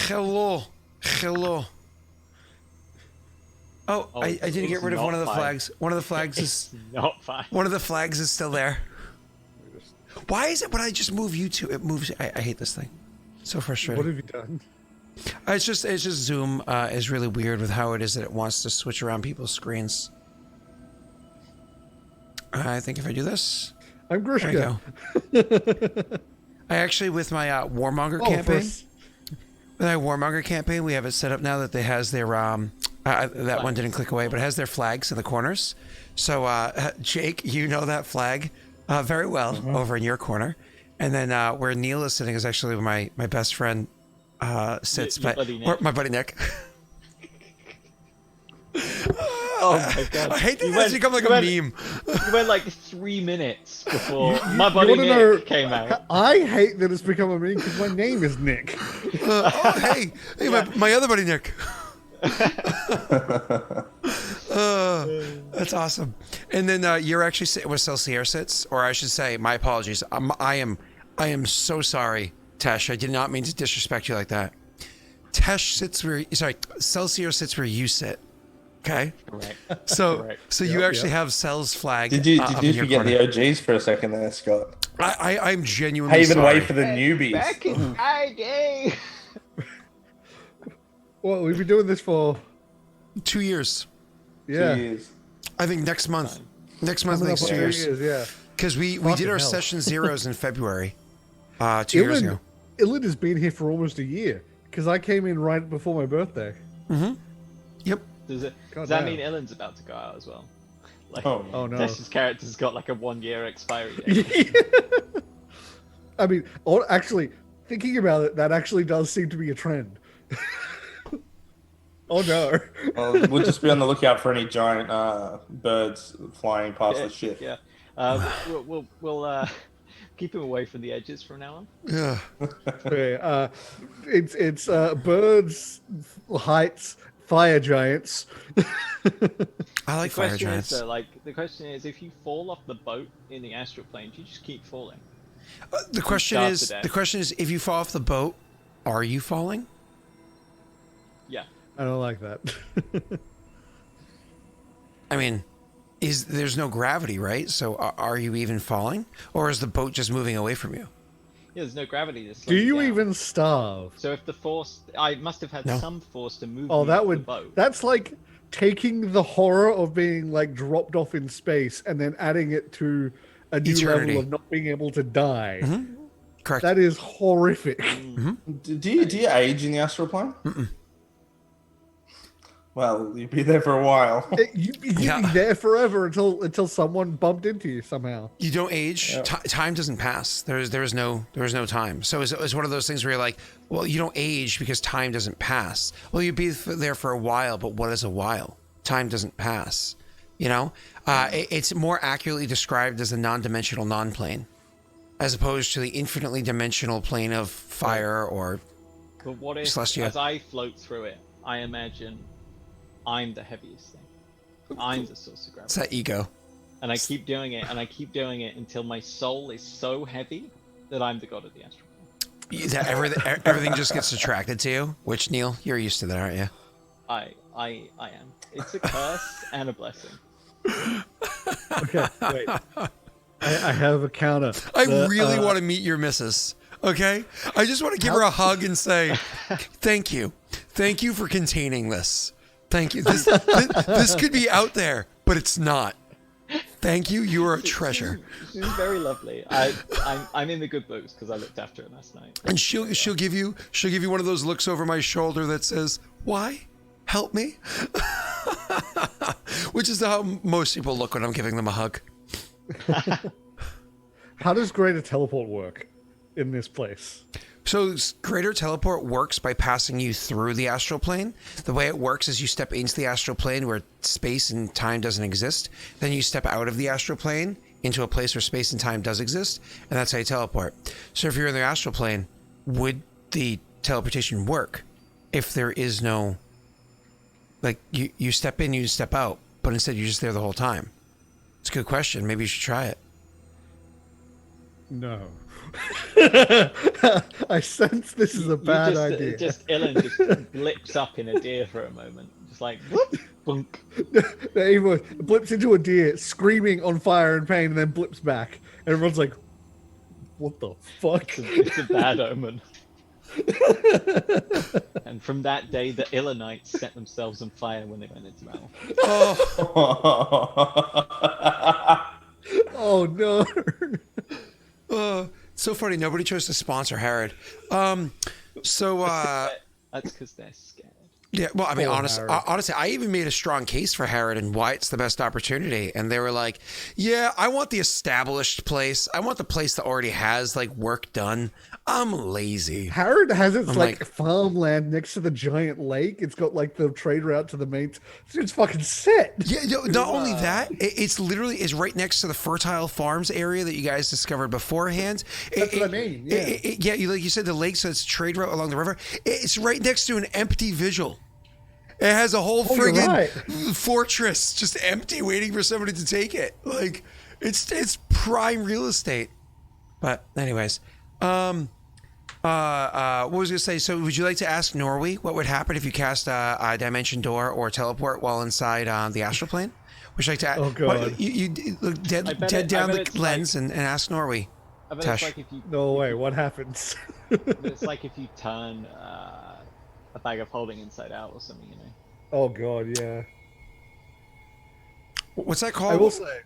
Hello. Hello. Oh, I didn't get rid of one of the flags. One of the flags is not fine. One of the flags is still there. Why is it when I just move you two, it moves? I hate this thing. So frustrating. What have you done? It's just Zoom is really weird with how it is that it wants to switch around people's screens. I think if I do this, I'm Grishka. There you go. I actually, with my Warmonger campaign, with my Warmonger campaign, we have it set up now that they has their that one didn't click away, but it has their flags in the corners. So Jake, you know that flag very well over in your corner, and then where Neil is sitting is actually where my best friend sits, my buddy Nick. Oh my god! I hate that that's become like a meme. You went like 3 minutes before my buddy Nick came out. I hate that it's become a meme because my name is Nick. Hey, my other buddy Nick. That's awesome. And then you're actually sitting where Celsier sits, or I should say, my apologies. I am so sorry, Tesh. I did not mean to disrespect you like that. Tesh sits where, sorry, Celsier sits where you sit. Okay. Correct. So you actually have Cell's flag. Did you forget the OGs for a second there, Scott? I'm genuinely I even sorry. wait for the newbies. Back in my day. Well, we've been doing this for 2 years. Yeah. 2 years. I think next month. Next month Coming makes up 2 on years. Yeah. Because we did our session zeros in February, 2 years ago. Ilen has been here for almost a year because I came in right before my birthday. Mm-hmm. Yep. Does that mean Ellen's about to go out as well? Like, oh no. Tesh's character's got like a 1 year expiry date. I mean, actually, thinking about it, that actually does seem to be a trend. Oh no. Well, we'll just be on the lookout for any giant birds flying past the ship. Yeah. We'll keep him away from the edges from now on. Yeah. Okay, it's birds, heights, fire giants. I like fire giants. The question is, if you fall off the boat in the astral plane, do you just keep falling? The question is, if you fall off the boat, are you falling? Yeah. I don't like that. I mean, there's no gravity, right? So are you even falling, or is the boat just moving away from you? Yeah, there's no gravity. Do you even starve? So if the force, I must have had some force to move. Oh, that the would. boat. That's like taking the horror of being like dropped off in space and then adding it to a new Eternity. level of not being able to die. Mm-hmm. Correct. That is horrific. Mm-hmm. Do you age in the astral plane? Mm-mm. Well, you'd be there for a while. You'd be there forever until someone bumped into you somehow. You don't age. Yeah. Time doesn't pass. There is no time. So it's one of those things where you're like, well, you don't age because time doesn't pass. Well, you'd be there for a while, but what is a while? Time doesn't pass. You know, it's more accurately described as a non-dimensional non-plane, as opposed to the infinitely dimensional plane of fire or. But what if, Celestia. as I float through it, I imagine I'm the heaviest thing. I'm the source of It's gravity. that ego. And I keep doing it, and I keep doing it until my soul is so heavy that I'm the god of the astral plane. Everything just gets attracted to you. Which, Neil, you're used to that, aren't you? I am. It's a curse and a blessing. Okay, wait. I have a counter. I really want to meet your missus. Okay? I just want to give her a hug and say, thank you. Thank you for containing this. Thank you. This could be out there, but it's not. Thank you. You are a treasure. She's very lovely. I'm in the good books because I looked after her last night. And she'll give you one of those looks over my shoulder that says, "Why? Help me?" Which is how most people look when I'm giving them a hug. How does greater teleport work in this place? So greater teleport works by passing you through the astral plane. The way it works is you step into the astral plane where space and time doesn't exist. Then you step out of the astral plane into a place where space and time does exist. And that's how you teleport. So if you're in the astral plane, would the teleportation work if there is no... Like, you step in, you step out, but instead you're just there the whole time? It's a good question. Maybe you should try it. No. I sense this is a bad idea. Just Ilen just blips up in a deer for a moment, just like whoop, bunk. He blips into a deer, screaming on fire and pain, and then blips back. And everyone's like, "What the fuck?" It's a bad omen. And from that day, the Ilenites set themselves on fire when they went into battle. Oh no! So funny. Nobody chose to sponsor Herod. So That's because they're scared. yeah. Well, I mean, Herod. honestly, I even made a strong case for Herod and why it's the best opportunity. And they were like, "Yeah, I want the established place. I want the place that already has like work done. I'm lazy." Harrod has its I'm like farmland next to the giant lake. It's got like the trade route to the main. It's fucking set. Yeah, not only that, it's literally is right next to the fertile farms area that you guys discovered beforehand. That's what I mean. Yeah. Yeah, like you said, the lake, so it's a trade route along the river. It's right next to an empty vigil. It has a whole friggin' fortress just empty, waiting for somebody to take it. Like it's prime real estate. But anyways, what was I gonna say? So, would you like to ask Norway what would happen if you cast a dimension door or teleport while inside the astral plane? Would you like to? Oh god! You look dead down the lens and ask Norway. I bet Tush. it's like if you. No way! What happens? It's like if you turn a bag of holding inside out or something, you know. Oh god! Yeah. What's that called? I will say.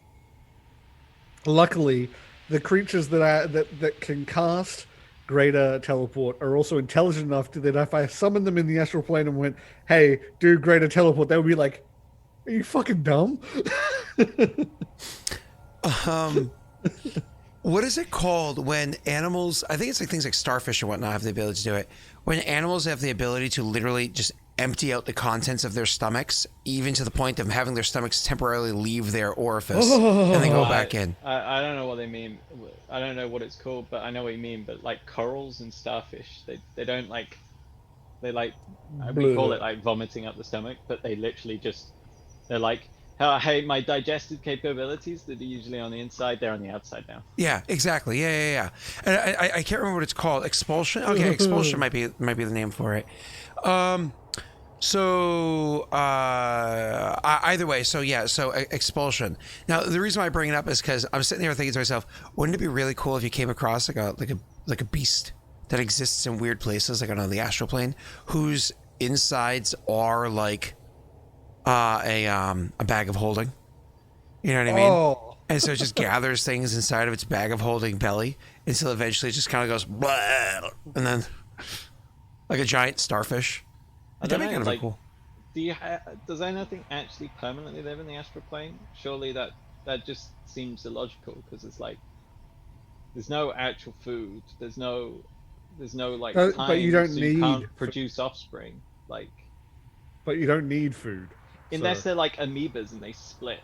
Luckily, the creatures that can cast greater teleport are also intelligent enough that if I summoned them in the astral plane and went, "Hey, do greater teleport," they would be like, "Are you fucking dumb?" What is it called when animals? I think it's like things like starfish or whatnot have the ability to do it. When animals have the ability to literally just empty out the contents of their stomachs, even to the point of having their stomachs temporarily leave their orifice and then go back in. I don't know what they mean. I don't know what it's called, but I know what you mean. But like corals and starfish, they don't like. They like we call it like vomiting up the stomach, but they literally just they're like. Oh, hey, my digestive capabilities that are usually on the inside, they're on the outside now. Yeah, exactly. Yeah. And I can't remember what it's called. Expulsion. Okay, expulsion might be the name for it. Either way, so expulsion. Now the reason why I bring it up is because I'm sitting there thinking to myself, wouldn't it be really cool if you came across like a beast that exists in weird places, like on the astral plane, whose insides are like a bag of holding. You know what I mean? Oh. And so it just gathers things inside of its bag of holding belly until eventually it just kind of goes blah, and then like a giant starfish. That'd be kind of cool. Does anything actually permanently live in the astral plane? Surely that just seems illogical because it's like there's no actual food. There's no like time, but you don't so need you can't produce offspring. Like, but you don't need food. unless they're like amoebas and they split.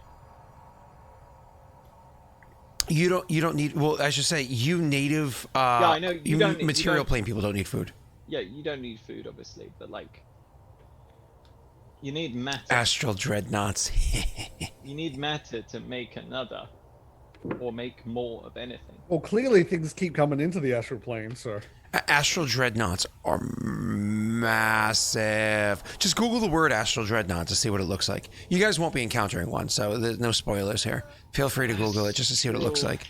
You don't need. Well, I should say you native. I know you don't. Material plane people don't need food. Yeah, you don't need food, obviously, but like, you need matter. Astral dreadnoughts. You need matter to make another, or make more of anything. Well, clearly things keep coming into the astral plane, so. Astral dreadnoughts are massive. Just Google the word astral dreadnought to see what it looks like. You guys won't be encountering one, so there's no spoilers here. Feel free to Google it just to see what it looks like.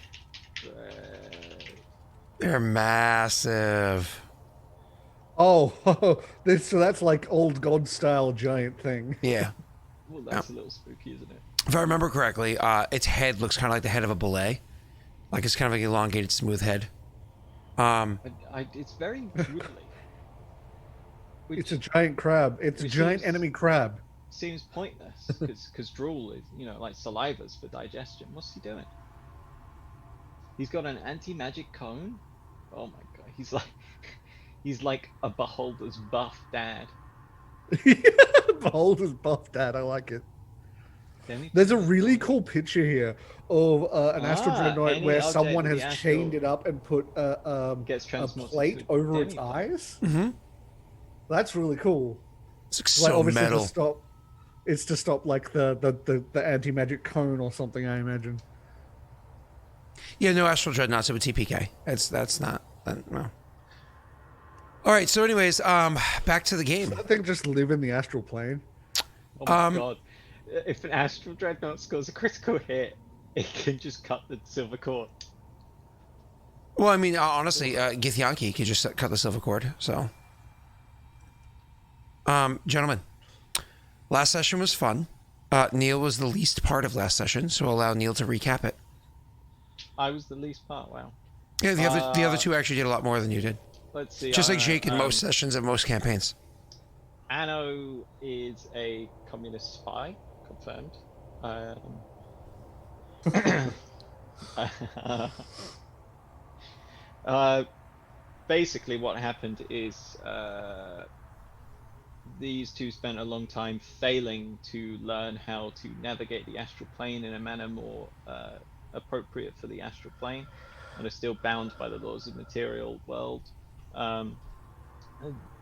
They're massive. Oh, so that's like old god style giant thing. Yeah. Well, that's a little spooky, isn't it? If I remember correctly, its head looks kind of like the head of a ballet. Like it's kind of like an elongated, smooth head. It's very drooly. It's a giant crab. It's a giant enemy crab. Seems pointless because drool is, like saliva's for digestion. What's he doing? He's got an anti-magic cone. Oh my god, he's like a beholder's buff dad. Beholder's buff dad. I like it. There's a really cool picture here of an astral dreadnought where someone has chained it up and put a plate over its eyes. Mm-hmm. That's really cool. It's so metal. It's to stop like the anti-magic cone or something, I imagine. Yeah, no astral dreadnoughts. It would TPK. That's not. No. All right. So, anyways, back to the game. Does that thing just live in the astral plane? Oh my god. If an astral dreadnought scores a critical hit, it can just cut the silver cord. Well, I mean, honestly, Githyanki could just cut the silver cord. So, gentlemen, last session was fun. Neil was the least part of last session, so I'll allow Neil to recap it. I was the least part. Wow. Yeah, the other two actually did a lot more than you did. Let's see. Just like Jake in most sessions and most campaigns. Anno is a communist spy, confirmed. Basically, what happened is these two spent a long time failing to learn how to navigate the astral plane in a manner more appropriate for the astral plane, and are still bound by the laws of the material world.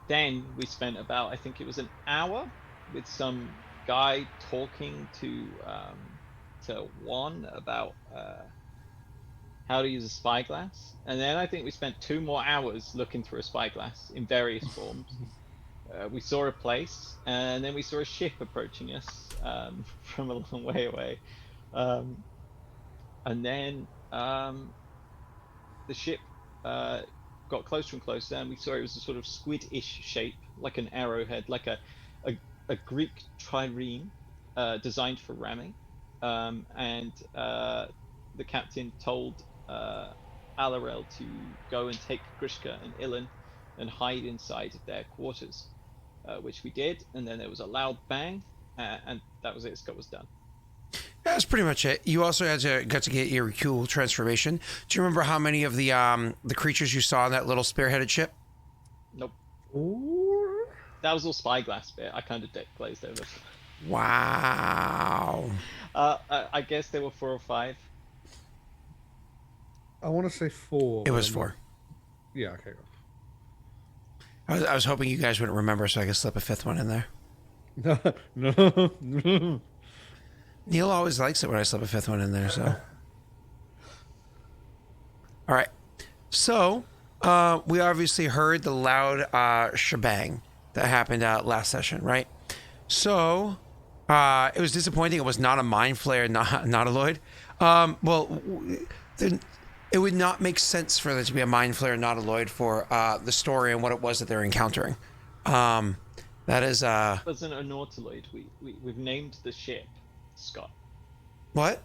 Then we spent about, I think it was an hour with some guy talking to Juan about how to use a spyglass, and then I think we spent 2 more hours looking through a spyglass in various forms. We saw a place, and then we saw a ship approaching us from a long way away, and then the ship got closer and closer, and we saw it was a sort of squid-ish shape, like an arrowhead, like a Greek trireme designed for ramming. And the captain told Alarell to go and take Grishka and Ilen and hide inside their quarters, which we did. And then there was a loud bang, and that was it. Scott was done. That's pretty much it. You also got to get your cool transformation. Do you remember how many of the creatures you saw on that little spearheaded ship? Nope. Ooh. That was all spyglass bit. I kind of glazed over. Wow. I guess there were 4 or 5. I want to say 4. It was 4. Yeah, okay. I was hoping you guys wouldn't remember, so I could slip a 5th one in there. No. Neil always likes it when I slip a 5th one in there, so. All right. So, we obviously heard the loud shebang that happened last session, right? So, it was disappointing. It was not a mind flare, not a Lloyd. It would not make sense for there to be a mind flare, not a Lloyd, for the story and what it was that they're encountering. That is... It wasn't a nautiloid. We've named the ship Scott. What?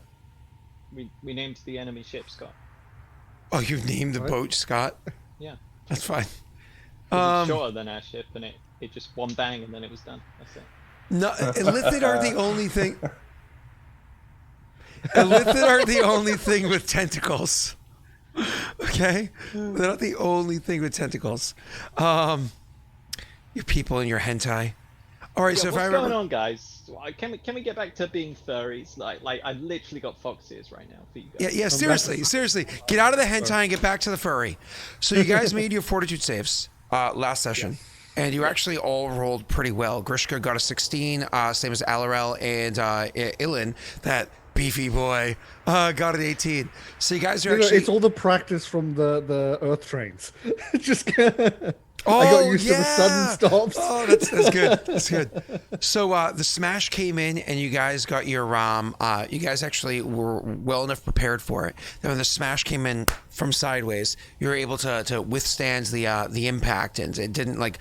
We named the enemy ship Scott. Oh, you've named the boat Scott? Yeah. That's fine. It's shorter than our ship, and it just one bang, and then it was done. That's it. No, Illithid are the only thing... Illithid are the only thing with tentacles. Okay? They're not the only thing with tentacles. Your people and your hentai. All right, Yeah, so if what's I remember... going on, guys? Can we get back to being furries? Like I've literally got fox ears right now for you guys. Yeah, seriously. Get out of the hentai and get back to the furry. So you guys made your fortitude saves last session. Yes. And you actually all rolled pretty well. Grishka got a 16, same as Alarell, and Ilen, that beefy boy, got an 18. So you guys are actually... It's all the practice from the Earth trains. Just... Oh, I got used to the sudden stops. Oh, that's good. That's good. So the smash came in, and you guys got your you guys actually were well enough prepared for it. Then when the smash came in from sideways, you were able to withstand the impact, and it didn't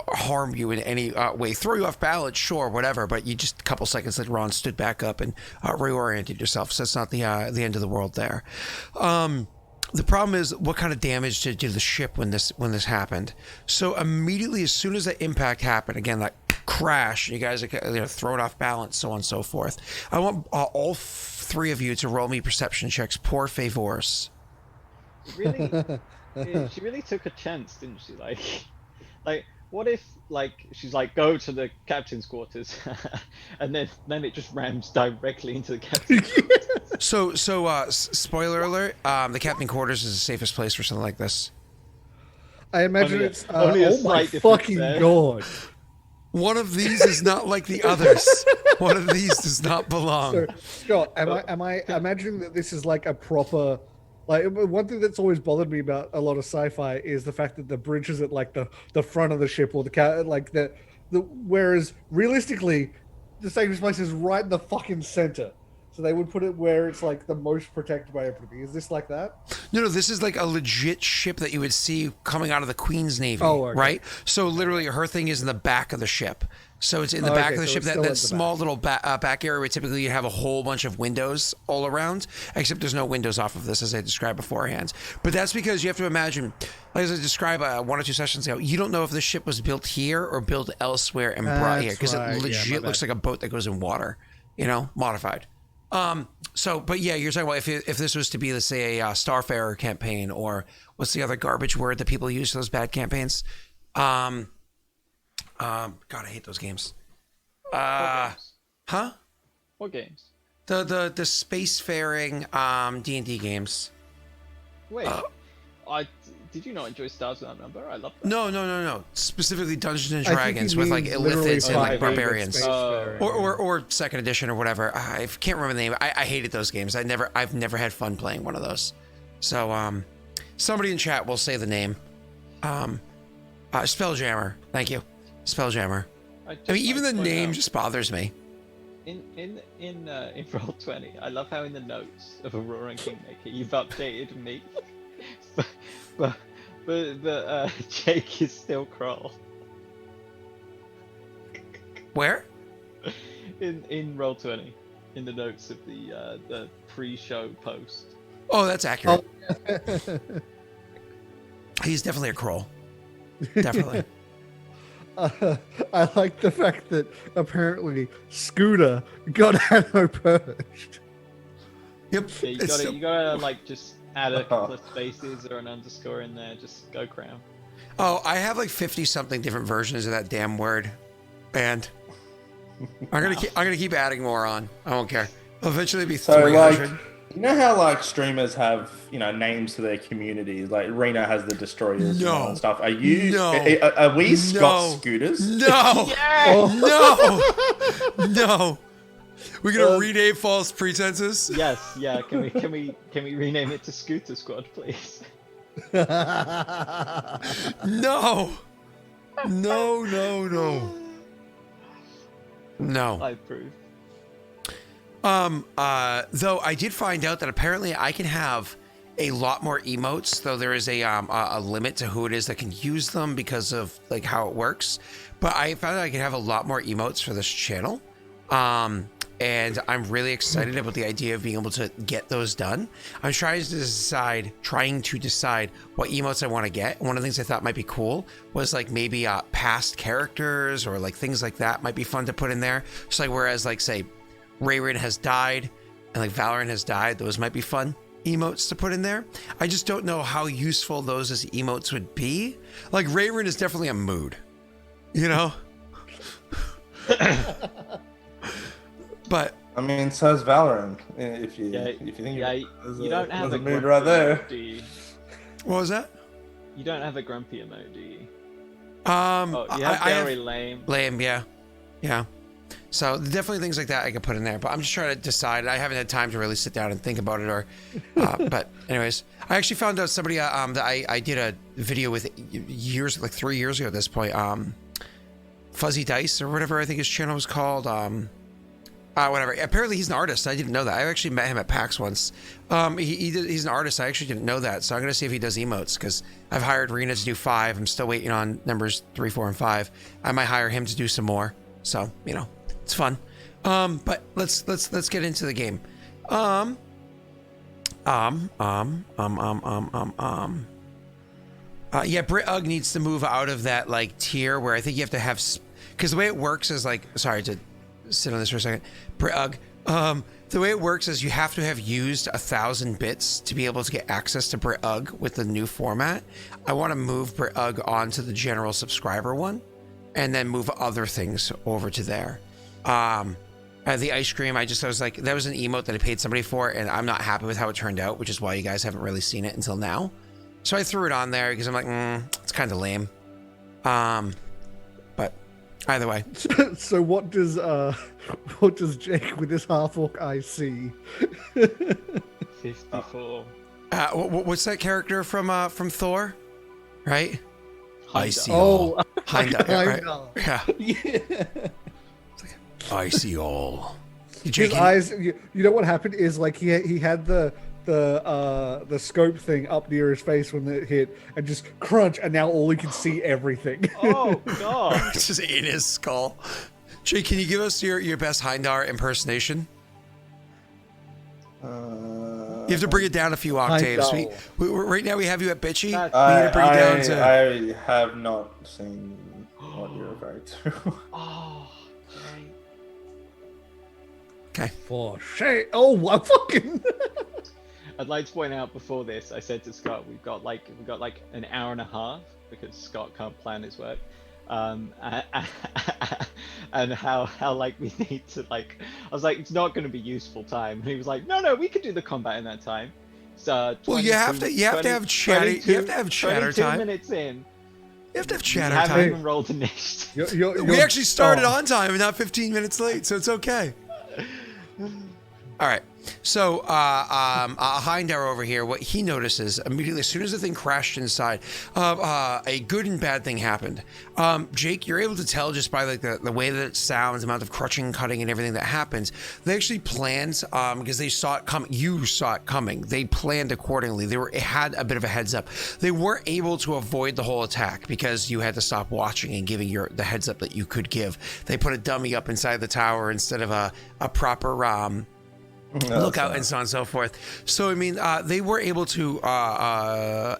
harm you in any way. Throw you off balance, sure, whatever. But you just a couple seconds later on stood back up and reoriented yourself. So it's not the end of the world there. The problem is, what kind of damage did the ship when this happened? So immediately, as soon as that impact happened, again, that crash, you guys are thrown off balance, so on and so forth. I want all 3 of you to roll me perception checks, por favors. Really? She really took a chance, didn't she? Like, what if, she's like, go to the captain's quarters, and then it just rams directly into the captain's quarters? So, spoiler alert, the captain quarters is the safest place for something like this. I imagine it's... only a oh my slight fucking difference there. god. One of these is not like the others. One of these does not belong. So, Scott, am I imagining that this is like a proper Like one thing that's always bothered me about a lot of sci-fi is the fact that the bridge is at like the front of the ship or like the whereas realistically the safest place is right in the fucking center. So they would put it where it's like the most protected by everything. Is this like that? No, this is like a legit ship that you would see coming out of the Queen's Navy, Oh, okay. right? So literally her thing is in the back of the ship. So it's in the Oh, back okay, of the so ship, it's still that at the small back. little back area where typically you have a whole bunch of windows all around, except there's no windows off of this, as I described beforehand. But that's because you have to imagine, like as I described 1 or 2 sessions ago, you don't know if the ship was built here or built elsewhere and brought here, because right. it Yeah, legit my looks bad. like a boat that goes in water, modified. So, but yeah, you're talking about if this was to be, let's say, a Starfarer campaign, or what's the other garbage word that people use for those bad campaigns? God, I hate those games. What games? Huh? What games? The spacefaring D&D games. Wait, did you not enjoy Stars Without Number? I love that. No. Specifically Dungeons and I think Dragons he with like means literally illithids and like 5e, but barbarians. spacefaring. Or second edition or whatever. I can't remember the name. I hated those games. I've never had fun playing one of those. So somebody in chat will say the name. Spelljammer. Thank you. Spelljammer. I mean, even the name just bothers me. In Roll20, I love how in the notes of Aurora and Kingmaker you've updated me, but Jake is still Kroll. Where? In Roll20, in the notes of the pre-show post. Oh, that's accurate. He's definitely a Kroll. Definitely. I like the fact that apparently Scooter got Anno purged. Yep. Yeah, you gotta like just add a couple of spaces or an underscore in there. Just go crown. Oh, I have like 50 something different versions of that damn word, and I'm gonna keep adding more on. I won't care. Eventually, it'll be So 300. like, you know how like streamers have names to their communities. Like Rena has the Destroyers and all that stuff. Are you? No. Are we Scott No. Scooters? No. Yes! No. We're gonna rename False Pretenses. Yes, yeah. Can we rename it to Scooter Squad, please? No. No. I approve. Though I did find out that apparently I can have a lot more emotes, though there is a limit to who it is that can use them because of like how it works. But I found out I can have a lot more emotes for this channel. And I'm really excited about the idea of being able to get those done. I'm trying to decide what emotes I want to get. One of the things I thought might be cool was like maybe past characters or like things like that might be fun to put in there. So like whereas like say Raerin has died and like Valorant has died, those might be fun emotes to put in there. I just don't know how useful those as emotes would be. Like Raerin is definitely a mood, But I mean, so is Valorant. If you think you don't have there's a a mood grumpy right there. emote, do you? what was that? You don't have a grumpy emote, do you? Oh, You have very lame. Lame, yeah. So definitely things like that I can put in there, but I'm just trying to decide. I haven't had time to really sit down and think about it, but anyways, I actually found out somebody that I did a video with like 3 years ago at this point. Fuzzy Dice or whatever I think his channel was called. Whatever. Apparently he's an artist. I didn't know that. I actually met him at PAX once. He's an artist. I actually didn't know that. So I'm gonna see if he does emotes because I've hired Rena to do 5. I'm still waiting on numbers 3, 4, and 5. I might hire him to do some more. So it's fun. But let's get into the game. Yeah, Brit Ugg needs to move out of that like tier where I think you have to have, because the way it works is like, sorry to sit on this for a second. Brit Ugg, the way it works is you have to have used 1,000 bits to be able to get access to Brit Ugg with the new format. I want to move Brit Ugg onto the general subscriber one, and then move other things over to there. The ice cream, I was like, that was an emote that I paid somebody for, and I'm not happy with how it turned out, which is why you guys haven't really seen it until now. So I threw it on there because I'm like, it's kind of lame. But either way. So what does Jake with his half orc eye see? 54. What's that character from Thor? Right? I see Oh, all. Heimdall, right? Heimdall. Yeah. Yeah. I see all. His eyes. You know what happened is like he had the scope thing up near his face when it hit, and just crunch, and now all he can see everything. Oh god. It's just in his skull. Jake, can you give us your best Heimdall impersonation? You have to bring it down a few octaves. We right now we have you at bitchy. We need to bring it down to. I have not seen what you're referring to. Oh, great. Okay. For shame. Oh, I fucking. I'd like to point out before this, I said to Scott, we've got like an hour and a half because Scott can't plan his work, and how like we need to like. I was like, it's not going to be useful time, and he was like, no, we could do the combat in that time. So well, you have to have chatter. You have to have chatter 22 time. minets in. You have to have chatter Haven't time. even rolled initiative. We actually started on time and not 15 minutes late, so it's okay. All right. So, Heimdall over here, what he notices immediately as soon as the thing crashed inside, a good and bad thing happened. Jake, you're able to tell just by like the way that it sounds, the amount of crunching, cutting, and everything that happens. They actually planned because they saw it coming. You saw it coming. They planned accordingly. It had a bit of a heads up. They weren't able to avoid the whole attack because you had to stop watching and giving the heads up that you could give. They put a dummy up inside the tower instead of a proper lookout and so on and so forth. So I mean, they were able to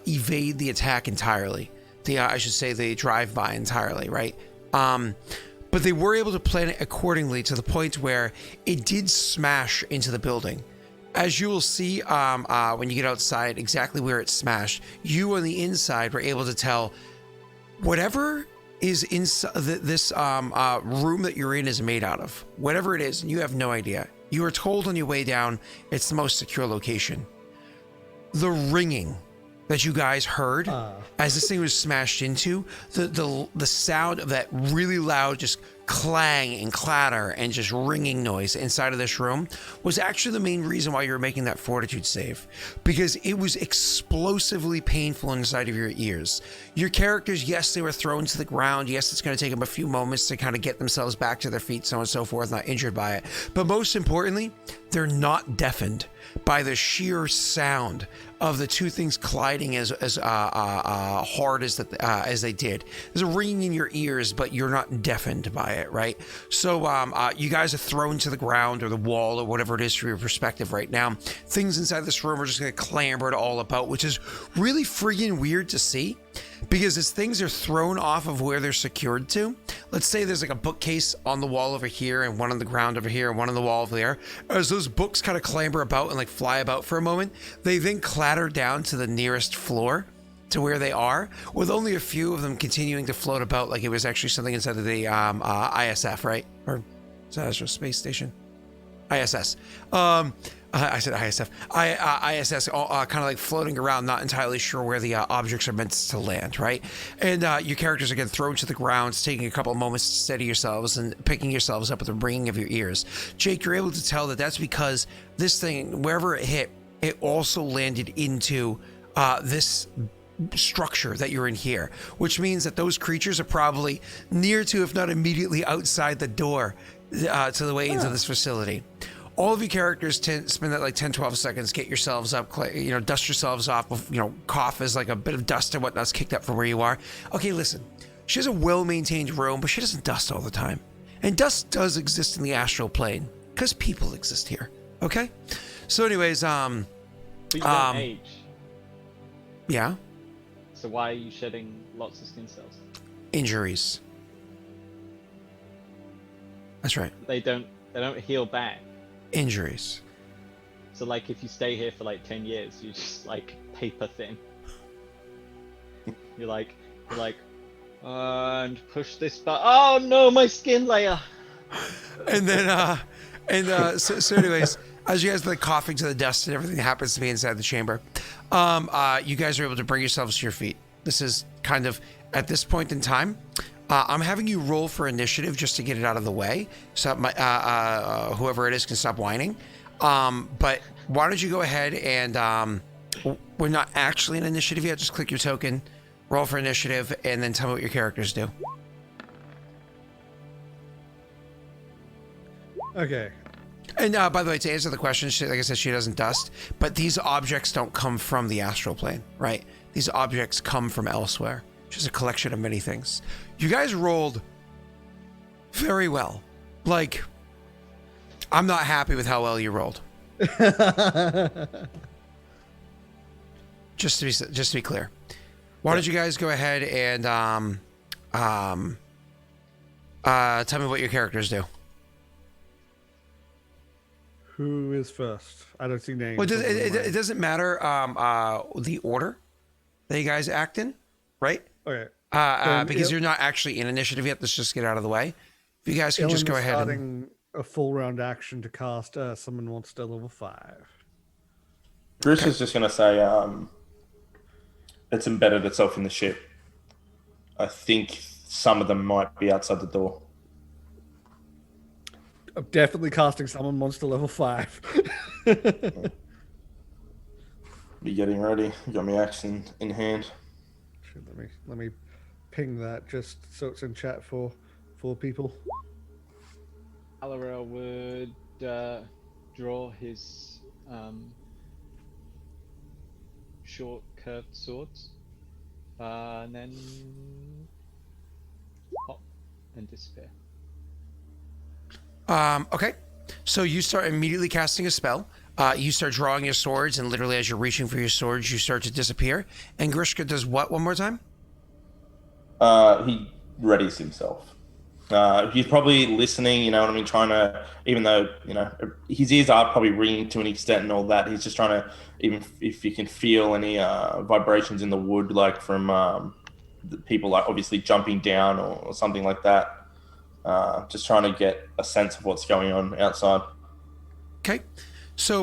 evade the attack entirely. I should say the drive-by entirely, right? But they were able to plan it accordingly to the point where it did smash into the building. As you will see when you get outside, exactly where it smashed. You on the inside were able to tell whatever is inside this room that you're in is made out of. Whatever it is, and you have no idea. You were told on your way down, it's the most secure location. The ringing that you guys heard as this thing was smashed into, the sound of that really loud just clang and clatter and just ringing noise inside of this room was actually the main reason why you were making that fortitude save, because it was explosively painful inside of your ears. Your characters, yes, they were thrown to the ground. Yes, it's going to take them a few moments to kind of get themselves back to their feet, so on and so forth, not injured by it. But most importantly, they're not deafened by the sheer sound of the two things colliding as hard as they did. There's a ringing in your ears, but you're not deafened by it, right? So you guys are thrown to the ground or the wall or whatever it is from your perspective right now. Things inside this room are just going to clamber all about, which is really friggin' weird to see. Because as things are thrown off of where they're secured to, let's say there's like a bookcase on the wall over here and one on the ground over here and one on the wall over there. As those books kind of clamber about and like fly about for a moment, they then clatter down to the nearest floor to where they are, with only a few of them continuing to float about like it was actually something inside of the ISF, right? Or is that Astro Space Station? ISS. I said ISF. ISS, kind of like floating around, not entirely sure where the objects are meant to land, right? And your characters are getting thrown to the ground, taking a couple of moments to steady yourselves and picking yourselves up with the ringing of your ears. Jake, you're able to tell that that's because this thing, wherever it hit, it also landed into this structure that you're in here, which means that those creatures are probably near to, if not immediately outside the door to the way into this facility. All of your characters spend that like 10-12 seconds, get yourselves up, dust yourselves off, cough as like a bit of dust and whatnot's kicked up from where you are. Okay, listen, she has a well-maintained room, but she doesn't dust all the time. And dust does exist in the astral plane, because people exist here, okay? So anyways, But you don't age. Yeah? So why are you shedding lots of skin cells? Injuries. That's right. They don't heal back. Injuries. So like if you stay here for like 10 years, you're just like paper thin. You're like, and push this button. Oh no, my skin layer. And then, so anyways, as you guys are like coughing to the dust and everything that happens to be inside the chamber, you guys are able to bring yourselves to your feet. This is kind of at this point in time. I'm having you roll for initiative just to get it out of the way, so whoever it is can stop whining. But why don't you go ahead and we're not actually in initiative yet. Just click your token, roll for initiative, and then tell me what your characters do. Okay. And by the way, to answer the question, like I said, she doesn't dust, but these objects don't come from the astral plane, right? These objects come from elsewhere. It's just a collection of many things. You guys rolled very well. Like, I'm not happy with how well you rolled. Just to be clear. Why don't you guys go ahead and tell me what your characters do? Who is first? I don't see names. Well, it doesn't matter the order that you guys act in, right? Okay. Because you're not actually in initiative yet. Let's just get out of the way. If you guys can just go ahead starting a full round action to cast Summon Monster level 5. Bruce is just going to say it's embedded itself in the ship. I think some of them might be outside the door. I'm definitely casting Summon Monster level 5. Be getting ready. You got my action in hand. Let me ping that just so it's in chat for people. Alarell would draw his short curved swords, and then pop and disappear. Okay. So you start immediately casting a spell. You start drawing your swords, and literally as you're reaching for your swords, you start to disappear. And Grishka does what one more time? He readies himself. He's probably listening, you know what I mean, trying to, even though, you know, his ears are probably ringing to an extent and all that, he's just trying to, even if you can feel any vibrations in the wood, like from the people, like obviously jumping down or something like that, just trying to get a sense of what's going on outside. Okay. So,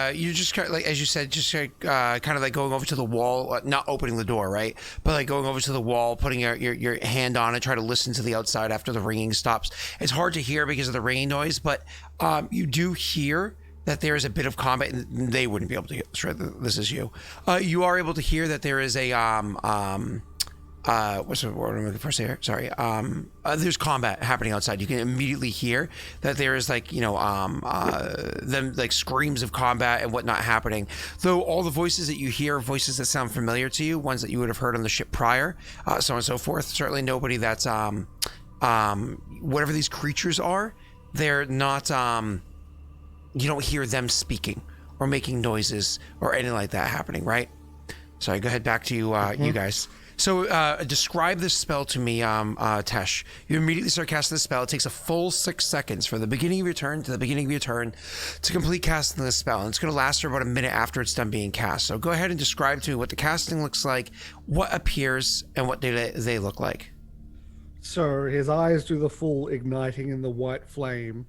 you just kind of, like, as you said, just kind of like going over to the wall, not opening the door, right? But like going over to the wall, putting your hand on it, try to listen to the outside after the ringing stops. It's hard to hear because of the ringing noise, but you do hear that there is a bit of combat, and they wouldn't be able to hear this, right? This is you. You are able to hear that there is a, what's the word I'm looking for here? Sorry. There's combat happening outside. You can immediately hear that there is, like, you know, them like screams of combat and whatnot happening. Though all the voices that you hear are voices that sound familiar to you, ones that you would have heard on the ship prior, so on and so forth. Certainly nobody that's, whatever these creatures are, they're not, you don't hear them speaking or making noises or anything like that happening, right? Sorry, go ahead, back to you, you guys. So describe this spell to me, Tesh. You immediately start casting the spell. It takes a full 6 seconds from the beginning of your turn to the beginning of your turn to complete casting the spell. And it's going to last for about a minute after it's done being cast. So go ahead and describe to me what the casting looks like, what appears, and what they look like. So his eyes do the full igniting in the white flame,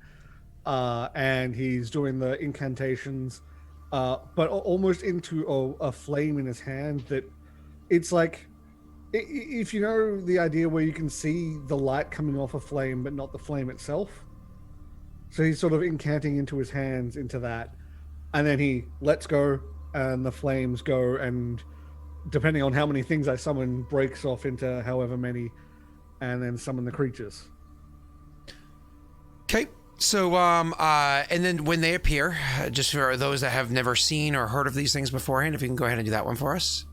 and he's doing the incantations, but almost into a flame in his hand that it's like, if you know the idea where you can see the light coming off a flame, but not the flame itself. So he's sort of incanting into his hands into that. And then he lets go and the flames go. And depending on how many things I summon, breaks off into however many, and then summon the creatures. Okay. So, and then when they appear, just for those that have never seen or heard of these things beforehand, if you can go ahead and do that one for us.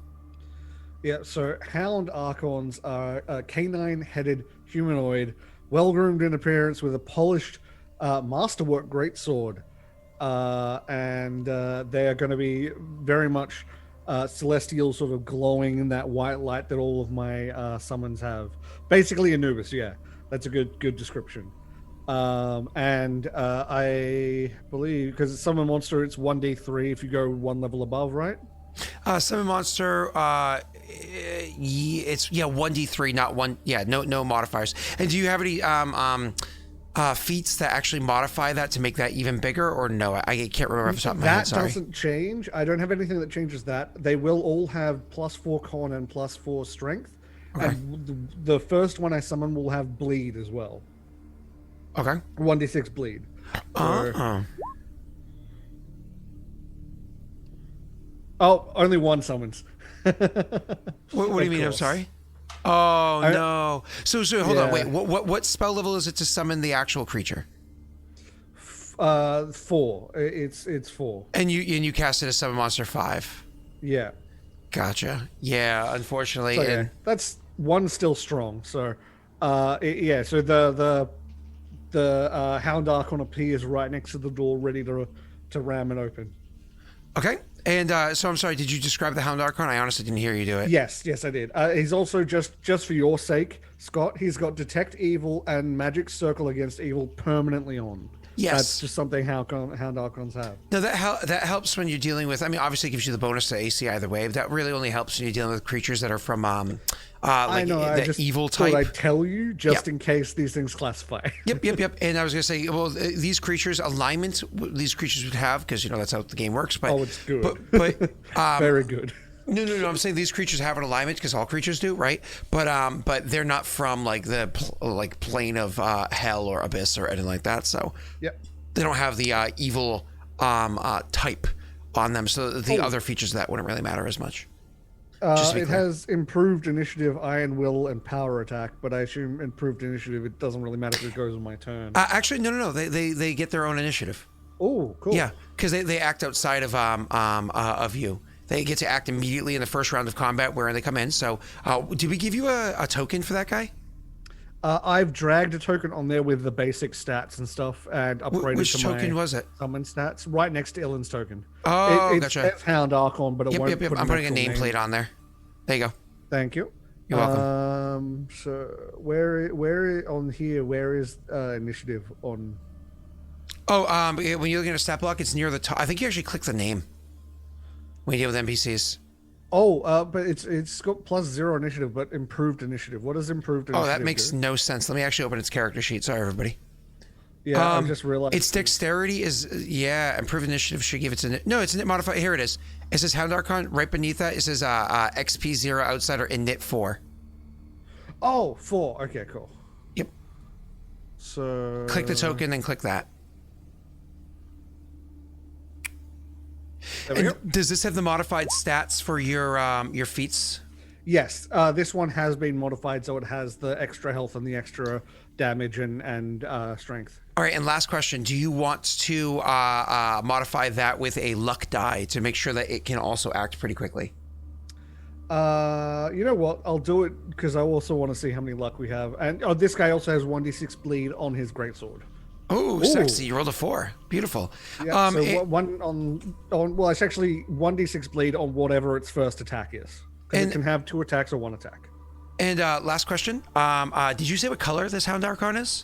Yeah, so Hound Archons are a canine-headed humanoid, well-groomed in appearance with a polished masterwork greatsword. And they are going to be very much celestial, sort of glowing in that white light that all of my summons have. Basically Anubis, yeah. That's a good description. And I believe, because it's Summon Monster, it's 1d3 if you go one level above, right? Summon Monster, it's 1d3, not one. Yeah, no modifiers. And do you have any feats that actually modify that to make that even bigger, or no? I can't remember off the top of my head. Sorry. That doesn't change. I don't have anything that changes that. They will all have +4 con and +4 strength. Okay. And the first one I summon will have bleed as well. Okay. 1d6 bleed. Oh, only one summons. What do you mean? I'm sorry. Oh no. So hold on. Yeah. Wait. What spell level is it to summon the actual creature? 4. It's 4. And you cast it as summon monster 5. Yeah. Gotcha. Yeah. Unfortunately, So, yeah, and that's one still strong. So, yeah. So the Hound Archon appears right next to the door, ready to ram it open. okay. And so I'm sorry. Did you describe the Hound Archon? I honestly didn't hear you do it. Yes, I did. He's also just for your sake, Scott. He's got detect evil and magic circle against evil permanently on. Yes. That's just something Hound Archons have. No, that helps when you're dealing with. I mean, obviously, it gives you the bonus to AC either way. But that really only helps when you're dealing with creatures that are from like I know. I the just evil thought type. I'd tell you just Yep. in case these things classify. Yep. And I was gonna say, well, these creatures alignment these creatures would have because that's how the game works. But Oh, it's good. But Very good. No. I'm saying these creatures have an alignment because all creatures do, right? But they're not from like the plane of hell or abyss or anything like that. So Yep. they don't have the evil type on them. So the other features of that wouldn't really matter as much. Just to be It clear. has improved initiative, iron will, and power attack, but I assume improved initiative. It doesn't really matter if it goes on my turn. Actually, no. They get their own initiative. Oh, cool. Yeah, because they act outside of you. They get to act immediately in the first round of combat where they come in. So, did we give you a token for that guy? I've dragged a token on there with the basic stats and stuff, and upgraded Which to token my was it? summon stats right next to Ilen's token. Oh, it gotcha. says Hound Archon, but it won't. Yep. Put I'm an putting a actual nameplate on there. There you go. Thank you. You're welcome. So where on here? Where is initiative on? Oh, when you're looking at a stat block, it's near the top. I think you actually click the name when you deal with NPCs. Oh, but it's got +0 initiative, but improved initiative. What does improved initiative Oh, that makes do? no sense. Let me actually open its character sheet. Sorry, everybody. Yeah, I just realized. Its dexterity is improved initiative should give it to no. It's a knit modifier. Here it is. It says Hound Archon right beneath that. It says XP 0 outsider and knit 4. Oh, 4. Okay, cool. Yep. So Click the token, then click that. There we go. And does this have the modified stats for your feats? Yes, this one has been modified, so it has the extra health and the extra damage and strength. All right, and last question. Do you want to modify that with a luck die to make sure that it can also act pretty quickly? You know what? I'll do it because I also want to see how many luck we have. And this guy also has 1d6 bleed on his greatsword. Oh, sexy. You rolled a 4. Beautiful. Yeah, so one on well, it's actually 1d6 bleed on whatever its first attack is. Because And- it can have 2 attacks or 1 attack. And last question. Did you say what color this Hound Archon is?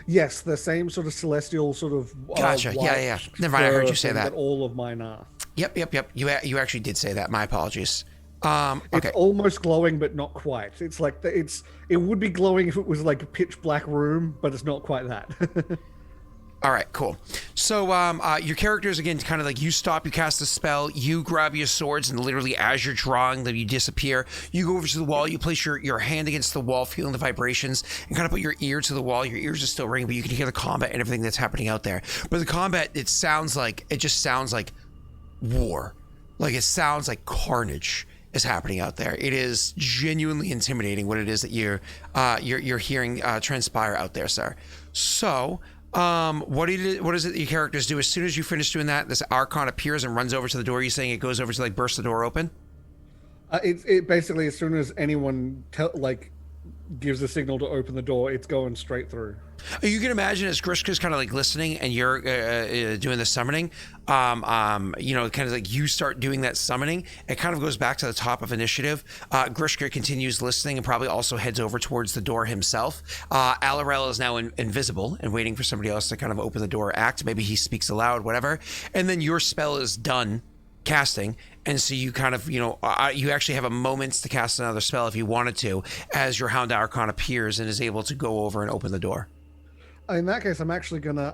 Yes, the same sort of celestial sort of. Gotcha. Yeah. Never mind. I heard you say thing that. all of mine are. Yep. You actually did say that. My apologies. Okay. It's almost glowing, but not quite. It's like it would be glowing if it was like a pitch black room, but it's not quite that. All right, cool. So your characters, again, kind of like you stop, you cast the spell, you grab your swords, and literally as you're drawing them, you disappear. You go over to the wall, you place your hand against the wall, feeling the vibrations, and kind of put your ear to the wall. Your ears are still ringing, but you can hear the combat and everything that's happening out there. But the combat, it just sounds like war. Like it sounds like carnage is happening out there. It is genuinely intimidating what it is that you're hearing transpire out there, sir. So... what is it that your characters do? As soon as you finish doing that, this Archon appears and runs over to the door. You're saying it goes over to like burst the door open? It basically, as soon as anyone gives a signal to open the door, it's going straight through. You can imagine as Grishka's kind of like listening and you're doing the summoning, kind of like you start doing that summoning, it kind of goes back to the top of initiative. Grishka continues listening and probably also heads over towards the door himself. Alarell is now invisible and waiting for somebody else to kind of open the door or act. Maybe he speaks aloud, whatever. And then your spell is done casting, and so you kind of you actually have a moment to cast another spell if you wanted to, as your Hound Archon appears and is able to go over and open the door. In that case, I'm actually gonna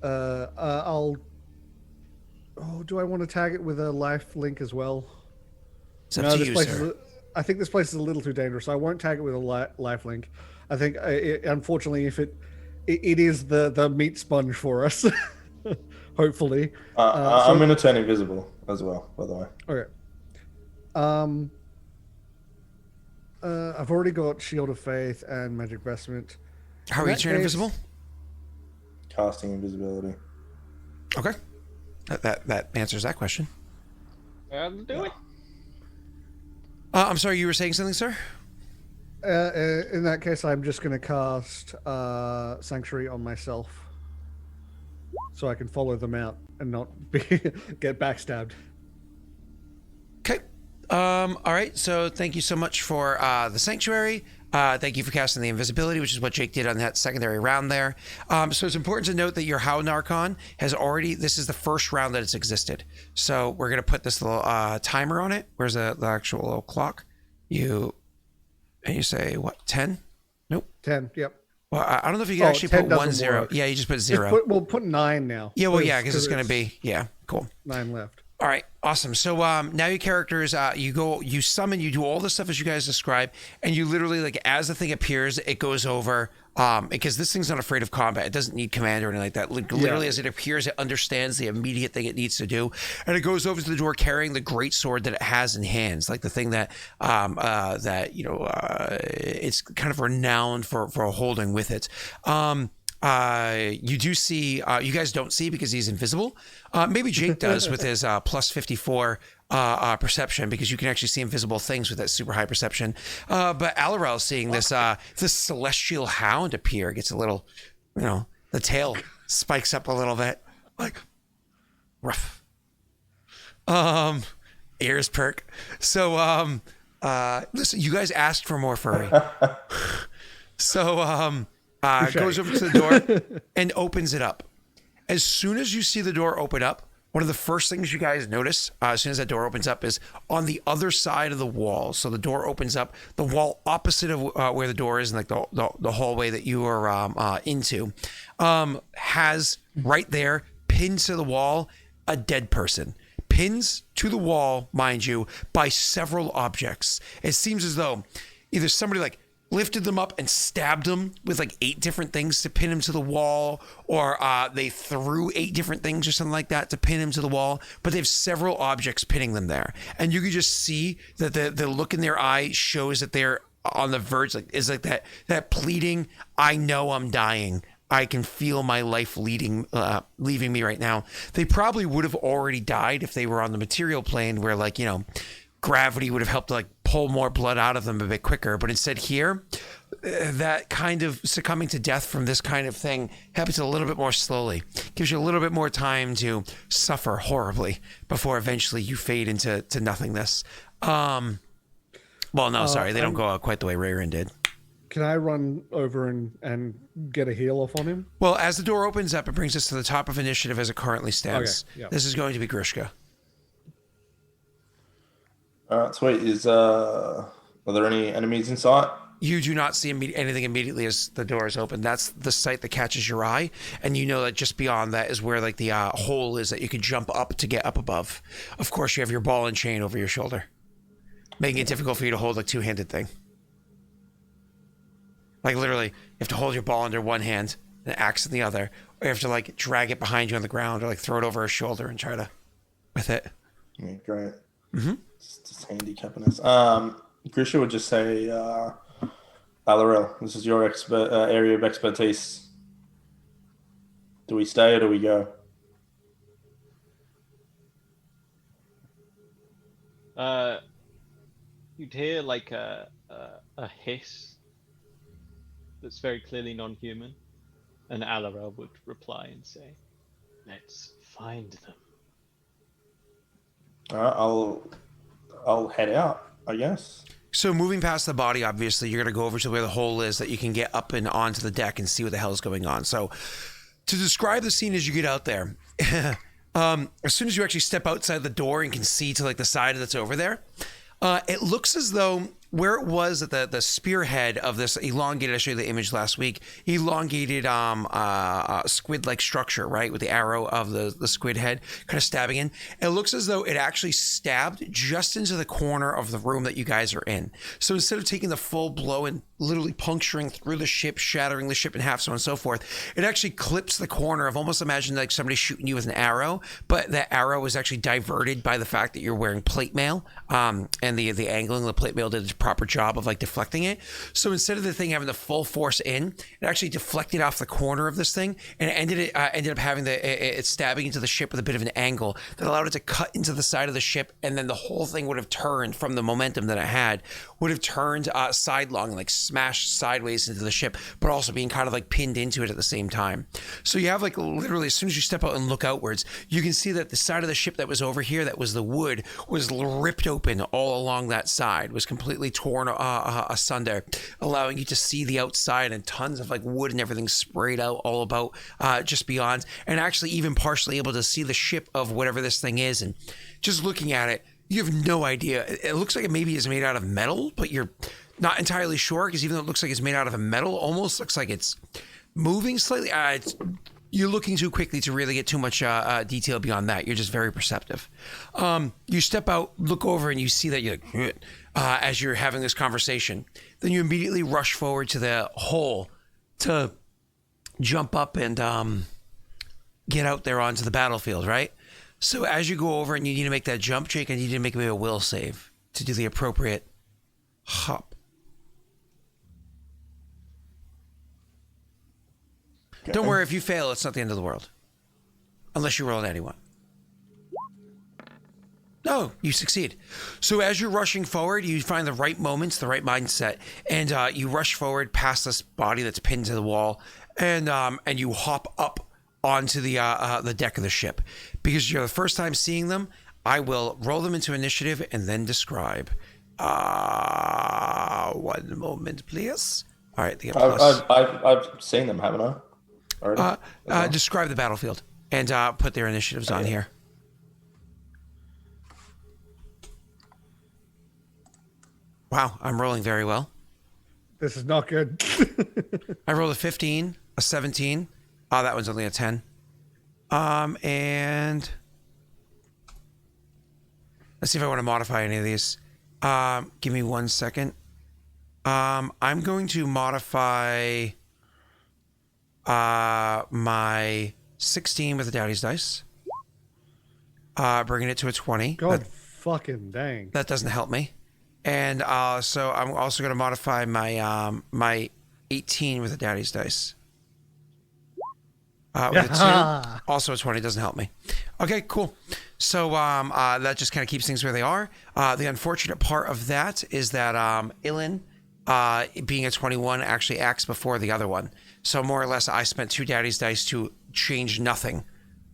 I'll. Oh, do I want to tag it with a life link as well? It's up to this you, place sir. is. I think this place is a little too dangerous. So I won't tag it with a life link. I think, unfortunately, if it is the meat sponge for us. hopefully. I'm going to turn invisible as well, by the way. Okay. I've already got Shield of Faith and Magic Vestment. How are you turning invisible? Casting invisibility. Okay. That answers that question. I'll do it. I'm sorry, you were saying something, sir? In that case, I'm just going to cast Sanctuary on myself, so I can follow them out and not get backstabbed. Okay. All right. So thank you so much for the Sanctuary. Thank you for casting the invisibility, which is what Jake did on that secondary round there. So it's important to note that your Hound Archon has already, this is the first round that it's existed. So we're going to put this little timer on it. Where's the actual little clock? And you say, what, 10? Nope. 10, yep. Well, I don't know if you can actually put 1 0. Work. Yeah, you just put 0. We'll put 9 now. Yeah, well, yeah, because it's going to be, yeah, cool. 9 left. All right, awesome. So now your characters, you summon, you do all the stuff as you guys describe, and you literally, like, as the thing appears, it goes over, because this thing's not afraid of combat. It doesn't need command or anything like that. Literally, as it appears, it understands the immediate thing it needs to do, and it goes over to the door carrying the great sword that it has in hands, like the thing that, it's kind of renowned for holding with it. You do see, you guys don't see because he's invisible. Maybe Jake does with his plus 54 perception, because you can actually see invisible things with that super high perception. But Alarell seeing this celestial hound appear, gets a little, the tail spikes up a little bit, like rough. Ears perk. So listen, you guys asked for more furry. So goes over to the door and opens it up. As soon as you see the door open up, one of the first things you guys notice as soon as that door opens up is on the other side of the wall. So the door opens up, the wall opposite of where the door is, and like the hallway that you are into, has right there, pinned to the wall, a dead person. Pins to the wall, mind you, by several objects. It seems as though either somebody like lifted them up and stabbed them with like 8 different things to pin him to the wall, or they threw 8 different things or something like that to pin him to the wall, but they have several objects pinning them there. And you can just see that the look in their eye shows that they're on the verge, like is like that pleading, I know I'm dying. I can feel my life leaving me right now. They probably would have already died if they were on the material plane where, like, gravity would have helped to like pull more blood out of them a bit quicker. But instead here, that kind of succumbing to death from this kind of thing happens a little bit more slowly. Gives you a little bit more time to suffer horribly before eventually you fade into nothingness. Well, no, sorry. They don't go out quite the way Raerin did. Can I run over and get a heal off on him? Well, as the door opens up, it brings us to the top of initiative as it currently stands. Okay, yep. This is going to be Grishka. All right, sweet. Are there any enemies in sight? You do not see anything immediately as the door is open. That's the sight that catches your eye, and you know that just beyond that is where like the hole is that you can jump up to get up above. Of course, you have your ball and chain over your shoulder, making it difficult for you to hold a two-handed thing. Like literally, you have to hold your ball under one hand and an axe in the other, or you have to like drag it behind you on the ground, or like throw it over a shoulder and try to with it. Yeah, great. Mm-hmm. Just handicapping us. Grisha would just say, Alarell, this is your area of expertise. Do we stay or do we go? You'd hear like a hiss that's very clearly non-human, and Alarell would reply and say, "Let's find them." I'll head out, I guess. So moving past the body, obviously, you're going to go over to where the hole is that you can get up and onto the deck and see what the hell is going on. So to describe the scene as you get out there, as soon as you actually step outside the door and can see to like the side that's over there, it looks as though where it was at the spearhead of this elongated, I showed you the image last week, elongated squid-like structure, right, with the arrow of the squid head kind of stabbing in. It looks as though it actually stabbed just into the corner of the room that you guys are in. So instead of taking the full blow and literally puncturing through the ship, shattering the ship in half, so on and so forth, it actually clips the corner of, almost imagine like somebody shooting you with an arrow, but that arrow was actually diverted by the fact that you're wearing plate mail, and the angling of the plate mail did its proper job of like deflecting it. So instead of the thing having the full force in, it actually deflected off the corner of this thing, and it ended up having it stabbing into the ship with a bit of an angle that allowed it to cut into the side of the ship, and then the whole thing would have turned from the momentum that it had, would have turned sidelong and like smashed sideways into the ship, but also being kind of like pinned into it at the same time. So you have like literally, as soon as you step out and look outwards, you can see that the side of the ship that was over here, that was the wood, was ripped open all along that side, was completely torn asunder, allowing you to see the outside, and tons of like wood and everything sprayed out all about just beyond, and actually even partially able to see the ship of whatever this thing is. And just looking at it, you have no idea. It looks like it maybe is made out of metal, but you're not entirely sure, because even though it looks like it's made out of a metal, almost looks like it's moving slightly. You're looking too quickly to really get too much detail beyond that. You're just very perceptive. You step out, look over, and you see that you're like, as you're having this conversation. Then you immediately rush forward to the hole to jump up and get out there onto the battlefield, right? So as you go over and you need to make that jump, Jake, I need you to make me a will save to do the appropriate hop. Okay. Don't worry, if you fail, it's not the end of the world. Unless you roll an 81. No, you succeed. So as you're rushing forward, you find the right moments, the right mindset, and you rush forward past this body that's pinned to the wall, and you hop up onto the deck of the ship. Because you're the first time seeing them, I will roll them into initiative and then describe. 1 moment, please. All right, I've seen them, haven't I? Describe the battlefield and put their initiatives on here. Wow, I'm rolling very well. This is not good. I rolled a 15, a 17. Oh, that one's only a 10. And let's see if I want to modify any of these. Give me 1 second. I'm going to modify my 16 with the Daddy's dice. Bringing it to a 20. God fucking dang. That doesn't help me. And so I'm also going to modify my my 18 with the Daddy's dice. With a 2, also a 20, doesn't help me. Okay, cool. So that just kind of keeps things where they are. The unfortunate part of that is that Ilen, being a 21, actually acts before the other one. So more or less, I spent 2 Daddy's dice to change nothing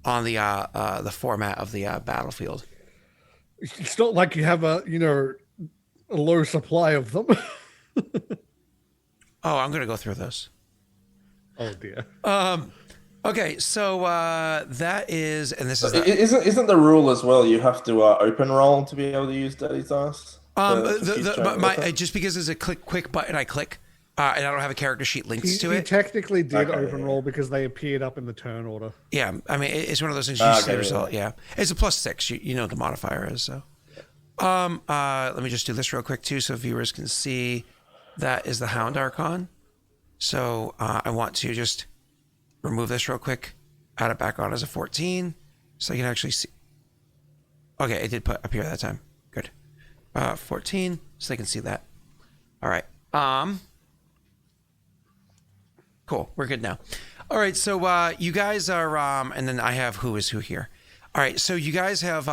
on the format of the battlefield. It's not like you have a low supply of them. Oh, I'm going to go through those. Oh dear. Okay, so that is, and this is isn't the rule as well? You have to open roll to be able to use Daddy's dice. Just because there's a quick button, I click, and I don't have a character sheet linked to it. He technically did open roll because they appeared up in the turn order. Yeah, I mean it's one of those things. You see the result. Yeah, it's a +6. You know what the modifier is. So, let me just do this real quick too, so viewers can see. That is the Hound Archon. So I want to just remove this real quick, add it back on as a 14, so you can actually see. Okay, it did put up here that time. Good. 14, so they can see that. All right. Cool. We're good now. All right. So you guys are, and then I have who is who here. All right. So you guys have,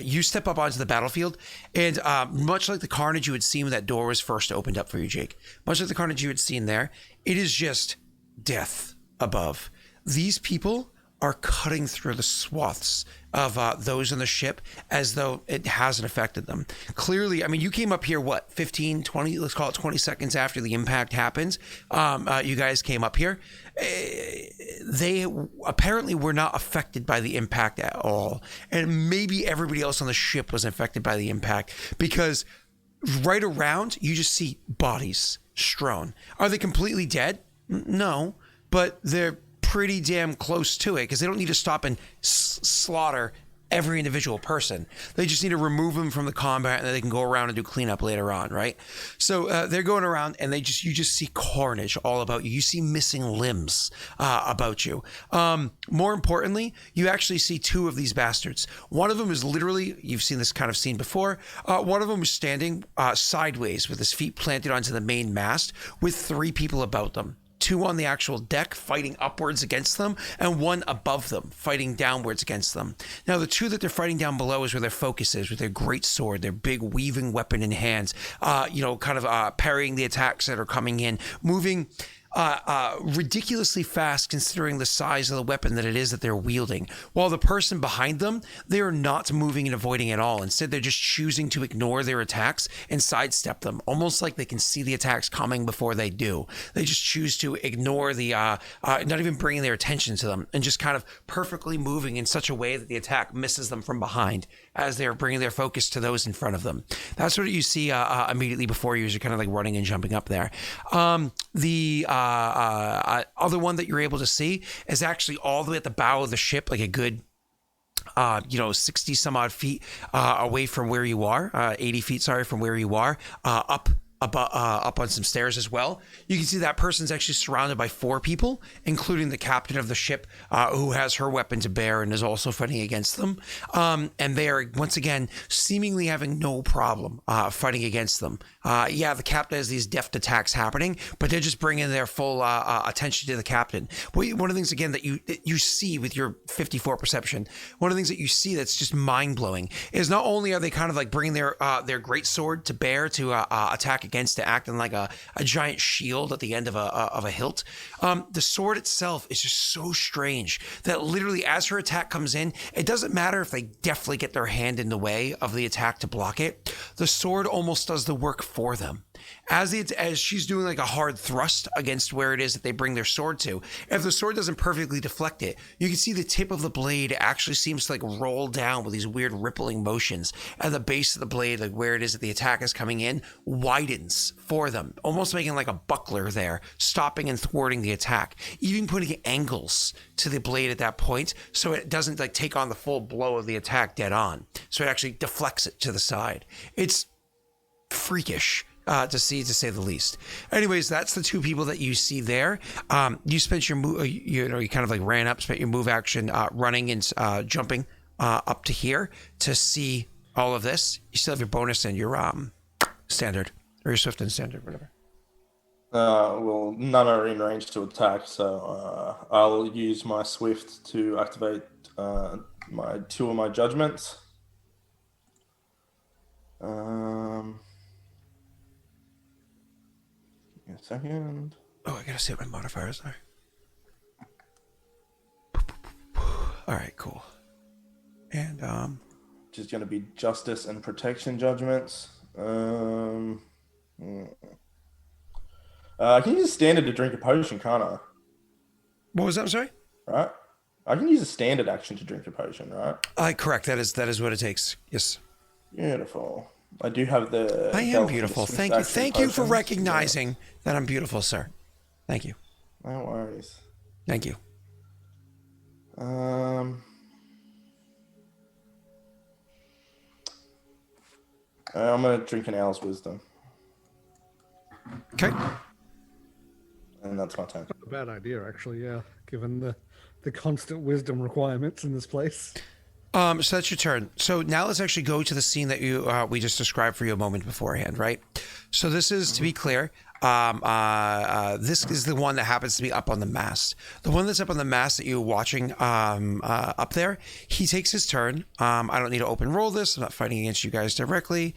you step up onto the battlefield, and much like the carnage you had seen when that door was first opened up for you, Jake, much like the carnage you had seen there, it is just death above. These people are cutting through the swaths of those on the ship as though it hasn't affected them. Clearly, I mean, you came up here, 15, 20, let's call it 20 seconds after the impact happens. You guys came up here. They apparently were not affected by the impact at all. And maybe everybody else on the ship was affected by the impact because right around, you just see bodies strewn. Are they completely dead? No, but they're pretty damn close to it because they don't need to stop and slaughter every individual person. They just need to remove them from the combat, and then they can go around and do cleanup later on, right? So they're going around, and you just see carnage all about you. You see missing limbs about you. More importantly, you actually see two of these bastards. One of them is literally, you've seen this kind of scene before. One of them is standing sideways with his feet planted onto the main mast with three people about them. Two on the actual deck fighting upwards against them, and one above them fighting downwards against them. Now, the two that they're fighting down below is where their focus is, with their great sword, their big weaving weapon in hands, parrying the attacks that are coming in, moving ridiculously fast considering the size of the weapon that it is that they're wielding. While the person behind them, they are not moving and avoiding at all. Instead, they're just choosing to ignore their attacks and sidestep them, almost like they can see the attacks coming before they do. They just choose to ignore the, not even bringing their attention to them, and just kind of perfectly moving in such a way that the attack misses them from behind as they're bringing their focus to those in front of them. That's what you see immediately before you as you're kind of like running and jumping up there. The other one that you're able to see is actually all the way at the bow of the ship, like a good 60 some odd feet away from where you are, 80 feet, sorry, from where you are, up on some stairs as well. You can see that person's actually surrounded by four people, including the captain of the ship, who has her weapon to bear and is also fighting against them. And they are, once again, seemingly having no problem fighting against them. The captain has these deft attacks happening, but they're just bringing their full attention to the captain. One of the things, again, that you see with your 54 perception, one of the things that you see that's just mind-blowing is not only are they kind of like bringing their great sword to bear to attack against, to acting like a giant shield at the end of a hilt. The sword itself is just so strange that literally as her attack comes in, it doesn't matter if they deftly get their hand in the way of the attack to block it. The sword almost does the work for them. As she's doing like a hard thrust against where it is that they bring their sword to, if the sword doesn't perfectly deflect it, you can see the tip of the blade actually seems to like roll down with these weird rippling motions, and the base of the blade, like where it is that the attack is coming in, widens for them, almost making like a buckler there, stopping and thwarting the attack, even putting angles to the blade at that point so it doesn't like take on the full blow of the attack dead on, so it actually deflects it to the side. It's freakish to see, to say the least. Anyways, that's the two people that you see there. You spent your move, you kind of like ran up, spent your move action running and jumping up to here to see all of this. You still have your bonus and your standard, or your swift and standard, whatever. Well, none are in range to attack, so I'll use my swift to activate two of my judgments. Give me a second. Oh, I gotta see what my modifiers are. All right, cool. And just going to be justice and protection judgments. I can use a standard to drink a potion, can't I? what was that? I'm sorry. Right? I can use a standard action to drink a potion, right? Correct. That is what it takes. Yes. Beautiful. I do have the... I am beautiful. Thank you. Thank you for recognizing that I'm beautiful, sir. Thank you. No worries. Thank you. I'm going to drink an hour's wisdom. Okay. And that's my turn. Not a bad idea, actually, yeah, given the constant wisdom requirements in this place. So that's your turn. So now let's actually go to the scene that we just described for you a moment beforehand, right? So this is, to be clear, this is the one that happens to be up on the mast. The one that's up on the mast that you're watching up there, he takes his turn. I don't need to open roll this. I'm not fighting against you guys directly.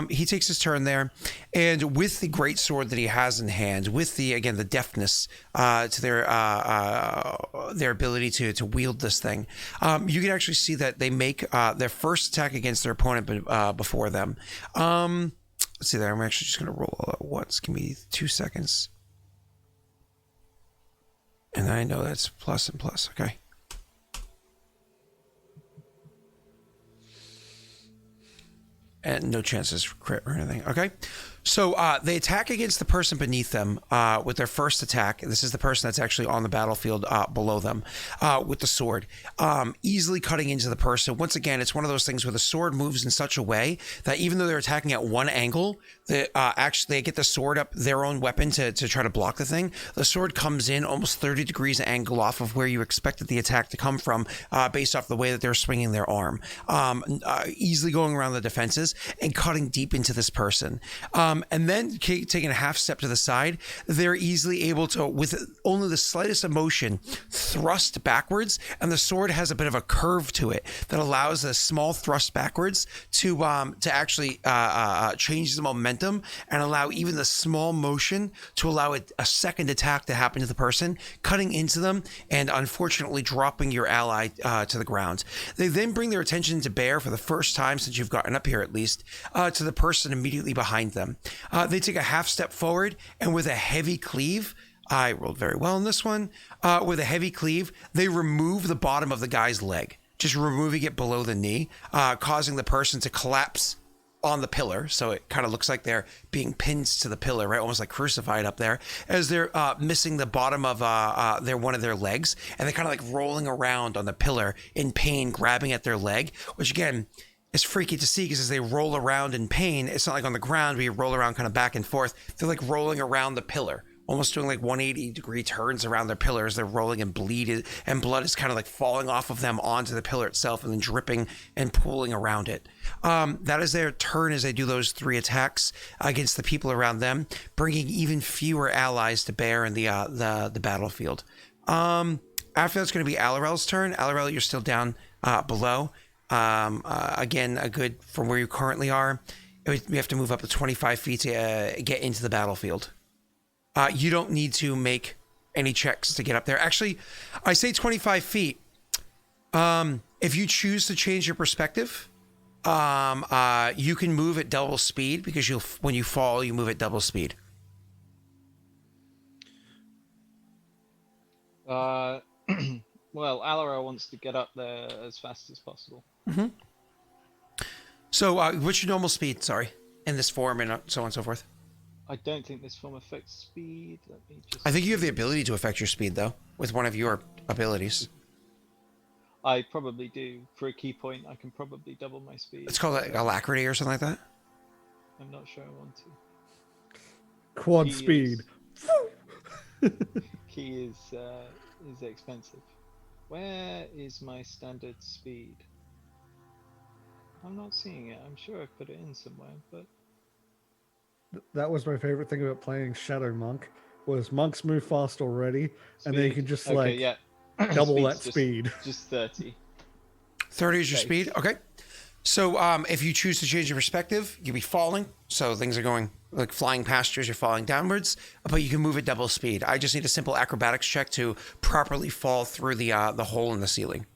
He takes his turn there, and with the great sword that he has in hand, with the deftness to their ability to wield this thing, you can actually see that they make their first attack against their opponent before them. Let's see there. I'm actually just going to roll all at once. Give me 2 seconds, and then I know that's plus and plus. Okay. And no chances for crit or anything. Okay. So they attack against the person beneath them with their first attack. This is the person that's actually on the battlefield below them with the sword, easily cutting into the person. Once again, it's one of those things where the sword moves in such a way that even though they're attacking at one angle, actually they get the sword up their own weapon to try to block the thing. The sword comes in almost 30 degrees angle off of where you expected the attack to come from based off the way that they're swinging their arm, easily going around the defenses and cutting deep into this person. And then taking a half step to the side, they're easily able to, with only the slightest emotion, thrust backwards. And the sword has a bit of a curve to it that allows a small thrust backwards to actually change the momentum and allow even the small motion to allow a second attack to happen to the person, cutting into them and unfortunately dropping your ally to the ground. They then bring their attention to bear for the first time since you've gotten up here at least, to the person immediately behind them. They take a half step forward and with a heavy cleave, I rolled very well in this one, with a heavy cleave, they remove the bottom of the guy's leg, just removing it below the knee, causing the person to collapse on the pillar. So it kind of looks like they're being pinned to the pillar, right? Almost like crucified up there as they're missing the bottom of one of their legs. And they're kind of like rolling around on the pillar in pain, grabbing at their leg, which again, it's freaky to see because as they roll around in pain, it's not like on the ground where you roll around kind of back and forth. They're like rolling around the pillar, almost doing like 180-degree turns around their pillar as they're rolling and bleed, and blood is kind of like falling off of them onto the pillar itself and then dripping and pooling around it. That is their turn as they do those 3 attacks against the people around them, bringing even fewer allies to bear in the battlefield. After that's going to be Alarell's turn. Alarell, you're still down below. Again, a good from where you currently are. We have to move up to 25 feet to get into the battlefield. You don't need to make any checks to get up there. Actually, I say 25 feet. If you choose to change your perspective, you can move at double speed because when you fall, you move at double speed. Well, Alarell wants to get up there as fast as possible. Mm-hmm. So, what's your normal speed? Sorry, in this form and so on and so forth. I don't think this form affects speed. Let me just. I think you have the ability to affect your speed though, with one of your abilities. I probably do. For a key point, I can probably double my speed. It's called like alacrity or something like that. I'm not sure I want to. Quad Key speed. Key is expensive. Where is my standard speed? I'm not seeing it. I'm sure I put it in somewhere, but That was my favorite thing about playing Shadow Monk, was monks move fast already, and then you can just yeah. double Speed's that speed. Just 30. 30 is your Okay. speed. Okay. So if you choose to change your perspective, you'll be falling. So things are going like flying past you as you're falling downwards, but you can move at double speed. I just need a simple acrobatics check to properly fall through the hole in the ceiling.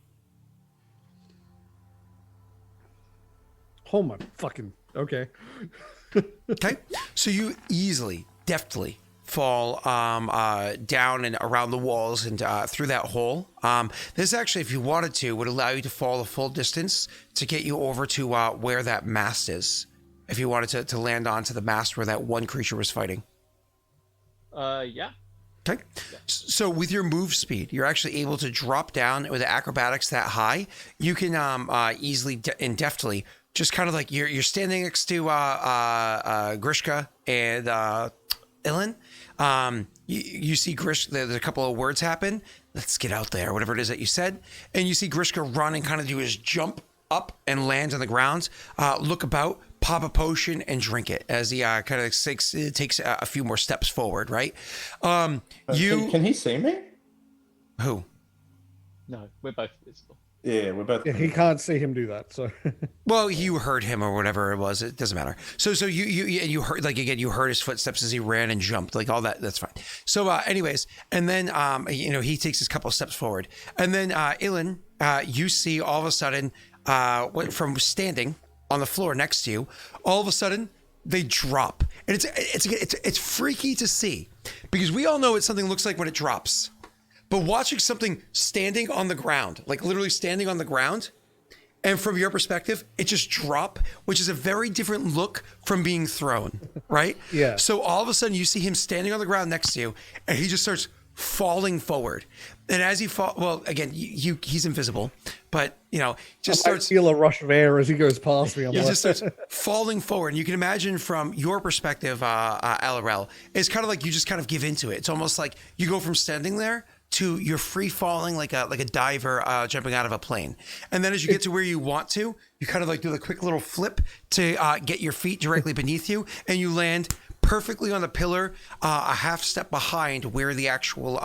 Oh my fucking okay. Okay. So you easily, deftly fall down and around the walls and through that hole. This actually, if you wanted to, would allow you to fall the full distance to get you over to where that mast is. If you wanted to land onto the mast where that one creature was fighting. Yeah. Okay. So with your move speed, you're actually able to drop down with the acrobatics that high. You can easily and deftly just kind of like you're standing next to Grishka and Ilen. You see Grishka, there's a couple of words happen. Let's get out there, whatever it is that you said. And you see Grishka run and kind of do his jump up and land on the ground, look about, pop a potion and drink it as he kind of takes a few more steps forward, right? Can he see me? Who? No, we're both visible. Yeah, we're both. Yeah, he can't see him do that. So Well, you heard him or whatever it was. It doesn't matter. So you heard, like, again, you heard his footsteps as he ran and jumped, like all that. That's fine. So anyways, and then, he takes his couple steps forward, and then Ilen, you see all of a sudden, from standing on the floor next to you, all of a sudden they drop, and it's freaky to see because we all know what something looks like when it drops. But watching something standing on the ground, like literally standing on the ground, And from your perspective, it just drop, which is a very different look from being thrown, right? Yeah. So all of a sudden you see him standing on the ground next to you, and he just starts falling forward. And as he fall, well, again, he's invisible, but just starts. I feel a rush of air as he goes past me. He just starts falling forward. And you can imagine from your perspective, Alarell, it's kind of like you just kind of give into it. It's almost like you go from standing there to you're free falling like a diver jumping out of a plane. And then as you get to where you want to, you kind of like do the quick little flip to get your feet directly beneath you, and you land perfectly on the pillar, a half step behind where the actual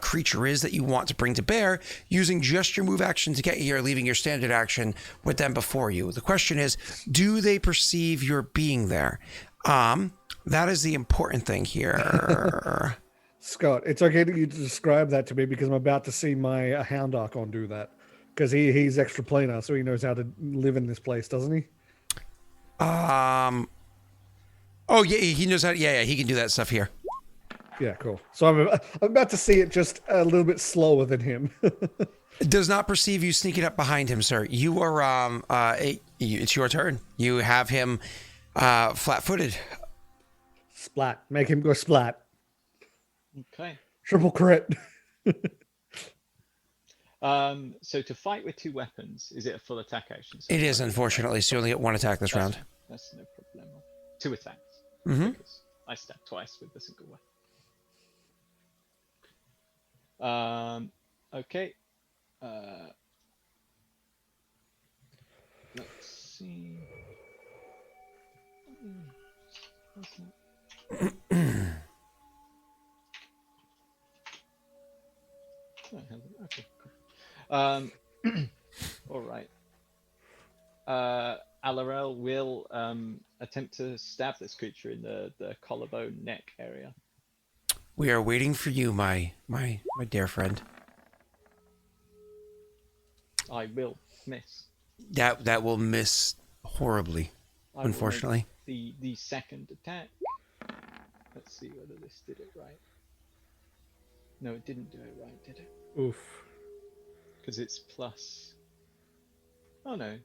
creature is that you want to bring to bear, using just your move action to get here, leaving your standard action with them before you. The question is, do they perceive your being there? That is the important thing here. Scott, it's okay that you describe that to me because I'm about to see my Hound Archon do that. Because he's extra planar, so he knows how to live in this place, doesn't he? Oh, yeah, he knows how. Yeah, he can do that stuff here. Yeah, cool. So I'm about to see it just a little bit slower than him. Does not perceive you sneaking up behind him, sir. You are, it's your turn. You have him flat-footed. Splat. Make him go splat. Okay. Triple crit. So to fight with two weapons, is it a full attack action? So It is, unfortunately. So you only get one attack this round. That's no problem. Two attacks. Mm-hmm. Because I stabbed twice with the single weapon. Okay. Let's see. Okay, cool. All right. Alarell will attempt to stab this creature in the collarbone neck area. We are waiting for you, my dear friend. I will miss. That will miss horribly, I will unfortunately. make the second attack. Let's see whether this did it right. No, it didn't do it right, did it? Oof. Because it's plus. Oh no.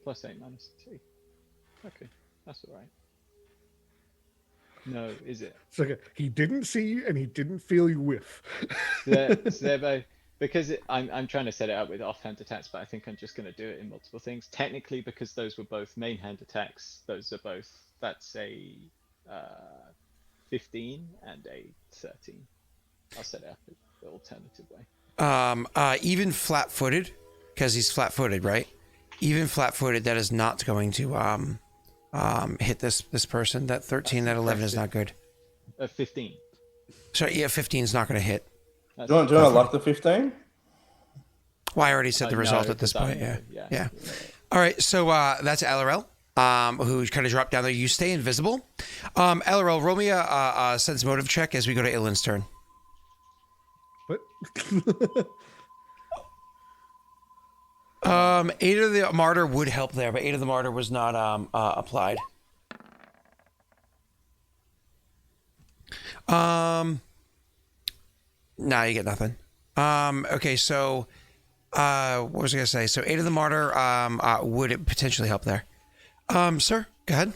+8 -2. Okay, that's alright. No, is it? It's okay. He didn't see you and he didn't feel you whiff. So they're both, because I'm trying to set it up with offhand attacks, but I think I'm just going to do it in multiple things. Technically, because those were both main hand attacks, those are both. That's a 15 and a 13. I'll set it up the alternative way. Even flat-footed, because he's flat-footed, right? Even flat-footed, that is not going to hit this person. That 13, that 11 is not good. 15. Sorry, yeah, 15 is not going to hit. Do you want to lock the 15? Well, I already said the result at this point. Yeah. All right, so that's Alarell, who kind of dropped down there. You stay invisible. Alarell, roll me a sense motive check as we go to Ilen's turn. What? 8 of the martyr would help there, but 8 of the martyr was not applied. Nah, you get nothing. Okay, so what was I gonna say? So 8 of the martyr would it potentially help there. Sir, go ahead.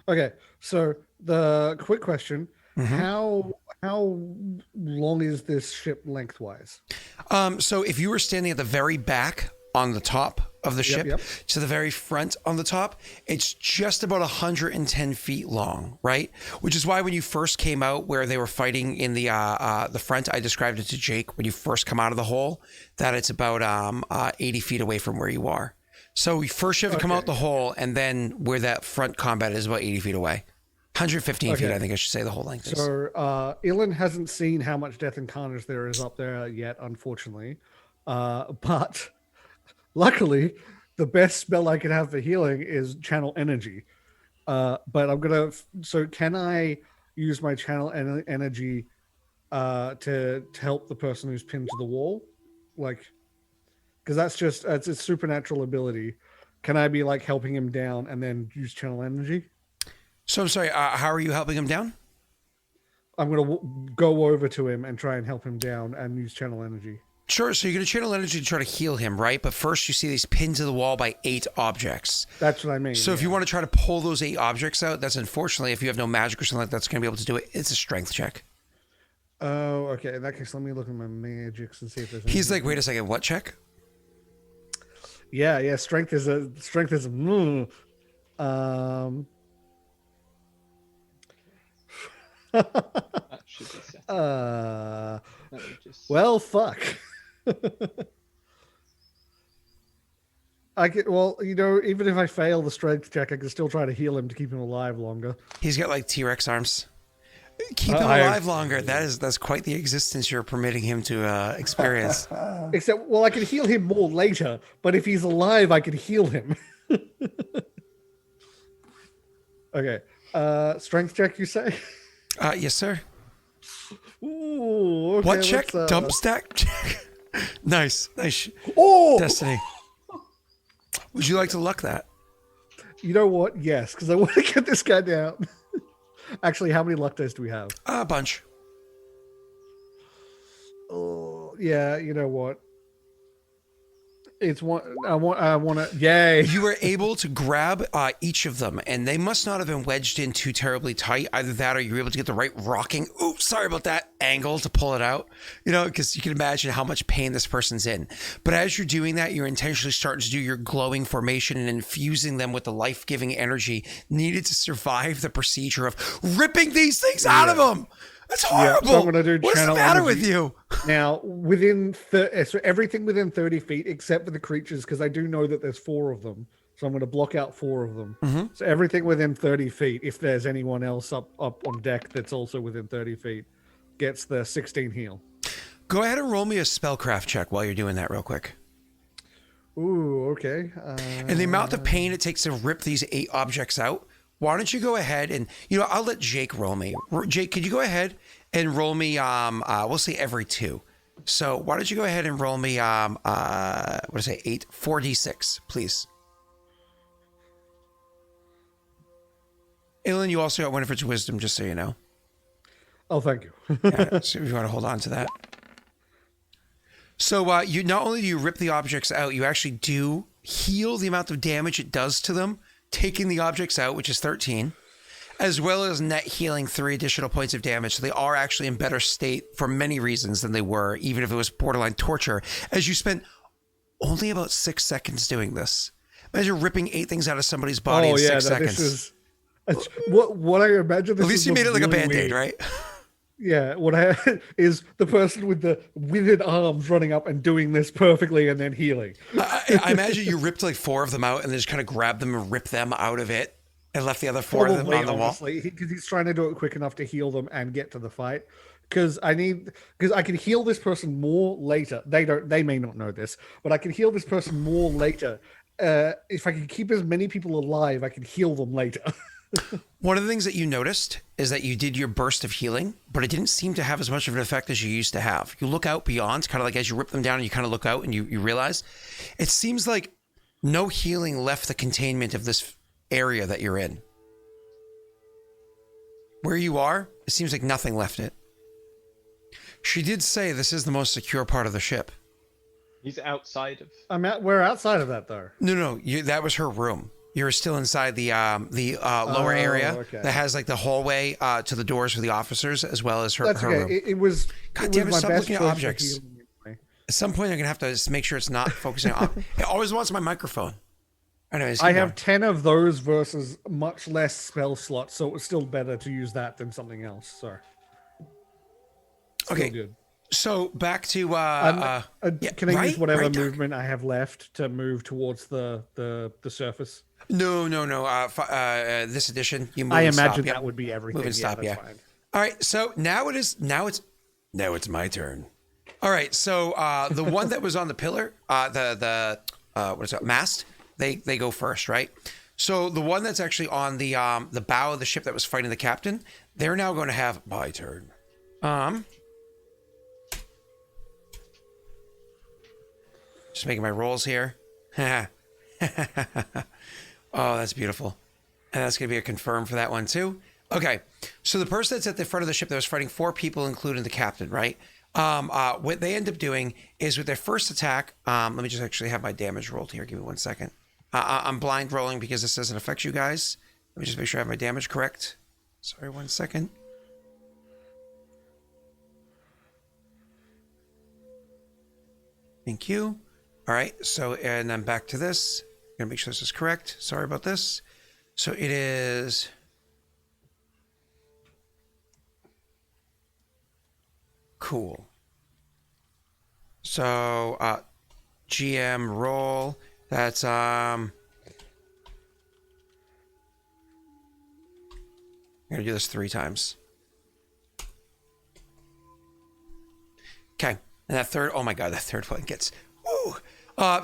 Okay, so the quick question: how long is this ship lengthwise? So if you were standing at the very back on the top of the ship to the very front on the top, it's just about 110 feet long, right? Which is why when you first came out where they were fighting in the front, I described it to Jake when you first come out of the hole, that it's about 80 feet away from where you are. So first you have to come out the hole, and then where that front combat is about 80 feet away. 115 feet, I think I should say the whole length is. So Ilen hasn't seen how much death and carnage there is up there yet, unfortunately. But luckily, the best spell I can have for healing is channel energy. But I'm gonna. So can I use my channel energy to help the person who's pinned to the wall? Like, because it's a supernatural ability. Can I be like helping him down and then use channel energy? So I'm sorry, how are you helping him down? I'm going to go over to him and try and help him down and use channel energy. Sure, so you're going to channel energy to try to heal him, right? But first you see these pinned to the wall by 8 objects. That's what I mean. So if you want to try to pull those 8 objects out, that's unfortunately, if you have no magic or something like that's going to be able to do it, it's a strength check. Oh, okay. In that case, let me look at my magics and see if there's. He's like, wait a second, what check? Yeah. Strength is a. That should be set. Let me just... Well, fuck. I get even if I fail the strength check, I can still try to heal him to keep him alive longer. He's got like T-Rex arms. Keep him alive longer. That's quite the existence you're permitting him to experience. Except, I can heal him more later. But if he's alive, I can heal him. Okay. Strength check, you say? Yes, sir. Ooh. Okay, What check? Dump stack check. Nice. Oh! Destiny. Would you like to luck that? You know what? Yes, because I want to get this guy down. Actually, how many luck dice do we have? A bunch. Oh, yeah. You know what? It's one. I want to. Yay! You were able to grab each of them, and they must not have been wedged in too terribly tight. Either that, or you were able to get the right rocking. Ooh, sorry about that angle to pull it out. Because you can imagine how much pain this person's in. But as you're doing that, you're intentionally starting to do your glowing formation and infusing them with the life-giving energy needed to survive the procedure of ripping these things out of them. That's horrible. So I'm gonna do What's the channel matter energy. with you? Now, so everything within 30 feet, except for the creatures, because I do know that there's 4 of them. So I'm going to block out 4 of them. Mm-hmm. So everything within 30 feet, if there's anyone else up on deck that's also within 30 feet, gets the 16 heal. Go ahead and roll me a spellcraft check while you're doing that real quick. Ooh, okay. And the amount of pain it takes to rip these 8 objects out, why don't you go ahead and, I'll let Jake roll me. Jake, could you go ahead and roll me, we'll say every 2. So why don't you go ahead and roll me, 4d6, please. Ilen, you also got Winifred's Wisdom, just so you know. Oh, thank you. Yeah, so if you want to hold on to that. So you not only do you rip the objects out, you actually do heal the amount of damage it does to them, taking the objects out, which is 13, as well as net healing 3 additional points of damage. So they are actually in better state for many reasons than they were, even if it was borderline torture, as you spent only about 6 seconds doing this. Imagine ripping 8 things out of somebody's body in 6 seconds. This is what I imagine. This At least you made it like a Band-Aid, right? Yeah, what I is the person with the withered arms running up and doing this perfectly and then healing. I imagine you ripped like 4 of them out and then just kind of grabbed them and ripped them out of it and left the other 4 of them on the wall. Because he's trying to do it quick enough to heal them and get to the fight. Because I can heal this person more later. They may not know this, but I can heal this person more later. If I can keep as many people alive, I can heal them later. One of the things that you noticed is that you did your burst of healing, but it didn't seem to have as much of an effect as you used to have. You look out beyond, kind of like as you rip them down and you kind of look out and you realize it seems like no healing left the containment of this area that you're in. Where you are, it seems like nothing left it. She did say this is the most secure part of the ship. He's outside of... We're outside of that, though. No, that was her room. You're still inside the lower area that has like the hallway to the doors for the officers, as well as her room. It was. God damn it! My Stop best looking at objects. At some point, I'm gonna have to just make sure it's not focusing on. It always wants my microphone. Anyways, I have 10 of those versus much less spell slots, so it's still better to use that than something else. So. Okay. Good. So back to can I use whatever movement I have left to move towards the surface? No. This edition, you move. I and imagine stop. that would be everything. Move and stop. Yeah. Fine. All right. So now it's my turn. All right. So the one that was on the pillar, what is it? Mast. They go first, right? So the one that's actually on the bow of the ship that was fighting the captain, they're now going to have my turn. Just making my rolls here. Oh, that's beautiful. And that's going to be a confirm for that one too. Okay. So the person that's at the front of the ship that was fighting 4 people, including the captain, right? What they end up doing is with their first attack, let me just actually have my damage rolled here. Give me 1 second. I'm blind rolling because this doesn't affect you guys. Let me just make sure I have my damage correct. Sorry, 1 second. Thank you. All right, so, and then back to this. I'm gonna make sure this is correct. Sorry about this. So it is... Cool. So, GM roll. That's, I'm gonna do this 3 times. Okay. And that third, oh my God, that third one gets, woo!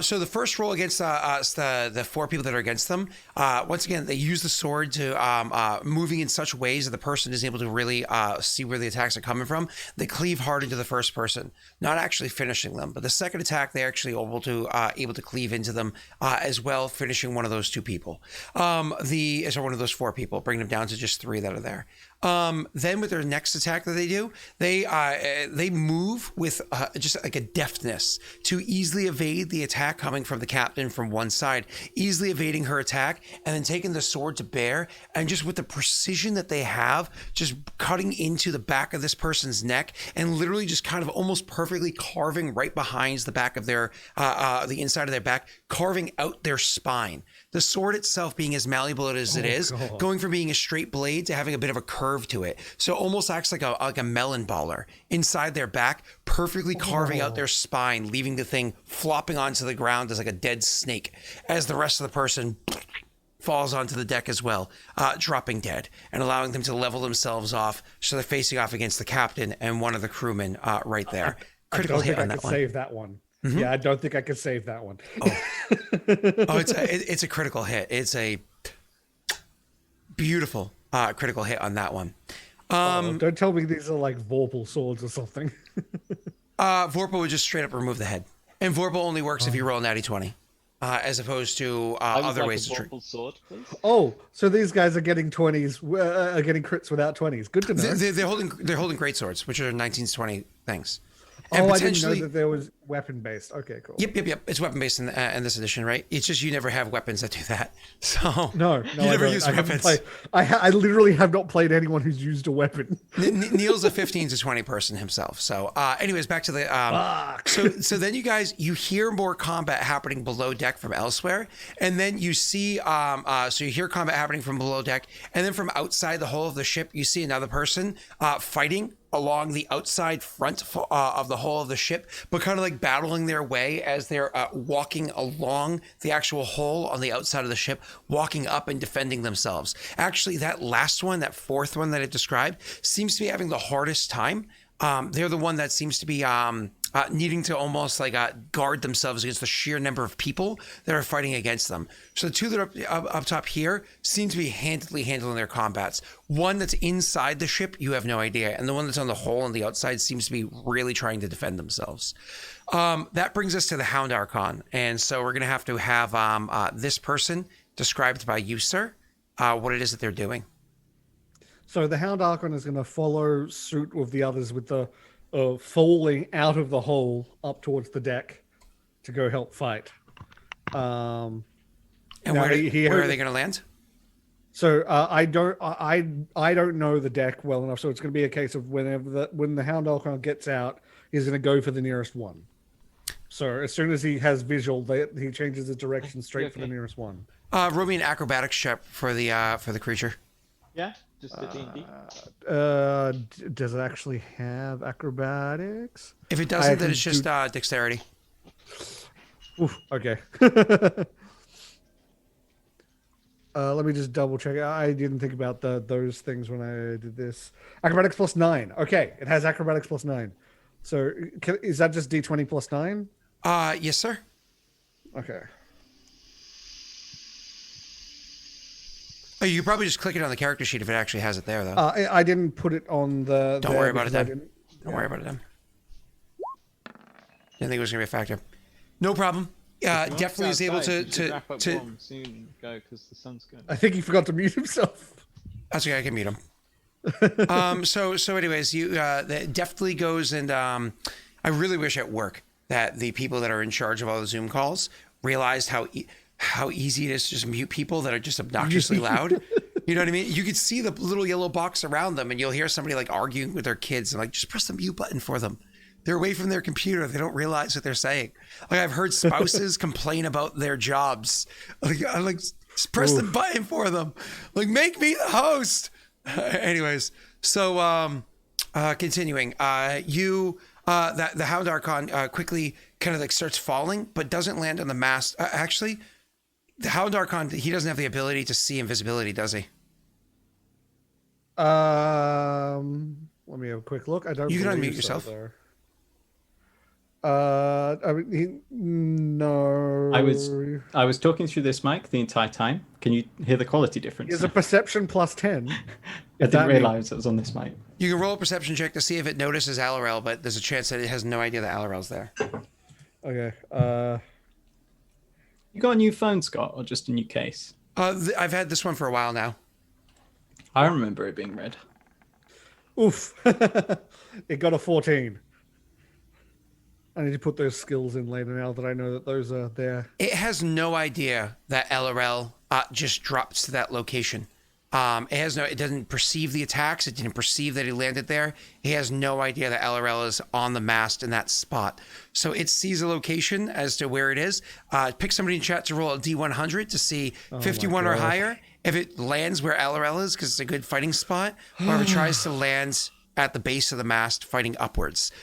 So the first roll against the 4 people that are against them, once again, they use the sword to moving in such ways that the person is able to really see where the attacks are coming from. They cleave hard into the first person, not actually finishing them. But the second attack, they're actually able to cleave into them as well, finishing one of those 2 people. One of those 4 people, bring them down to just 3 that are there. Then with their next attack that they do, they move with just like a deftness to easily evade the attack coming from the captain from one side, easily evading her attack, and then taking the sword to bear, and just with the precision that they have, just cutting into the back of this person's neck, and literally just kind of almost perfectly carving right behind the back of their, the inside of their back, carving out their spine. The sword itself being as malleable as it is, going from being a straight blade to having a bit of a curve to it. So it almost acts like a melon baller inside their back, perfectly carving out their spine, leaving the thing flopping onto the ground as like a dead snake, as the rest of the person falls onto the deck as well, dropping dead, and allowing them to level themselves off so they're facing off against the captain and one of the crewmen right there. Critical hit on that one. Save that one. Mm-hmm. Yeah, I don't think I could save that one. It's a critical hit. It's a beautiful critical hit on that one. Don't tell me these are like Vorpal swords or something. Vorpal would just straight up remove the head. And Vorpal only works if you roll a natty 20. As opposed to other ways to treat. Sword, please. Oh, so these guys are getting 20s, are getting crits without 20s. Good to know. They're holding great swords, which are 19 to 20 things. And I didn't know that there was weapon based. Okay, cool. Yep. It's weapon based in this edition, right? It's just you never have weapons that do that. So no, you never use weapons. I literally have not played anyone who's used a weapon. Neil's a 15 to 20 person himself. So, anyways, back to the so then you hear more combat happening below deck from elsewhere, and then you see so you hear combat happening from below deck, and then from outside the hull of the ship, you see another person fighting along the outside front of the hull of the ship, but kind of like battling their way as they're walking along the actual hull on the outside of the ship, walking up and defending themselves. Actually, that last one, that 4th one that I described, seems to be having the hardest time. They're the one that seems to be needing to almost like guard themselves against the sheer number of people that are fighting against them. So the 2 that are up top here seem to be handily handling their combats. One that's inside the ship, you have no idea. And the one that's on the hull on the outside seems to be really trying to defend themselves. That brings us to the Hound Archon. And so we're going to have this person described by you, sir, what it is that they're doing. So the Hound Archon is going to follow suit with the others with the falling out of the hole up towards the deck to go help fight. And where are they going to land? So I don't know the deck well enough. So it's going to be a case of when the Hound Archon gets out, he's going to go for the nearest one. So as soon as he has visual, he changes his direction straight for the nearest one. Roll me an acrobatics check for the creature. Yeah. Just the D&D. Does it actually have acrobatics? If it doesn't, then it's just dexterity. Oof, okay. Let me just double check. I didn't think about those things when I did this. Acrobatics plus 9. Okay, it has acrobatics plus 9. So is that just D20 plus 9? Yes, sir. Okay. Oh, you probably just click it on the character sheet if it actually has it there, though. I didn't put it on the... Don't worry about it then. Don't worry about it then. Didn't think it was going to be a factor. No problem. Definitely is able to wrap up warm soon, go, because the sun's going. I think he forgot to mute himself. That's okay, I can mute him. So anyways, you that definitely goes, and I really wish at work that the people that are in charge of all the Zoom calls realized how easy it is to just mute people that are just obnoxiously loud. You know what I mean? You could see the little yellow box around them, and you'll hear somebody like arguing with their kids, and like, just press the mute button for them. They're away from their computer. They don't realize what they're saying. Like, I've heard spouses complain about their jobs. Like, I'm like, just press the button for them. Like, make me the host. Anyways, so continuing, the Hound Archon quickly kind of like starts falling, but doesn't land on the mast. Actually, the Hound Archon, he doesn't have the ability to see invisibility, does he? Let me have a quick look. I don't. You can believe unmute yourself. There. I mean, no. I was talking through this mic the entire time. Can you hear the quality difference? Is a perception plus 10? I didn't realize it was on this mic. You can roll a perception check to see if it notices Alarell, but there's a chance that it has no idea that Alarell's there. Okay. You got a new phone, Scott, or just a new case? I've had this one for a while now. I remember it being red. Oof. It got a 14. I need to put those skills in later now that I know that those are there. It has no idea that Alarell just dropped to that location. It doesn't perceive the attacks. It didn't perceive that he landed there. He has no idea that Alarell is on the mast in that spot. So it sees a location as to where it is. Pick somebody in chat to roll a D100 to see 51 or higher. If it lands where Alarell is, because it's a good fighting spot, or if it tries to land at the base of the mast fighting upwards.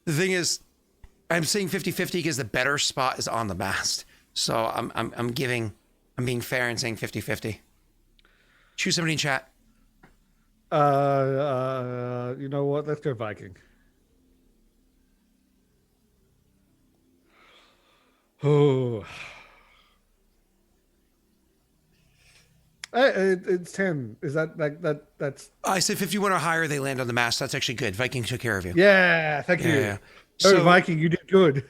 The thing is, I'm saying 50-50 because the better spot is on the mast. So I'm being fair and saying 50-50. Choose somebody in chat. You know what? Let's go Viking. Oh. It's 10. Is that like that's I said 51 or higher, they land on the mast. That's actually good. Viking took care of you. Yeah, thank you. Yeah. So Viking, you did good.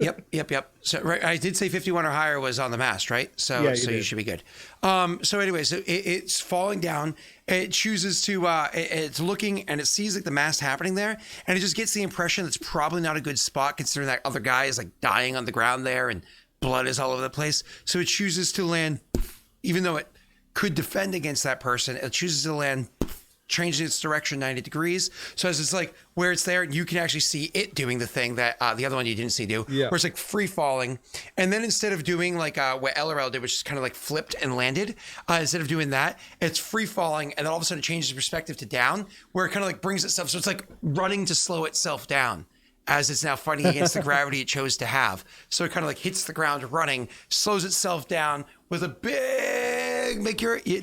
Yep. So right, I did say 51 or higher was on the mast, right? So Yeah, you should be good. So anyway, it's falling down. It chooses to it's looking and it sees like the mast happening there, and it just gets the impression that's probably not a good spot considering that other guy is like dying on the ground there and blood is all over the place. So it chooses to land, even though it could defend against that person. It chooses to land, change its direction 90 degrees. So as it's like where it's there, you can actually see it doing the thing that the other one you didn't see do, where it's like free falling. And then instead of doing like what Alarell did, which is kind of like flipped and landed, instead of doing that, it's free falling. And then all of a sudden it changes perspective to down, where it kind of like brings itself. So it's like running to slow itself down as it's now fighting against the gravity it chose to have. So it kind of like hits the ground running, slows itself down with a big,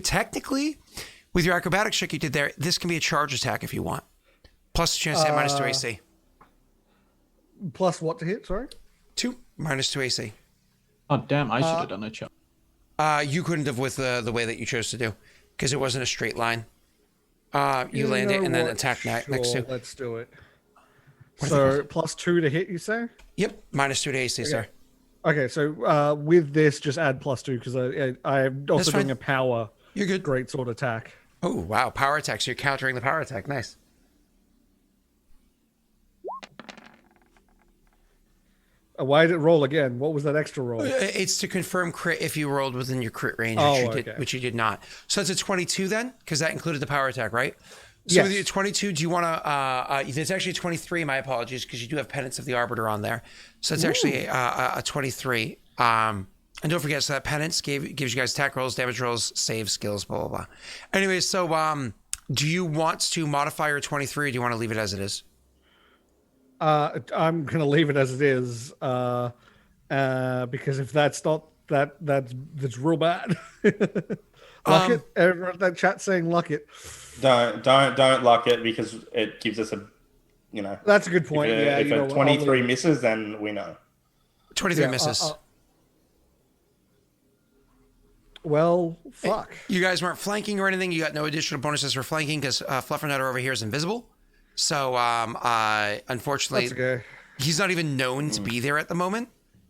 technically, with your acrobatics check you did there, this can be a charge attack if you want. Plus a chance to hit -2 AC. Plus what to hit, sorry? 2, -2 AC. Oh, damn, I should have done a charge. You couldn't have with the way that you chose to do, because it wasn't a straight line. You land it and then attack next to. Let's do it. So +2 to hit, you say? Yep, -2 to AC, sir. Okay, so with this, just add +2 because I'm also doing a power. You're good. Great sword attack. Oh, wow. Power attack. So you're countering the power attack. Nice. Why did it roll again? What was that extra roll? It's to confirm crit if you rolled within your crit range, which you did not. So that's a 22 then? Because that included the power attack, right? So yes. With your 22, do you want to... it's actually 23, my apologies, because you do have Penance of the Arbiter on there. So it's actually a 23. And don't forget, so that Penance gives you guys attack rolls, damage rolls, save skills, blah, blah, blah. Anyway, so do you want to modify your 23 or do you want to leave it as it is? I'm going to leave it as it is because if that's not... That's real bad. Luck it. Everyone in that chat saying luck it. Don't luck it because it gives us a, That's a good point. If a 23 misses, then we know. 23 misses. Well, fuck. You guys weren't flanking or anything. You got no additional bonuses for flanking because Fluffernutter over here is invisible. So, unfortunately, he's not even known to be there at the moment.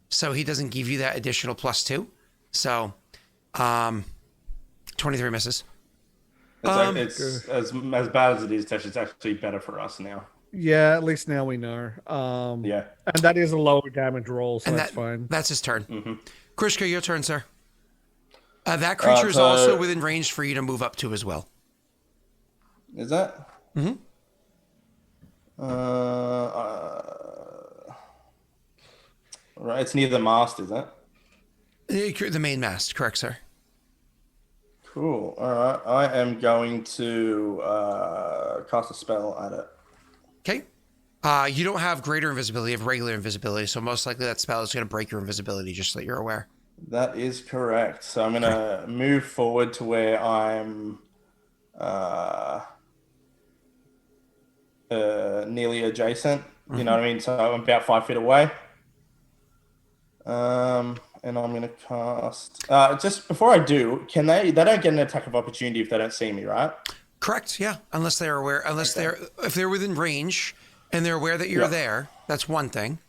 So he doesn't give you that additional +2. So, 23 misses. It's as bad as it is, Tesh, it's actually better for us now. Yeah, at least now we know. Yeah. And that is a lower damage roll, so And that's fine. That's his turn. Mm-hmm. Krishka, your turn, sir. That creature is also within range for you to move up to as well. Is that? Mm-hmm. Right, it's near the mast, is it? The main mast, correct, sir. Cool. All right, I am going to cast a spell at it. Okay. You don't have greater invisibility, you have regular invisibility, so most likely that spell is going to break your invisibility, just so that you're aware. That is correct. So I'm going to move forward to where I'm nearly adjacent. You know what I mean? So I'm about 5 feet away. And I'm going to cast... just before I do, they don't get an attack of opportunity if they don't see me, right? Correct, yeah. Unless they're aware, if they're within range and they're aware that you're there, that's one thing.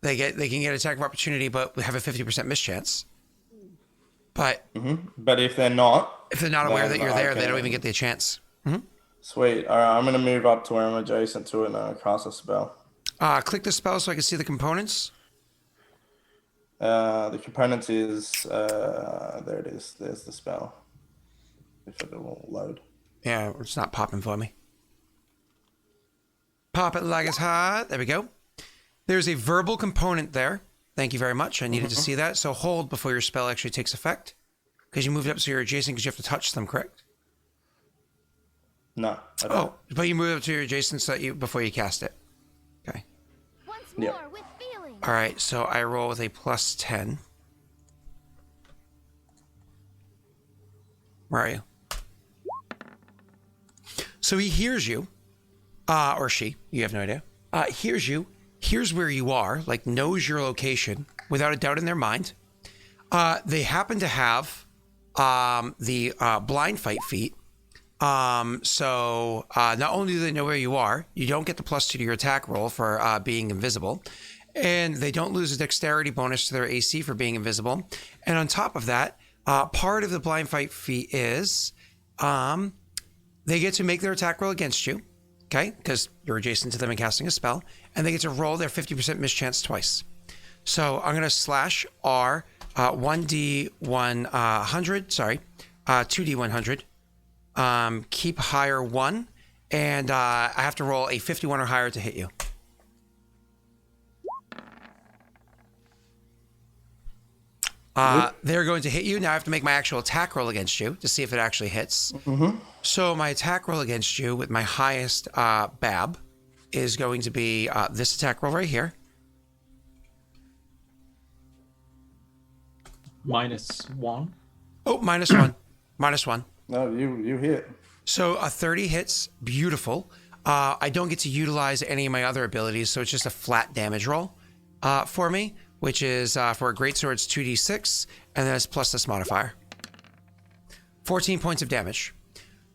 They can get attack of opportunity, but have a 50% mischance. But But if they're not... If they're not aware that you're there, they don't even get the chance. Sweet. All right, I'm going to move up to where I'm adjacent to it and cast a spell. Click the spell so I can see the components. The components is... there it is. There's the spell. If it will load. Yeah, it's not popping for me. Pop it like it's hot. There we go. There's a verbal component there. Thank you very much. I needed to see that. So hold before your spell actually takes effect. Because you moved up so you're adjacent because you have to touch them, correct? No, I don't. But you moved up to your adjacent so that before you cast it. Okay. Once more with feeling. All right, so I roll with a plus 10. Where are you? So he hears you, or she, you have no idea, hears you, hears where you are, like knows your location without a doubt in their mind. They happen to have the blind fight feat. So not only do they know where you are, you don't get the +2 to your attack roll for being invisible, and they don't lose a dexterity bonus to their AC for being invisible. And on top of that, part of the blind fight feat is they get to make their attack roll against you, okay, because you're adjacent to them and casting a spell, and they get to roll their 50% mischance twice. So I'm going to slash R 1d100, sorry, 2d100. Keep higher 1, and I have to roll a 51 or higher to hit you. They're going to hit you. Now I have to make my actual attack roll against you to see if it actually hits. So my attack roll against you with my highest BAB is going to be this attack roll right here. -1. Oh, -1. -1. No, you hit. So a 30 hits, beautiful. I don't get to utilize any of my other abilities, so it's just a flat damage roll for me, which is for a greatsword, it's 2d6, and then it's plus this modifier. 14 points of damage.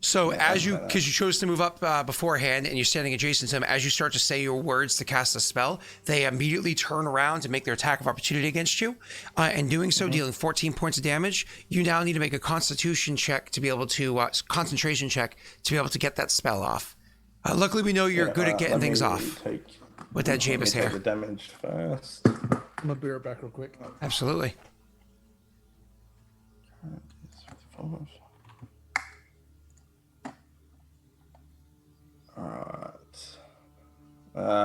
So because you chose to move up beforehand and you're standing adjacent to them, as you start to say your words to cast a spell, they immediately turn around to make their attack of opportunity against you. And doing so, dealing 14 points of damage, you now need to make a constitution check to be able to, concentration check to be able to get that spell off. Luckily, we know you're good at getting things off with that Jabus hair. The damage first. I'm gonna be right back real quick. Absolutely. Alright.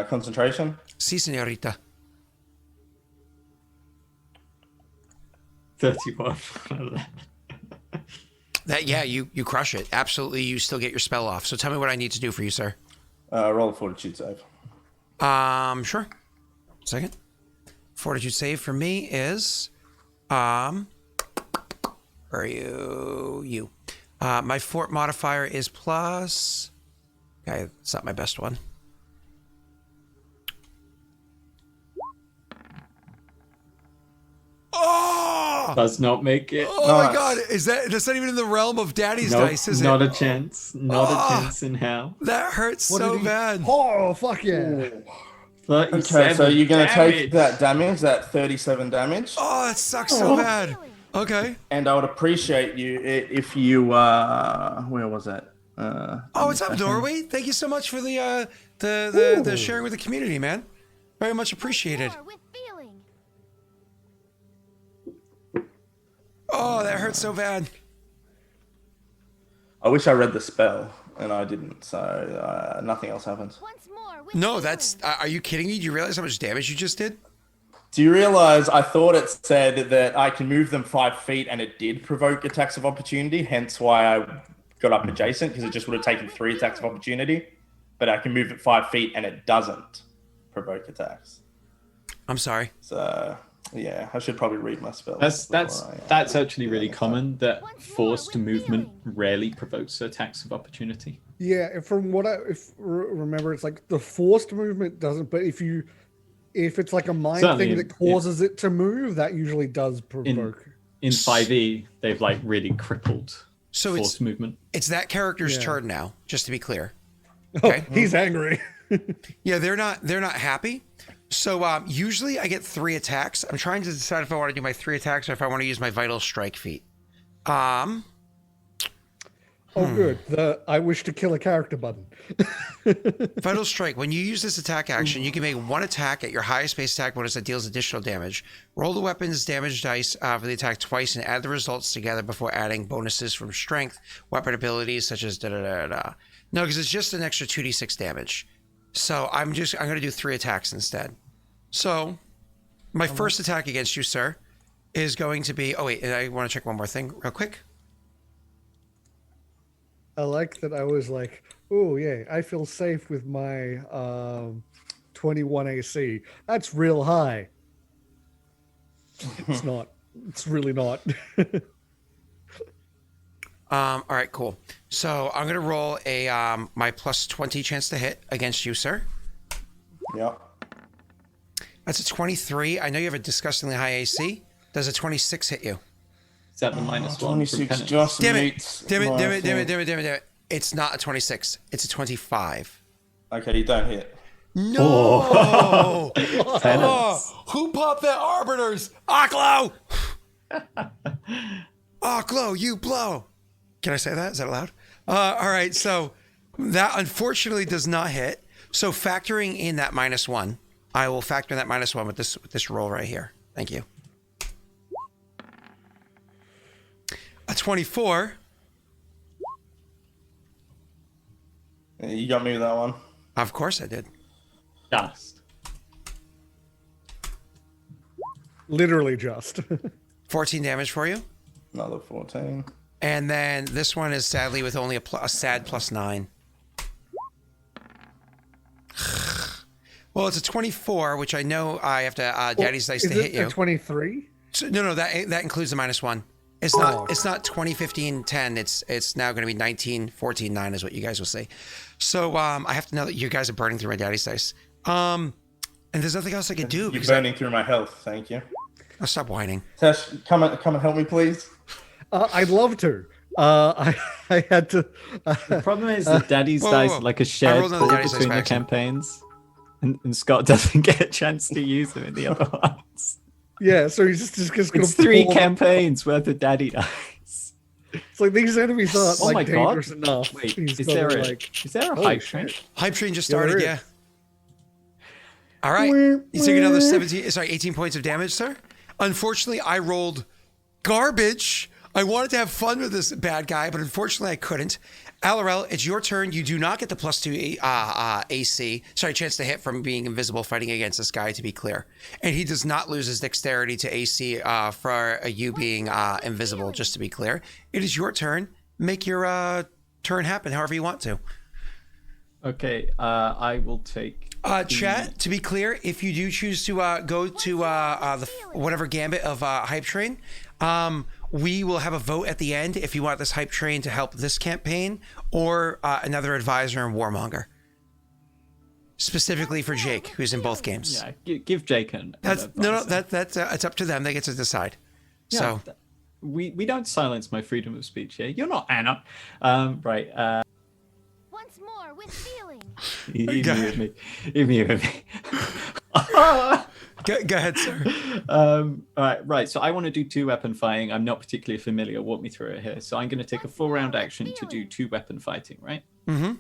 Concentration? Si, señorita. 31. You crush it. Absolutely, you still get your spell off. So tell me what I need to do for you, sir. Roll a fortitude save. Sure. Second. Fortitude save for me is, where are you? You. My fort modifier is plus. Okay, it's not my best one. Oh! Does not make it. Oh my god, that's not even in the realm of Daddy's dice, is it? Not a chance. Not a chance in hell. That hurts so bad. Oh, fuck yeah. Okay, so you're going to take that damage, that 37 damage. Oh, that sucks so bad. Okay. And I would appreciate you if you, where was that? What's up, Norway? Thank you so much for the sharing with the community, man. Very much appreciated. More with feeling. Oh, that hurts so bad. I wish I read the spell, and I didn't, so nothing else happens. Once more with No, feeling. that's. Are you kidding me? Do you realize how much damage you just did? Do you realize I thought it said that I can move them 5 feet, and it did provoke attacks of opportunity, hence why I got up adjacent, because it just would have taken 3 attacks of opportunity. But I can move it 5 feet, and it doesn't provoke attacks. I'm sorry. So yeah, I should probably read my spell. That's actually really common. That forced movement rarely provokes attacks of opportunity. Yeah, from what I remember, it's like the forced movement doesn't, but if it's like a mind Certainly thing that causes it to move, that usually does provoke. In 5e, they've like really crippled So forced movement. It's that character's turn now, just to be clear. Oh, Okay. he's angry. Yeah, they're not happy. So usually I get 3 attacks. I'm trying to decide if I want to do my 3 attacks or if I want to use my Vital Strike feat. Oh, good. The I wish to kill a character button. Vital Strike. When you use this attack action, you can make 1 attack at your highest base attack bonus that deals additional damage. Roll the weapon's damage dice for the attack twice and add the results together before adding bonuses from strength, weapon abilities such as da-da-da-da. No, because it's just an extra 2d6 damage. So I'm going to do 3 attacks instead. So my first attack against you, sir, is going to be... Oh, wait, and I want to check one more thing real quick. I like that I was like, oh, yeah, I feel safe with my 21 AC. That's real high. It's not. It's really not. All right, cool. So I'm going to roll my plus 20 chance to hit against you, sir. Yeah. That's a 23. I know you have a disgustingly high AC. Does a 26 hit you? Is that the -1 from 26 penance? just Damn meets it. Damn my it. thing. It's not a 26. It's a 25. Okay, you don't hit. No! Penance. Who popped that Arbiters? Aklo! Aklo, you blow. Can I say that? Is that allowed? All right, so that unfortunately does not hit. So factoring in that -1, I will factor in that -1 with this roll right here. Thank you. A 24. You got me with that one. Of course I did. Just. Literally just. 14 damage for you. Another 14. And then this one is sadly with only a sad +9. Well, it's a 24, which I know I have to Daddy's Dice to hit you. 23? So, no, that includes the -1. It's not 20, 15, 10. It's now going to be 19, 14, 9 is what you guys will see. So I have to know that you guys are burning through my Daddy's Dice. And there's nothing else I can do. You're burning through my health. Thank you. I'll stop whining. Tash, come and help me, please. I'd love to. I had to. The problem is that Daddy's whoa, Dice whoa. are like a I shared rolled another pool Daddy's Dice between the by accident. campaigns. And Scott doesn't get a chance to use them in the other ones. Yeah, so he's just gonna. It's 3 pull- campaigns worth of Daddy Dice. It's like these enemies aren't Oh my like god! dangerous enough. Wait, He's is gotta, there a like, hype holy train? shit. Hype train just Yeah, there started, is. yeah. All right. You take another 18 points of damage, sir. Unfortunately, I rolled garbage. I wanted to have fun with this bad guy, but unfortunately I couldn't. Alarell, it's your turn. You do not get the +2 AC. Sorry, chance to hit from being invisible fighting against this guy, to be clear. And he does not lose his dexterity to AC for you being invisible, just to be clear. It is your turn. Make your turn happen however you want to. Okay, I will take. Chat, to be clear, if you do choose to go to the whatever gambit of Hype Train, we will have a vote at the end if you want this Hype Train to help this campaign or another advisor and Warmonger. Specifically for Jake, who's in both games. Yeah, give Jake an. That's advisor. that's it's up to them. They get to decide. Yeah, So we don't silence my freedom of speech here. You're not Anna. Right. Once more with feeling. Even with me. Go ahead, sir. Right. So I want to do 2 weapon fighting. I'm not particularly familiar. Walk me through it here. So I'm going to take a full round action to do 2 weapon fighting, right? Mm-hmm.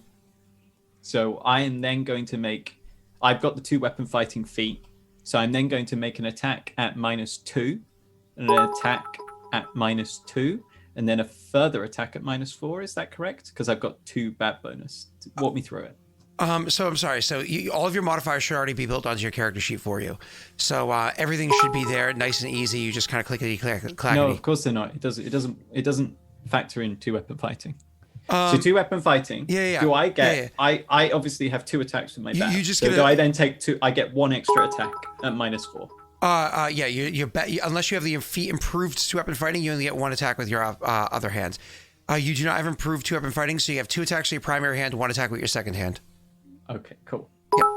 So I am then going to make. I've got the 2 weapon fighting feat. So I'm then going to make an attack at -2, and an attack at -2, and then a further attack at -4. Is that correct? Because I've got 2 bad bonus. Walk me through it. So I'm sorry. So all of your modifiers should already be built onto your character sheet for you. So everything should be there, nice and easy. You just kind of clickety clackety. No, of course they're not. It doesn't factor in 2 weapon fighting. So 2 weapon fighting. Yeah. Do I get? Yeah. I obviously have 2 attacks with my back. You just so get do I then take 2? I get 1 extra attack at -4. Yeah. Unless you have the feat improved 2 weapon fighting, you only get 1 attack with your other hand. You do not have improved 2 weapon fighting, so you have 2 attacks with your primary hand, 1 attack with your second hand. Okay, cool. Yep.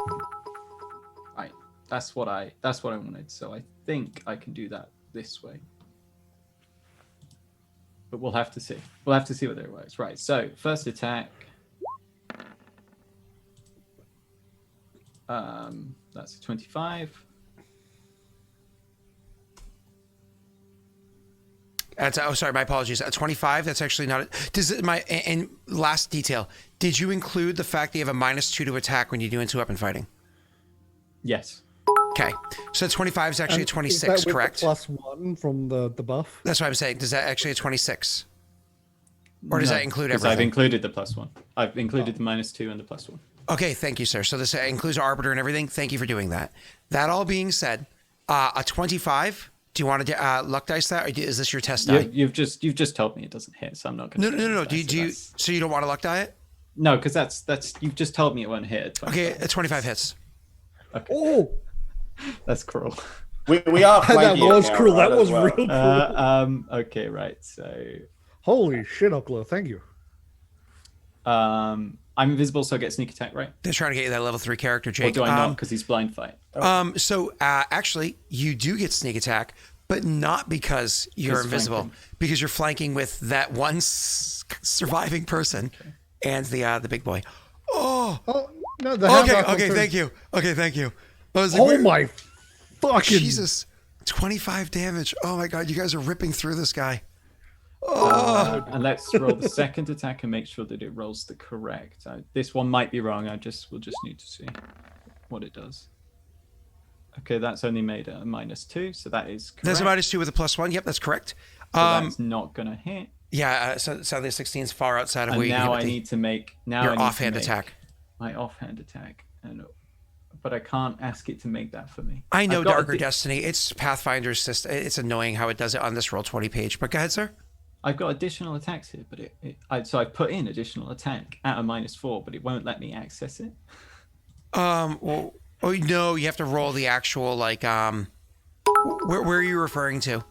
Right. That's what I wanted. So I think I can do that this way. But we'll have to see. We'll have to see whether it works. Right. So first attack. That's a 25. That's sorry, my apologies. At 25, that's actually not. And last detail. Did you include the fact that you have a -2 to attack when you do into weapon fighting? Yes. Okay, so 25 is actually a 26, Is that with correct? the +1 from the buff. That's what I'm saying. Does that actually a 26? Or does that include because everything? I've included the +1. I've included the -2 and the +1. Okay, thank you, sir. So this includes Arbiter and everything. Thank you for doing that. That all being said, a 25. Do you want to luck dice that, or is this your test die? You've just told me it doesn't hit, so I'm not going to. No. Do you? So you don't want to luck die it? No, because that's you've just told me it won't hit. Okay, a 25 hits. Okay. Oh, That's cruel. We are that flanking was it now, cruel. right, That as was well. real cruel. Okay, right. So, Holy shit, Upload. Thank you. I'm invisible, so I get sneak attack, right? They're trying to get you that level 3 character, Or Jake. do I not? Because he's blind fight. Actually, you do get sneak attack, but not because you're Because invisible, flanking. because you're flanking with that one surviving person and the big boy. Oh, No, the Hound Archon okay, through- thank you. Okay, thank you. I was like, Oh wait, my fucking Jesus, 25 damage. Oh my God, you guys are ripping through this guy. And let's roll the second attack and make sure that it rolls the correct. This one might be wrong. We'll just need to see what it does. Okay, that's only made a -2, so that is correct. There's a -2 with a +1. Yep, that's correct. So that's not gonna hit. Yeah, so the 16 is far outside of And where you now can I hit need to make your I need to offhand make attack. My offhand attack, but I can't ask it to make that for me. I know I've got a Darker Destiny. It's Pathfinder's system. It's annoying how it does it on this Roll20 page. But go ahead, sir. I've got additional attacks here, but so I put in additional attack at a -4, but it won't let me access it. Well, oh no, you have to roll the actual where are you referring to?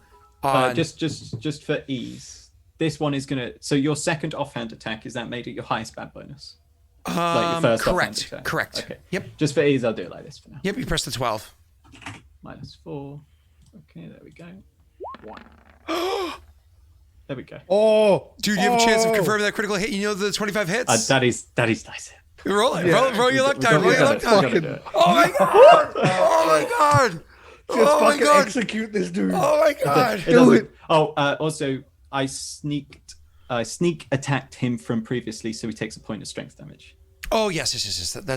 Just for ease, this one is gonna. So your second offhand attack, is that made at your highest bad bonus? Like your first offhand attack? Correct. Okay. Yep. Just for ease, I'll do it like this for now. Yep. You press the 12. -4. Okay, there we go. There we go. Oh, Dude, you have a chance of confirming that critical hit. You know the 25 hits. That is nice. Roll it. Yeah. Roll your luck die. Roll We your luck gotta die. do it. Oh my God! Oh my God! just Oh my fucking God! execute this dude. Oh my God! It Do doesn't- it. Also, I sneak attacked him from previously, so he takes a point of strength damage. Oh yes.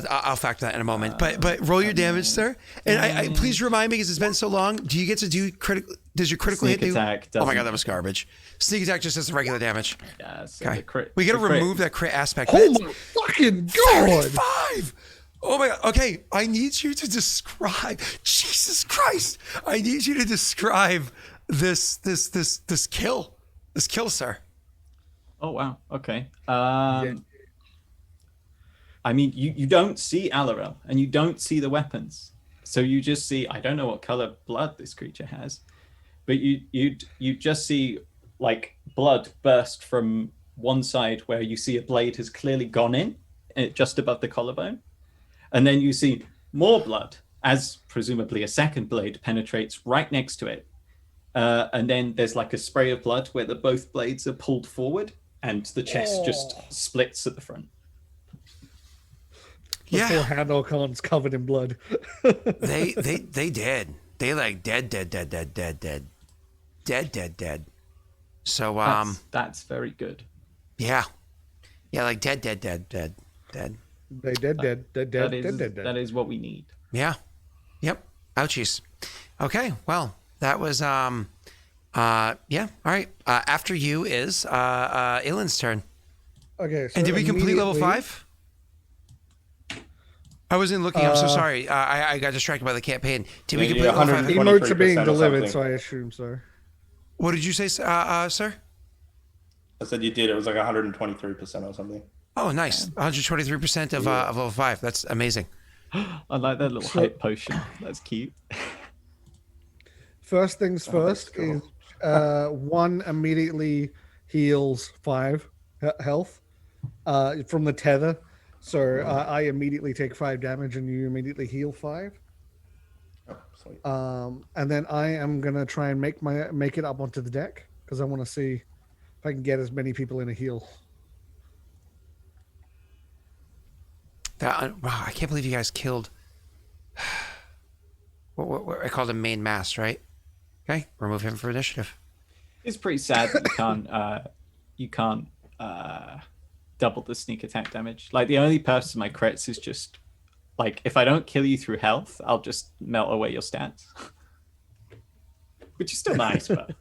I'll factor that in a moment. But roll your damage, sir. And I please remind me because it's been so long. Do you get to do critical? Does your critical Sneak hit do? attack Oh my doesn't- God, that was garbage. Sneak attack just does the regular damage. Yeah, so Okay. the crit. We got to the crit- remove that crit aspect. Oh my fucking god! 35! Oh my God. Okay, I need you to describe. Jesus Christ! I need you to describe this kill. This kill, sir. Oh wow. Okay. I mean, you don't see Alarell, and you don't see the weapons, so you just see. I don't know what color blood this creature has, but you just see like blood burst from one side where you see a blade has clearly gone in, just above the collarbone, and then you see more blood as presumably a second blade penetrates right next to it, and then there's like a spray of blood where both blades are pulled forward, and the chest just splits at the front. The poor Yeah, Hound Archon's covered in blood. they did. they like dead. So That's very good. yeah, like dead. They dead. That is what we need. Yeah, yep. Ouchies. Okay, well that was yeah. All right. After you is Ilen's turn. Okay. So And did we complete level immediately- 5? I wasn't looking. I'm so sorry. I got distracted by the campaign. Did we Yeah, complete level 5? 120. Emotes are being 23% or delivered, something. so I assume so. What did you say, sir? I said you did. It was like 123% or something. Oh, nice. 123% of level 5. That's amazing. I like that little hype potion. That's cute. First things first cool. is 1 immediately heals 5 health from the tether. So I immediately take 5 damage and you immediately heal 5. Oh, sweet. And then I am gonna try and make it up onto the deck because I want to see if I can get as many people in a heal. Wow, I can't believe you guys killed. What I called him main mast, right? Okay, remove him for initiative. It's pretty sad that you can't double the sneak attack damage. Like the only purpose of my crits is just like if I don't kill you through health, I'll just melt away your stats. Which is still nice, but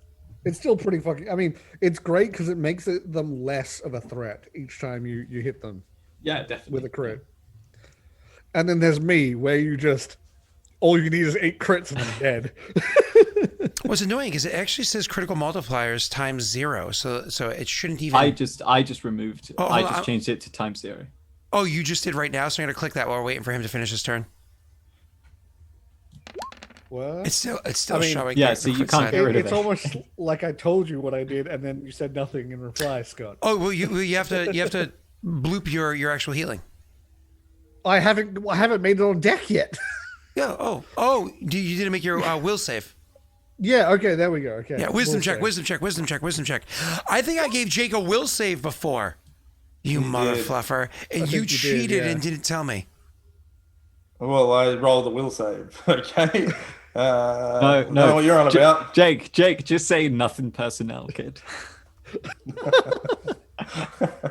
It's still pretty fucking. I mean, it's great because it makes them less of a threat each time you hit them yeah, definitely. with a crit. And then there's me, where you just all you need is 8 crits and I'm dead. What's annoying is it actually says critical multipliers times 0, so it shouldn't even. I just removed. Oh, I hold just on. changed it to times 0. Oh, you just did right now, so I'm gonna click that while we're waiting for him to finish his turn. What? It's still I mean, showing. yeah, the so you quick can't side. get rid of It's it. almost like I told you what I did, and then you said nothing in reply, Scott. Oh well, you have to bloop your actual healing. I haven't made it on deck yet. Yeah. Oh, you didn't make your will save. Yeah. Okay. There we go. Okay. Yeah. Wisdom We'll check. say. Wisdom check. I think I gave Jake a will save before. You mother did. fluffer, and I you think you did, cheated yeah. and didn't tell me. Well, I rolled the will save. Okay. No, I know what you're on about. Jake, just say nothing personnel, kid.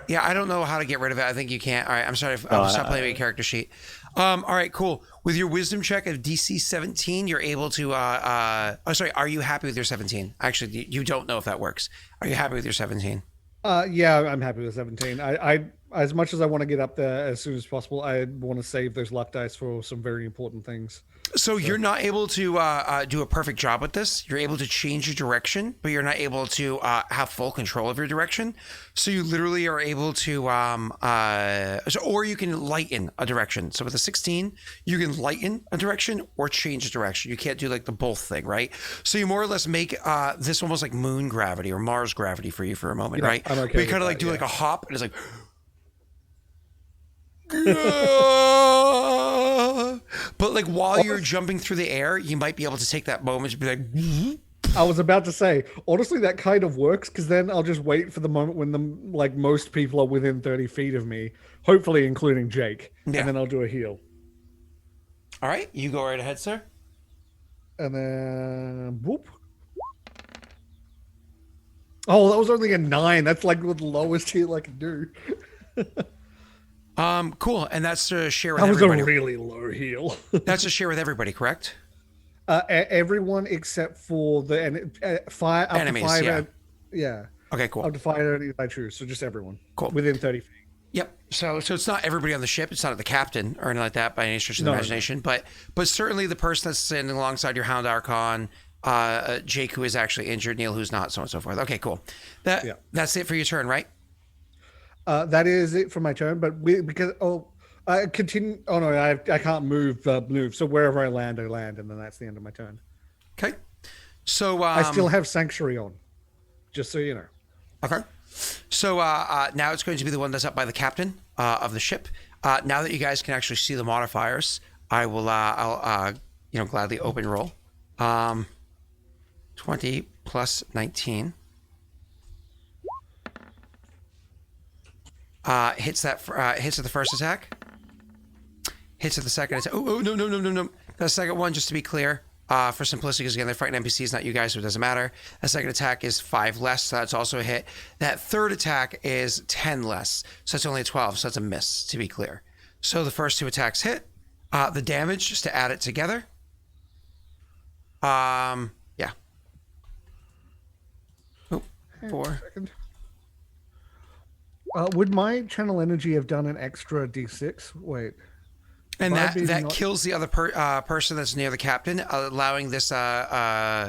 Yeah, I don't know how to get rid of it. I think you can't. All right, I'm sorry. I'll stop playing with your character sheet. All right, cool. With your wisdom check of DC 17, you're able to. Are you happy with your 17? Actually, you don't know if that works. Are you happy with your 17? Yeah, I'm happy with 17. I as much as I want to get up there as soon as possible, I want to save those luck dice for some very important things. So you're not able to do a perfect job with this. You're able to change your direction, but you're not able to have full control of your direction. So you literally are able to, or you can lighten a direction. So with a 16, you can lighten a direction or change a direction. You can't do like the both thing, right? So you more or less make this almost like moon gravity or Mars gravity for you for a moment, Yeah, right? I'm okay But you with kind of that, like do yeah. like a hop, and it's like. But like while you're jumping through the air, you might be able to take that moment to be like, I was about to say, honestly, that kind of works because then I'll just wait for the moment when most people are within 30 feet of me, hopefully including Jake, Yeah. and then I'll do a heal. all right, you go right ahead, sir. And then whoop. Oh, that was only a 9. That's like the lowest heal I can do. Cool, and that's to share with That was everybody. a really low heal. That's to share with everybody, correct? Everyone except for the fire up Enemies, to 5. yeah. Yeah, Okay, cool. up to 5 enemies I choose. So just everyone. Cool. Within 30 feet. Yep. So it's not everybody on the ship. It's not the captain or anything like that by any stretch of the No. imagination. But certainly the person that's standing alongside your Hound Archon, Jake, who is actually injured, Neil, who's not, so on and so forth. Okay, cool. That's it for your turn, right? That is it for my turn. But I continue. Oh no, I can't move. So wherever I land, and then that's the end of my turn. Okay. So I still have Sanctuary on, just so you know. Okay. So now it's going to be the one that's up by the captain of the ship. Now that you guys can actually see the modifiers, I will I'll gladly open roll. 20 plus 19. Hits at the first attack. Hits at the second attack. Oh no. The second one, just to be clear, for simplicity, because again, they're fighting NPCs, not you guys, so it doesn't matter. That second attack is 5 less, so that's also a hit. That third attack is 10 less, so that's only a 12, so that's a miss, to be clear. So the first 2 attacks hit. The damage, just to add it together. Yeah. Oh, 4. Second. Would my channel energy have done an extra d6? Wait. And that not- kills the other person that's near the captain, allowing this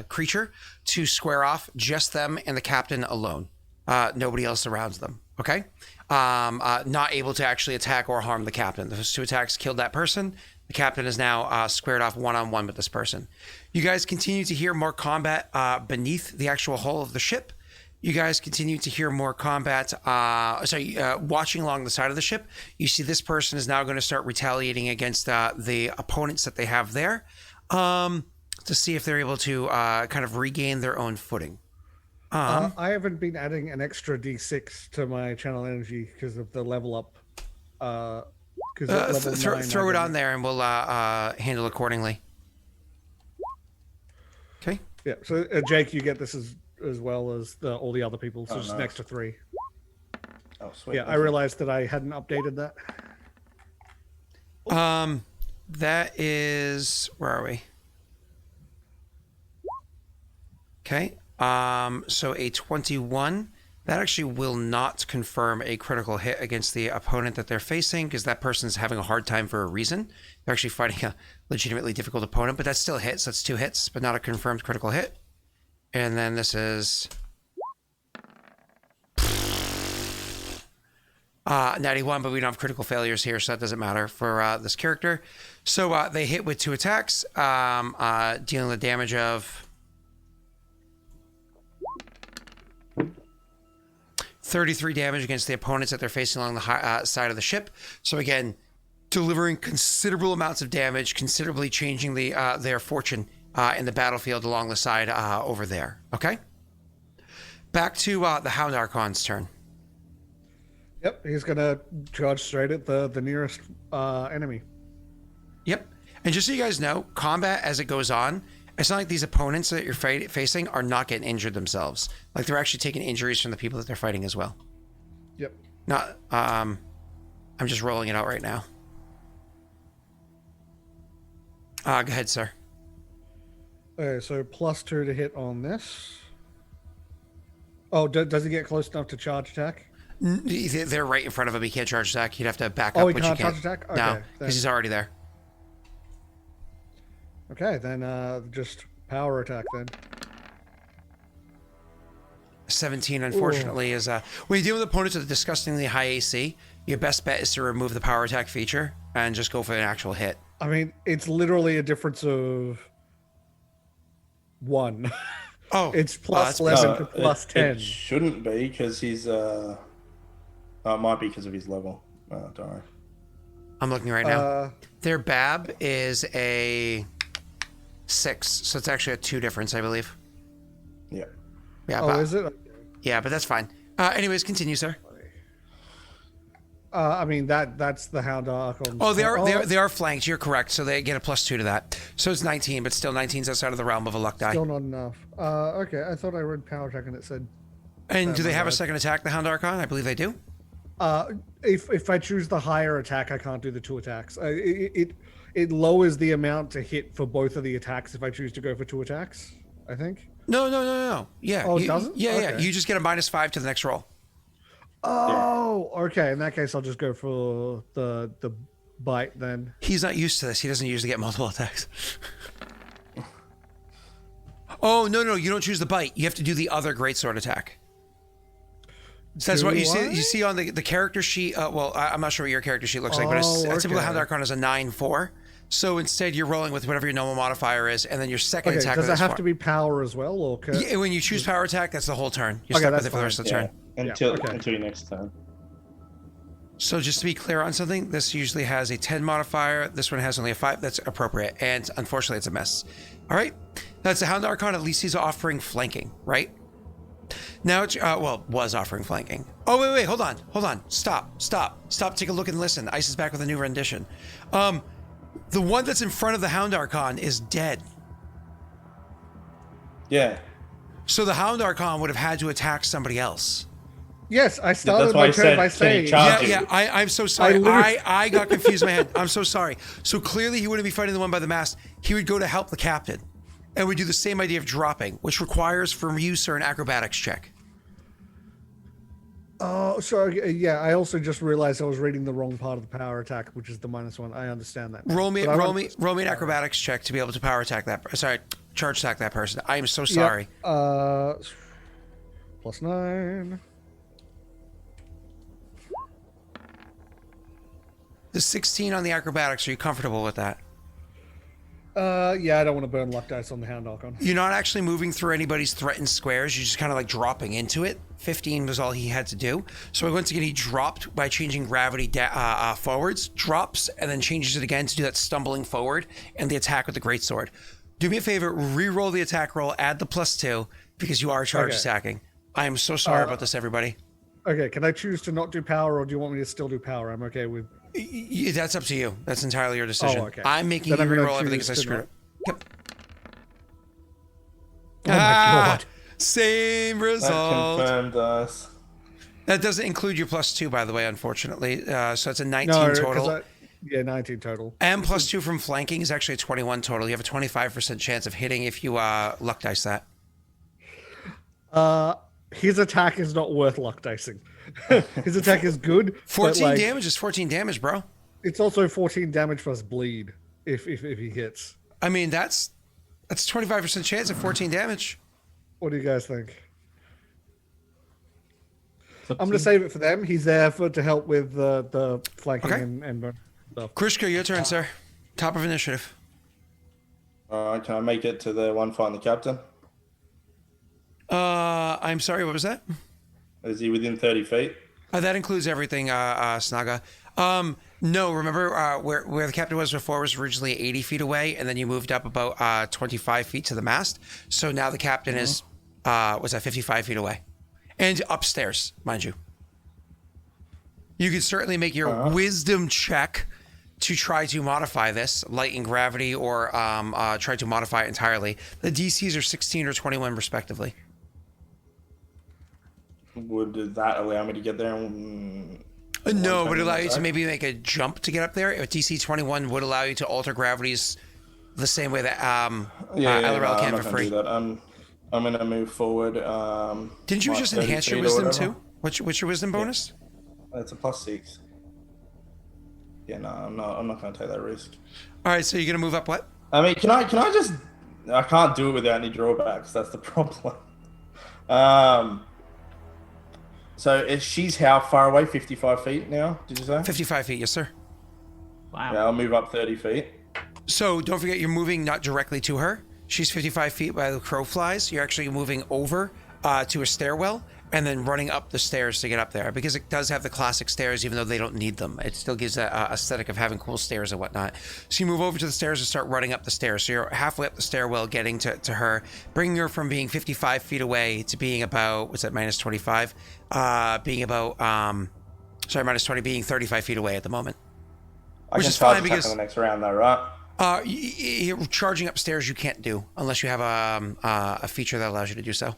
creature to square off just them and the captain alone. Nobody else surrounds them. Okay? Not able to actually attack or harm the captain. Those 2 attacks killed that person. The captain is now squared off one-on-one with this person. You guys continue to hear more combat beneath the actual hull of the ship. You guys continue to hear more combat. Watching along the side of the ship, you see this person is now going to start retaliating against the opponents that they have there, to see if they're able to kind of regain their own footing. I haven't been adding an extra d6 to my channel energy because of the level up. Throw it on there, and we'll handle accordingly. Okay. Yeah. So Jake, you get this as well as all the other people. So just an extra 3. Oh, sweet. Yeah, I realized that I hadn't updated that. That is, where are we? Okay. So a 21. That actually will not confirm a critical hit against the opponent that they're facing, because that person's having a hard time for a reason. They're actually fighting a legitimately difficult opponent, but that still hits. That's 2 hits, but not a confirmed critical hit. And then this is 91, but we don't have critical failures here, so that doesn't matter for this character. So they hit with 2 attacks, dealing the damage of 33 damage against the opponents that they're facing along the side of the ship. So again, delivering considerable amounts of damage, considerably changing their fortune in the battlefield along the side over there. Okay? Back to the Hound Archon's turn. Yep, he's gonna charge straight at the nearest enemy. Yep. And just so you guys know, combat as it goes on, it's not like these opponents that you're facing are not getting injured themselves. Like, they're actually taking injuries from the people that they're fighting as well. Yep. Not, I'm just rolling it out right now. Go ahead, sir. Okay, so +2 to hit on this. Oh, does he get close enough to charge attack? They're right in front of him. He can't charge attack. He'd have to back Oh, up, he which can't you can't. charge attack? No, Okay, because he's already there. Okay, then just power attack then. 17, unfortunately, is when you deal with opponents with disgustingly high AC, your best bet is to remove the power attack feature and just go for an actual hit. I mean, it's literally a difference of 1. Oh, It's that's +11 to +10. It shouldn't be, because he's it might be because of his level. Don't worry. I'm looking right now. Their BAB is a 6, so it's actually a 2 difference, I believe. Yeah. Yeah. Oh, but, is it? Yeah, but that's fine. Anyways, continue, sir. I mean, that's the Hound Archon. Oh, they are flanked. You're correct. So they get a +2 to that. So it's 19, but still 19's outside of the realm of a luck die. Still not enough. Okay, I thought I read power attack and it said. And do they have a second attack, the Hound Archon? I believe they do. If I choose the higher attack, I can't do the 2 attacks. It lowers the amount to hit for both of the attacks if I choose to go for 2 attacks. I think. No. Yeah. Oh, it doesn't? Yeah. Okay. You just get a -5 to the next roll. Oh, okay. In that case, I'll just go for the bite then. He's not used to this. He doesn't usually get multiple attacks. Oh, no. You don't choose the bite. You have to do the other greatsword attack. So that's what you see on the character sheet. Well, I'm not sure what your character sheet looks like, but a typical Hound Archon is a 9/4. So instead, you're rolling with whatever your normal modifier is, and then your second attack. Does it have to be power as well, or yeah, when you choose power attack, that's the whole turn. You're stuck with it for the rest of the turn. Until your next turn. So just to be clear on something, this usually has a 10 modifier. This one has only a 5. That's appropriate, and unfortunately, it's a mess. All right, that's the Hound Archon. At least he's offering flanking, right? Now it's was offering flanking. Oh wait, hold on. Stop. Take a look and listen. Ice is back with a new rendition. The one that's in front of the Hound Archon is dead. Yeah. So the Hound Archon would have had to attack somebody else. Yes, I started why I my turn said, by can he saying. charge? Yeah, I'm so sorry. literally- I got confused in my head. I'm so sorry. So clearly he wouldn't be fighting the one by the mast. He would go to help the captain. And we do the same idea of dropping, which requires from you, sir, an acrobatics check. Oh, sorry. Yeah, I also just realized I was reading the wrong part of the power attack, which is the -1. I understand that. Roll me But I want- an acrobatics check to be able to power attack that. Sorry, charge attack that person. I am so sorry. Yeah, +9. The 16 on the acrobatics. Are you comfortable with that? Yeah, I don't want to burn luck dice on the Hound Archon. You're not actually moving through anybody's threatened squares. You're just kind of like dropping into it. 15 was all he had to do. So once again, he dropped by changing gravity forwards, drops, and then changes it again to do that stumbling forward and the attack with the greatsword. Do me a favor, re-roll the attack roll, add the +2 because you are charge attacking. I am so sorry about this, everybody. Okay, can I choose to not do power, or do you want me to still do power? I'm okay with. That's up to you. That's entirely your decision. Oh, okay. I'm making Then you I'm gonna re-roll everything choose because I to screwed not- up. Yep. Oh my god. Same That result. confirmed us. That doesn't include your +2, by the way, unfortunately. So it's a 19 No, 'cause total. yeah, 19 total. And +2 from flanking is actually a 21 total. You have a 25% chance of hitting if you luck dice that. His attack is not worth luck dicing. His attack is good. 14 but, like, damage is 14 damage, bro. It's also 14 damage plus bleed if he hits. I mean, that's 25% chance of 14 damage. What do you guys think? It's up I'm to going you. to save it for them. He's there to help with the flanking Okay. and burn stuff. Krishka, your turn, sir. Top of initiative. Can I make it to the one fighting the captain? I'm sorry, what was that? Is he within 30 feet? That includes everything, Snaga. No, remember where the captain was before was originally 80 feet away, and then you moved up about 25 feet to the mast. So now the captain is was at 55 feet away, and upstairs, mind you. You could certainly make your wisdom check to try to modify this, lighten gravity, or try to modify it entirely. The DCs are 16 or 21 respectively. Would that allow me to get there? No, but it allow you to maybe make a jump to get up there. If DC 21 would allow you to alter gravities the same way that Alarell can I'm not for gonna free. do that. I'm gonna move forward. Didn't you what, just 30 enhance your feet or wisdom whatever? too? What's your wisdom bonus? It's a +6. Yeah, no, I'm not gonna take that risk. All right, so you're gonna move up what? I mean, can I just? I can't do it without any drawbacks. That's the problem. So she's how far away? 55 feet now? Did you say? 55 feet, yes, sir. Wow. Yeah, I'll move up 30 feet. So don't forget, you're moving not directly to her. She's 55 feet by the crow flies. You're actually moving over to a stairwell and then running up the stairs to get up there, because it does have the classic stairs, even though they don't need them. It still gives that aesthetic of having cool stairs and whatnot. So you move over to the stairs and start running up the stairs. So you're halfway up the stairwell, getting to her, bringing her from being 55 feet away to being about, what's that, minus 25? Being about, minus 20, being 35 feet away at the moment. I Which can is charge fine attack because- on the next round though, right? Charging upstairs you can't do unless you have a feature that allows you to do so.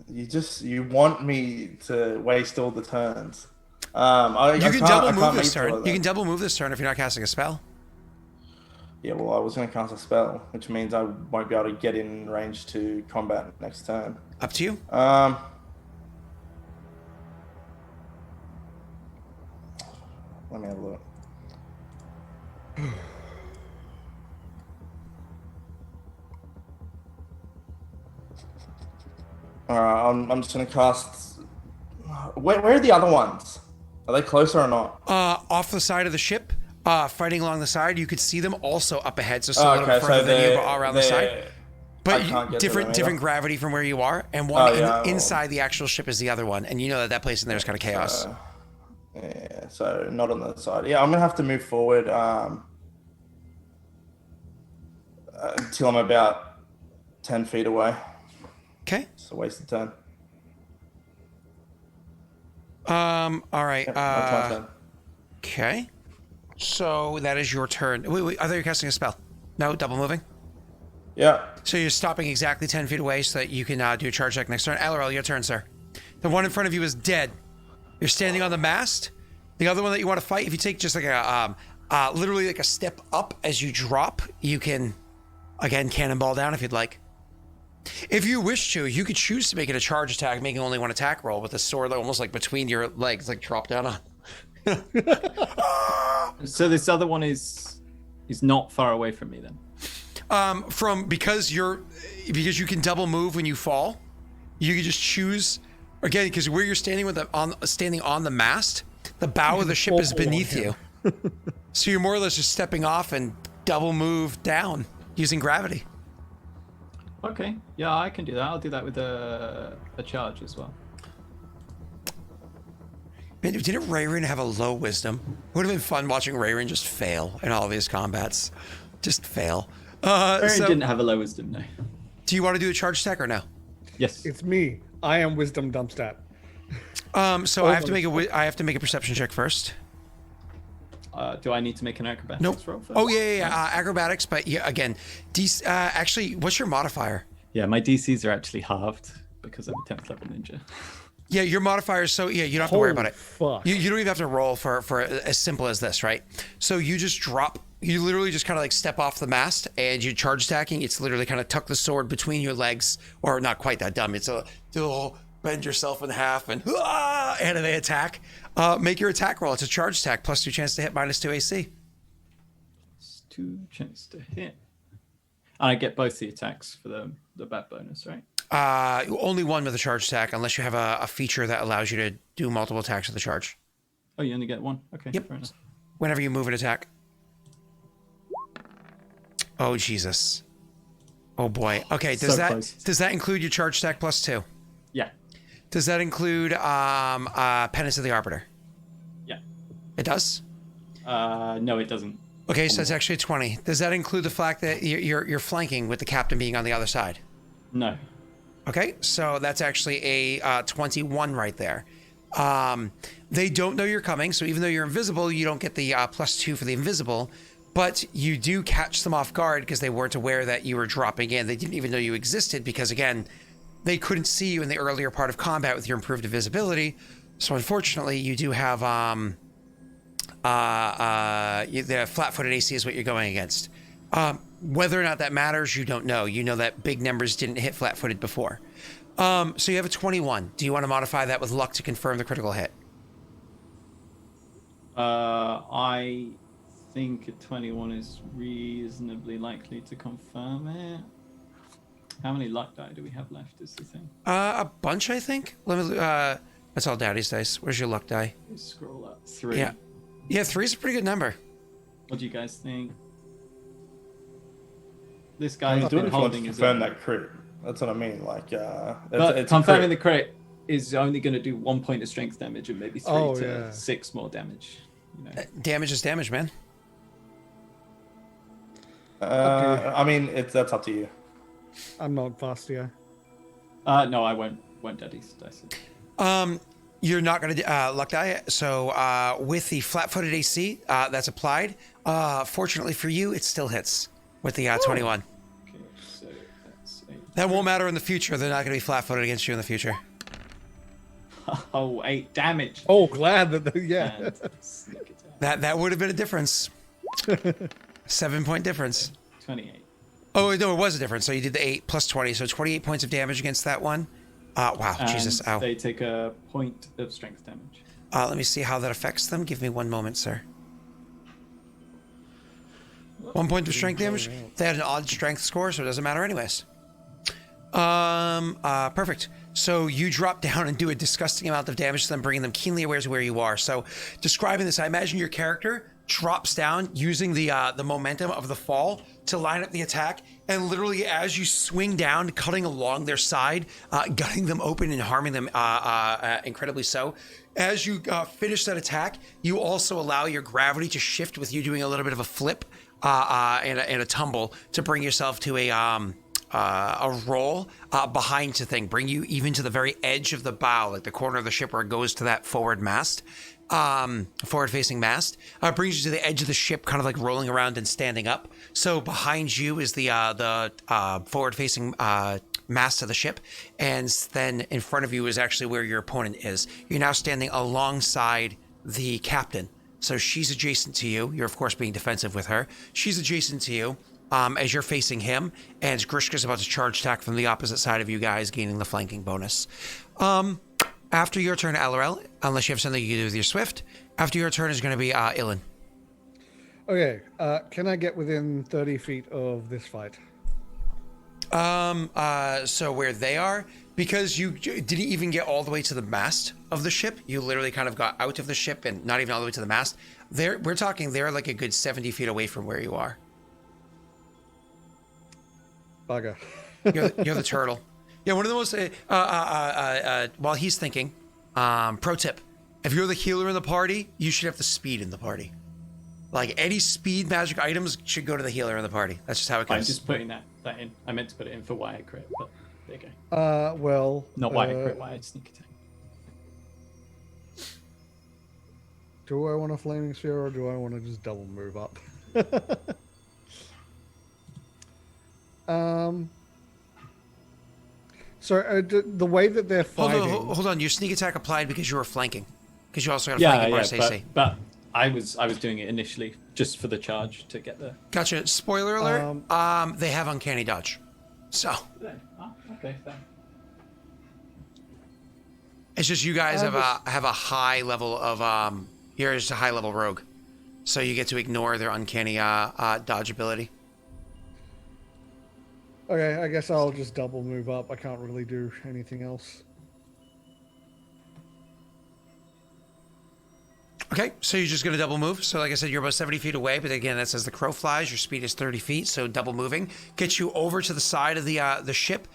You want me to waste all the turns. You can double move this turn. You can can. double move this turn if you're not casting a spell. Yeah, well, I was going to cast a spell, which means I won't be able to get in range to combat next turn. Up to you. Let me have a look. Alright, I'm just going to cast... Where are the other ones? Are they closer or not? Off the side of the ship, fighting along the side, you could see them also up ahead, so still Oh, a little bit further than you, but all around the side. I But can't get to them different either. gravity from where you are, and one yeah, inside the actual ship is the other one, and you know that place in there is kind of chaos. Yeah, so not on the side. Yeah, I'm going to have to move forward until I'm about 10 feet away. Okay. It's a wasted turn. All right. That's my turn. Okay. So that is your turn. Wait, I thought you were casting a spell. No, double moving. Yeah. So you're stopping exactly 10 feet away so that you can do a charge check next turn. Alarell, your turn, sir. The one in front of you is dead. You're standing on the mast. The other one that you want to fight, if you take just like a literally like a step up as you drop, you can again cannonball down if you'd like. If you wish to, you could choose to make it a charge attack, making only one attack roll with a sword almost like between your legs, like drop down on. So this other one is not far away from me then. Because you can double move when you fall, you can just choose again because where you're standing standing on the mast, the bow of the ship is beneath you. So you're more or less just stepping off and double move down using gravity. Okay, yeah, I can do that. I'll do that with a charge as well. Man, didn't Raerin have a low wisdom? It would have been fun watching Raerin just fail in all of his combats. Just fail. Raerin didn't have a low wisdom, no. Do you want to do a charge attack or no? Yes. It's me. I am wisdom dumpstat. So I have to make a perception check first. Do I need to make an acrobatics Nope. roll first? Oh yeah. Acrobatics, but yeah, again, actually, what's your modifier? Yeah, my DCs are actually halved because I'm a 10th level ninja. Yeah, your modifier. So yeah, you don't have to worry about it. Fuck. You don't even have to roll for as simple as this, right? So you just drop. You literally just kind of like step off the mast and you charge attacking. It's literally kind of tuck the sword between your legs, or not quite that dumb. It's do bend yourself in half and they attack. Make your attack roll. It's a charge attack, +2 chance to hit, -2 AC. +2 chance to hit. And I get both the attacks for the bat bonus, right? Only one with a charge attack, unless you have a feature that allows you to do multiple attacks with a charge. Oh, you only get one? Okay, Yep. fair enough. Whenever you move an attack. Oh, Jesus. Oh, boy. Okay, does that include your charge attack +2? Yeah. Does that include Penance of the Arbiter? Yeah. It does? No, it doesn't. Okay, so that's actually a 20. Does that include the fact that you're flanking with the captain being on the other side? No. Okay, so that's actually a 21 right there. They don't know you're coming, so even though you're invisible, you don't get the +2 for the invisible, but you do catch them off guard because they weren't aware that you were dropping in. They didn't even know you existed because, again, they couldn't see you in the earlier part of combat with your improved invisibility. So unfortunately, you do have the flat-footed AC is what you're going against. Whether or not that matters, you don't know. You know that big numbers didn't hit flat-footed before. So you have a 21. Do you want to modify that with luck to confirm the critical hit? I think a 21 is reasonably likely to confirm it. How many luck die do we have left is the thing? A bunch, I think. Let me. That's all Daddy's dice. Where's your luck die? Let's scroll up. 3. Yeah, 3 is a pretty good number. What do you guys think? This I guy's do been if you want to holding his confirm own. that crit. That's what I mean. Like, But it's a confirming crit. the crit is only going to do 1 point of strength damage and maybe 3 to 6 more damage. You know. Damage is damage, man. I mean, that's up to you. I'm not fast, yeah. No, I won't daddy's dice it. You're not going to luck die. So with the flat-footed AC that's applied, fortunately for you, it still hits with the 21. Okay, so that's 8. That won't matter in the future. They're not going to be flat-footed against you in the future. Oh, 8 damage. Oh, glad that, yeah. And sneak attack. That would have been a difference. 7-point difference. 28. Oh, no, it was a difference. So you did the 8 plus 20. So 28 points of damage against that one. Wow, And Jesus. Ow. they take a point of strength damage. Let me see how that affects them. Give me 1 moment, sir. 1 point of strength damage. They had an odd strength score, so it doesn't matter anyways. Perfect. So you drop down and do a disgusting amount of damage to them, bringing them keenly aware to where you are. So describing this, I imagine your character drops down using the momentum of the fall to line up the attack, and literally as you swing down, cutting along their side, gutting them open and harming them incredibly so. As you finish that attack, you also allow your gravity to shift with you doing a little bit of a flip and a tumble to bring yourself to a roll behind the thing, bring you even to the very edge of the bow, like the corner of the ship where it goes to that forward mast. forward-facing mast. Brings you to the edge of the ship, kind of like rolling around and standing up. So behind you is the forward-facing mast of the ship, and then in front of you is actually where your opponent is. You're now standing alongside the captain. So she's adjacent to you. You're of course being defensive with her. She's adjacent to you as you're facing him, and Grishka's about to charge attack from the opposite side of you guys, gaining the flanking bonus. After your turn, Alarell, unless you have something you can do with your Swift, after your turn is going to be Ilen. Okay, can I get within 30 feet of this fight? So where they are, because you didn't even get all the way to the mast of the ship, you literally kind of got out of the ship and not even all the way to the mast. We're talking they're like a good 70 feet away from where you are. Bugger. You're the turtle. Yeah, one of the most, while he's thinking, pro tip, if you're the healer in the party, you should have the speed in the party. Like, any speed magic items should go to the healer in the party. That's just how it goes. I'm just putting that in. I meant to put it in for wire crit, but there you go. Well... Not wire crit, wire sneak attack. Do I want a flaming sphere, or do I want to just double move up? So the way that they're fighting... Hold on. Your sneak attack applied because you were flanking. Because you also got a flanking bonus AC. But I was doing it initially just for the charge to get the... Gotcha. Spoiler alert, they have uncanny dodge. So... Oh, okay, fair. It's just you guys have a high level of... You're just a high level rogue. So you get to ignore their uncanny dodge ability. Okay, I guess I'll just double move up. I can't really do anything else. Okay, so you're just going to double move. So like I said, you're about 70 feet away, but again, that's as the crow flies. Your speed is 30 feet, so double moving. Gets you over to the side of the ship.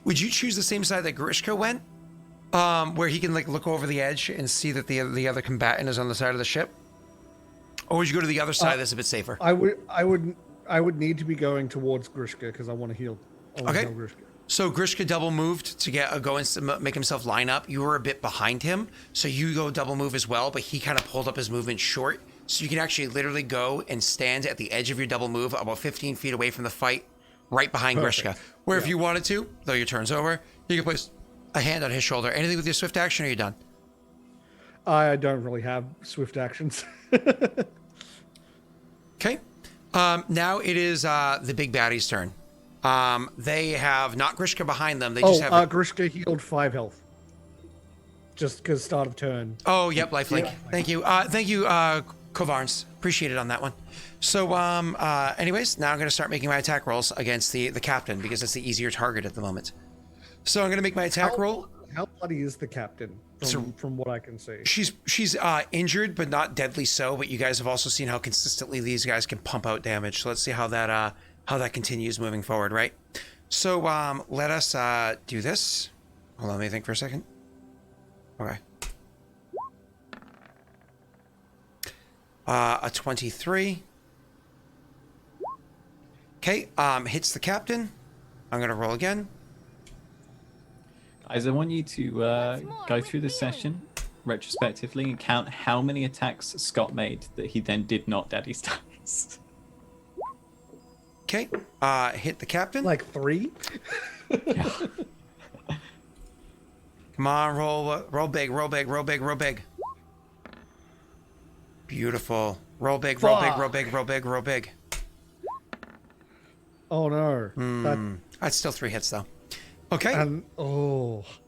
Would you choose the same side that Grishka went? Where he can like look over the edge and see that the other combatant is on the side of the ship? Or would you go to the other side that's a bit safer? I would need to be going towards Grishka because I want to heal. Okay. Heal Grishka. So Grishka double moved to go and make himself line up. You were a bit behind him, so you go double move as well, but he kind of pulled up his movement short. So you can actually literally go and stand at the edge of your double move about 15 feet away from the fight, right behind Grishka. Where if you wanted to, though your turn's over, you can place a hand on his shoulder. Anything with your swift action, or are you done? I don't really have swift actions. Okay. Now it is the big baddie's turn. They have not Grishka behind them. They just have... Grishka healed 5 health. Just because start of turn. Oh, yep, lifelink. Yeah. Thank you. Thank you, Kovarns. Appreciate it on that one. So, anyways, now I'm going to start making my attack rolls against the captain because it's the easier target at the moment. So I'm going to make my attack roll. How bloody is the captain from what I can see? She's injured, but not deadly so. But you guys have also seen how consistently these guys can pump out damage. So let's see how that continues moving forward, right? So let us do this. Hold on, let me think for a second. Okay. A 23. Okay, hits the captain. I'm gonna roll again. Guys, I want you to go through the session retrospectively and count how many attacks Scott made that he then did not daddy's dice. Okay, hit the captain. Like 3? Yeah. Come on, roll big, roll big, roll big, roll big. Beautiful. Roll big, roll big, roll big, roll big, roll big. Oh no. That's still 3 hits though. Okay.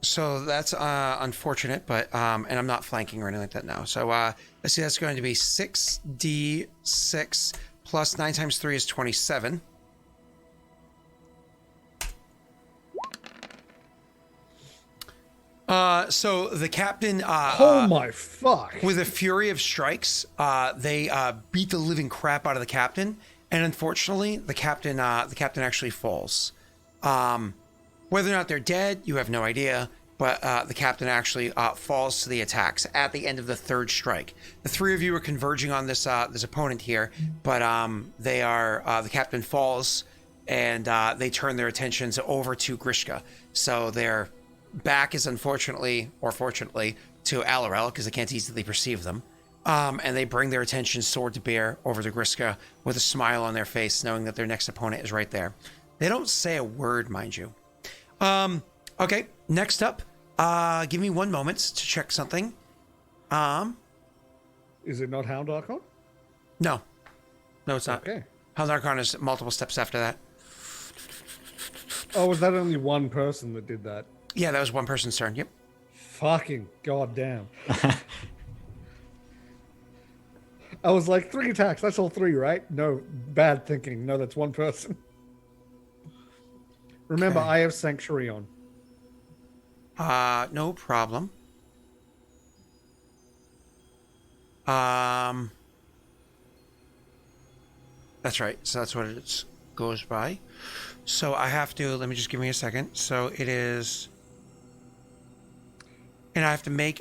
So that's unfortunate, but and I'm not flanking or anything like that now. So let's see, that's going to be 6d6 plus 9 times 3 is 27. So the captain oh my fuck. With a fury of strikes, they beat the living crap out of the captain, and unfortunately the captain actually falls. Whether or not they're dead, you have no idea, but the captain actually falls to the attacks at the end of the 3rd strike. The 3 of you are converging on this opponent here, but the captain falls, and they turn their attentions over to Grishka. So their back is unfortunately, or fortunately, to Alarell because they can't easily perceive them. And they bring their attention sword to bear over to Griska with a smile on their face, knowing that their next opponent is right there. They don't say a word, mind you. Okay, next up, give me 1 moment to check something. Is it not Hound Archon? No, it's not. Okay. Hound Archon is multiple steps after that. Oh, was that only one person that did that? Yeah, that was one person's turn. Yep. Fucking goddamn. I was like, 3 attacks. That's all 3, right? No, bad thinking. No, that's one person. Remember, Okay. I have Sanctuary on. No problem. That's right. So that's what it goes by. So I have to, let me just give me a second. So it is, and I have to make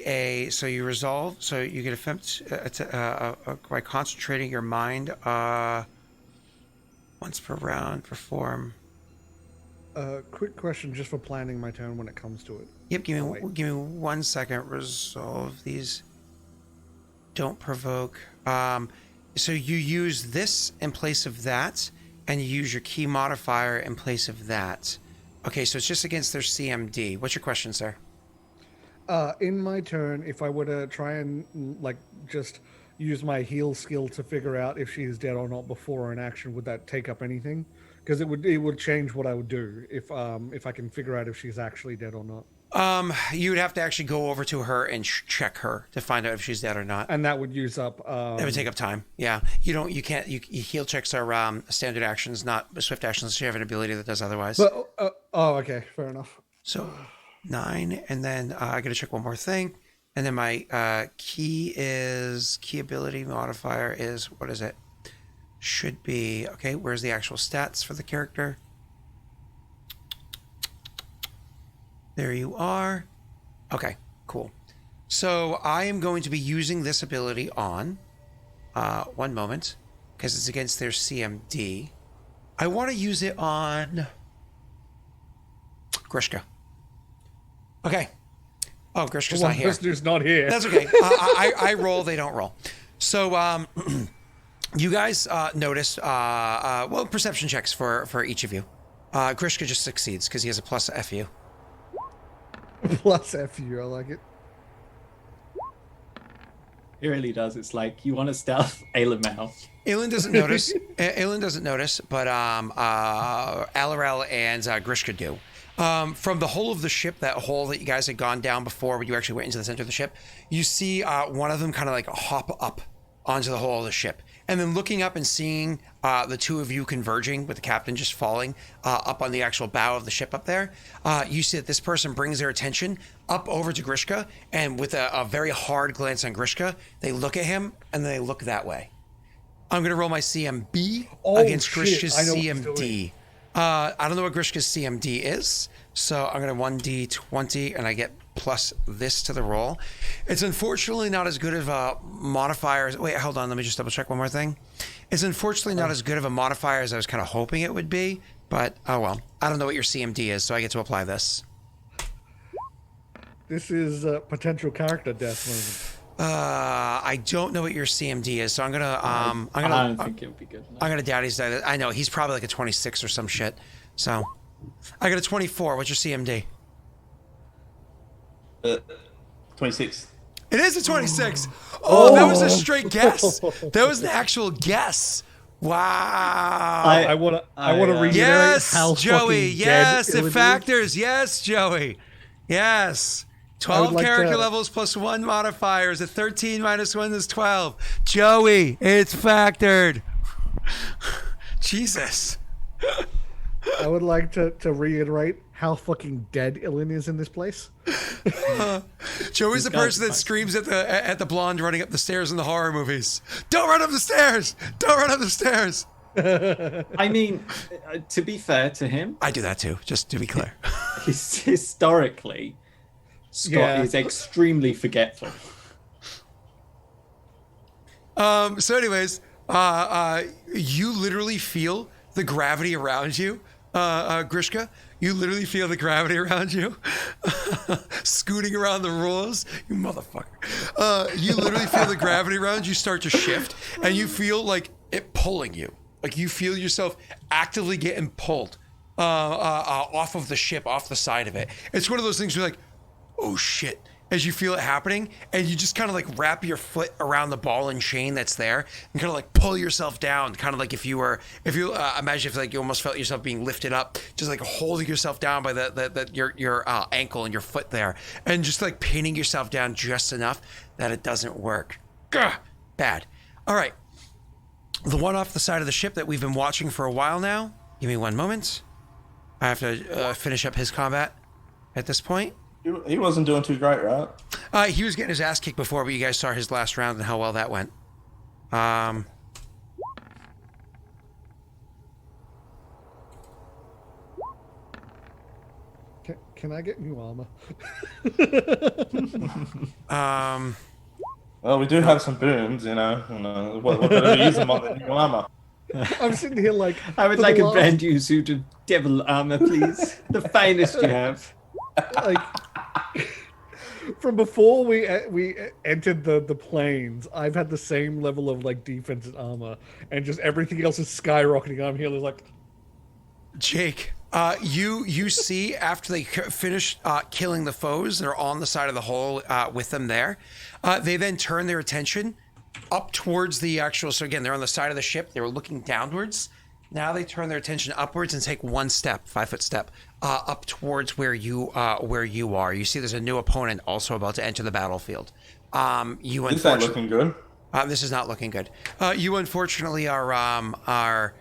so you resolve, so you get by concentrating your mind, once per round, perform. Quick question just for planning my turn when it comes to it. Yep, give Oh, me wait. 1 second. Resolve these. Don't provoke. So you use this in place of that, and you use your key modifier in place of that. Okay, so it's just against their CMD. What's your question, sir? In my turn, if I were to try and just use my heal skill to figure out if she is dead or not before an action, would that take up anything? Because it would change what I would do if I can figure out if she's actually dead or not. You would have to actually go over to her and check her to find out if she's dead or not. And that would use up. That would take up time. Yeah, you can't. Heal checks are standard actions, not swift actions. Unless you have an ability that does otherwise. But okay, fair enough. So 9, and then I got to check one more thing, and then my key ability modifier is, what is it? Should be okay. Where's the actual stats for the character? There you are. Okay, cool. So I am going to be using this ability on 1 moment, because it's against their CMD. I want to use it on Grishka. Okay. Oh, Grishka's One not here. person who's not here. That's okay. I roll, they don't roll. So you guys notice, perception checks for each of you. Grishka just succeeds because he has a plus FU. Plus FU, I like it. It really does. It's like you want to stealth Ilen now. Ilen doesn't notice. Ilen doesn't notice, but Alarell and Grishka do. From the hull of the ship, that hole that you guys had gone down before when you actually went into the center of the ship, you see one of them kind of like hop up onto the hull of the ship. And then looking up and seeing the two of you converging with the captain just falling up on the actual bow of the ship up there, you see that this person brings their attention up over to Grishka, and with a very hard glance on Grishka, they look at him and then they look that way. I'm going to roll my CMB against shit, Grishka's I know what he's CMD. doing. I don't know what Grishka's CMD is, so I'm going to 1d20, and I get plus this to the roll. It's unfortunately not as good of a modifier as... Wait, hold on. Let me just double check one more thing. It's unfortunately not as good of a modifier as I was kind of hoping it would be, but oh well. I don't know what your CMD is, so I get to apply this. This is a potential character death moment. I don't know what your CMD is, so I'm gonna I don't think it would be good. No. I'm gonna daddy's die. I know he's probably like a 26 or some shit. So I got a 24. What's your CMD? 26. It is a 26. Oh, that was a straight guess. That was the actual guess. Wow. I want to reiterate Yes, how Joey. fucking Yes, dead it Ilen is. factors. Yes, Joey. Yes. I 12 would like character to- levels plus 1 modifiers. At 13 minus 1 is 12. Joey, it's factored. Jesus. I would like to reiterate how fucking dead Ilen is in this place. Joey's the guy's person that fine. screams at the blonde running up the stairs in the horror movies. Don't run up the stairs. Don't run up the stairs. I mean, to be fair to him, I do that too, just to be clear. historically, Scott Yeah. is extremely forgetful. So anyways, you literally feel the gravity around you, Grishka, You literally feel the gravity around you, scooting around the rules. You motherfucker. You literally feel the gravity around you start to shift, and you feel like it pulling you. Like you feel yourself actively getting pulled off of the ship, off the side of it. It's one of those things where you're like, oh shit, as you feel it happening, and you just kind of like wrap your foot around the ball and chain that's there and kind of like pull yourself down, kind of like if you imagine if like you almost felt yourself being lifted up, just like holding yourself down by your ankle and your foot there, and just like pinning yourself down just enough that it doesn't work. Gah, bad. All right. The one off the side of the ship that we've been watching for a while now. Give me one moment. I have to finish up his combat at this point. He wasn't doing too great, right? He was getting his ass kicked before, but you guys saw his last round and how well that went. Can I get new armor? Well, we do have some boons, you know. What better to use them on than new armor? I'm sitting here like I would for like the a brand new suit of devil armor, please. The finest you have. like from before we entered the planes, I've had the same level of like defense and armor, and just everything else is skyrocketing. I'm here like, Jake, you see after they finish killing the foes that are on the side of the hull with them there, they then turn their attention up towards the actual. So again, they're on the side of the ship. They were looking downwards. Now they turn their attention upwards and take one step, 5-foot step, up towards where you are. You see, there's a new opponent also about to enter the battlefield. This ain't looking good. This is not looking good. You unfortunately are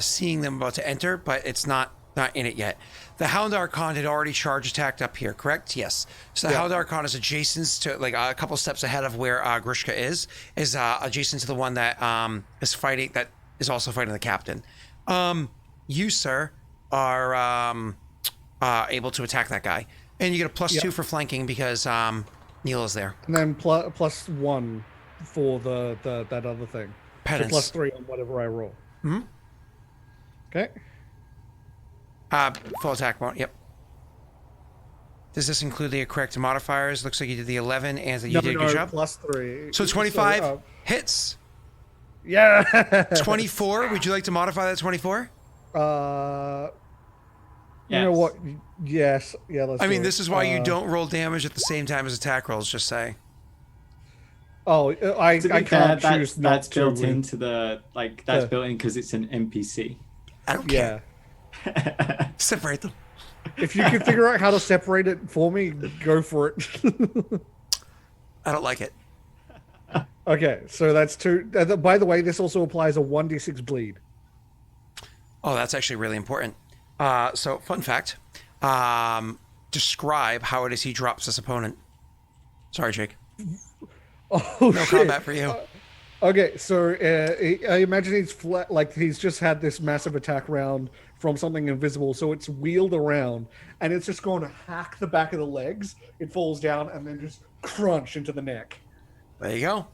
seeing them about to enter, but it's not in it yet. The Hound Archon had already charge attacked up here, correct? Yes. So the Hound Archon is adjacent to, like a couple steps ahead of where Grishka is adjacent to the one that is fighting, that is also fighting the captain. You, sir, are able to attack that guy, and you get a +2 for flanking because Neil is there. and then +1 for the that other thing. Penance. So +3 on whatever I roll. Hmm. Okay. Full attack mode. Yep. Does this include the correct modifiers? Looks like you did the 11 and you did a good job. +3. So 25 hits. Yeah. 24. Would you like to modify that 24? You know what? Yes. Yeah. Let's. I mean, do this it. is why you don't roll damage at the same time as attack rolls. Just say. Oh, I To be can't fair, choose that's not built to. into the that's Yeah. built in because it's an NPC. I don't Yeah. care. Separate them. If you can figure out how to separate it for me, go for it. I don't like it. Okay, so that's 2. By the way, this also applies a 1d6 bleed. Oh, that's actually really important. So, fun fact. Describe how it is he drops this opponent. Sorry, Jake. Oh, No shit. combat for you. Okay, so I imagine he's flat, like he's just had this massive attack round from something invisible, so it's wheeled around, and it's just going to hack the back of the legs. It falls down, and then just crunch into the neck. There you go.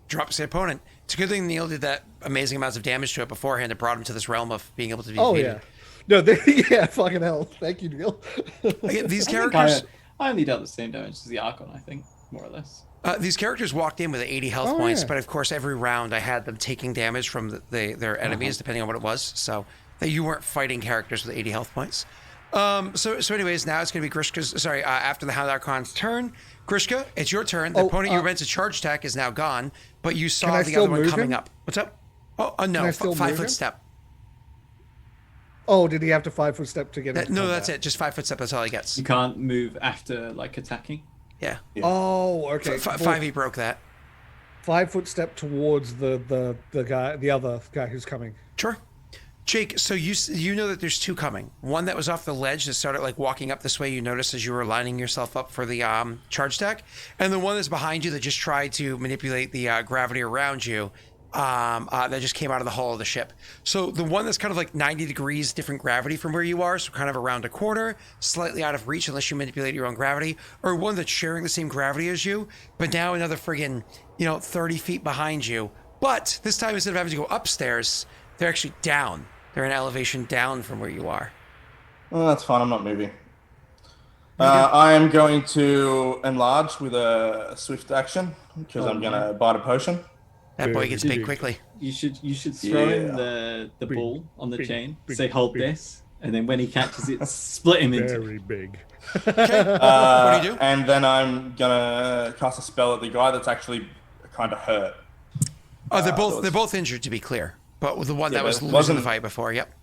Drops the opponent. It's a good thing Neil did that amazing amounts of damage to it beforehand. It brought him to this realm of being able to be Oh, defeated. yeah. No, yeah, fucking hell. Thank you, Neil. Again, these I think characters... I only dealt the same damage as the Archon, I think, more or less. These characters walked in with 80 health Oh, points, yeah. but of course every round I had them taking damage from their enemies, depending on what it was. So that you weren't fighting characters with 80 health points. So anyways, now it's going to be Grishka's. Sorry, after the Hound Archon's turn, Grishka, it's your turn. The opponent you were meant to charge attack is now gone, but you Can saw I the still other one move coming him? up. What's up? Oh, no, Can I still move 5-foot him? step. Oh, did he have to 5-foot step to get into No, combat? that's it. Just 5-foot step. That's all he gets. You can't move after like attacking. Yeah. Oh, okay. 5 he broke that. 5-foot step towards the guy, the other guy who's coming. Sure. Jake, so you know that there's 2 coming. One that was off the ledge that started like walking up this way. You noticed as you were lining yourself up for the charge stack, and the one that's behind you that just tried to manipulate the gravity around you. That just came out of the hull of the ship. So the one that's kind of like 90 degrees different gravity from where you are, so kind of around a corner, slightly out of reach unless you manipulate your own gravity, or one that's sharing the same gravity as you, but now another friggin', 30 feet behind you. But this time, instead of having to go upstairs, they're actually down. They're an elevation down from where you are. Oh, that's fine. I'm not moving. I am going to enlarge with a swift action because I'm going to bite a potion. That boy gets big Big. quickly. You should throw him Yeah. the ball on the big, chain. big, Say hold big. this, and then when he catches it, split him into. Very big. Okay. What do you do? And then I'm going to cast a spell at the guy that's actually kind of hurt. Oh, they're those- both injured, to be clear. But the one Yeah, that but was it losing wasn't- the fight before, yep.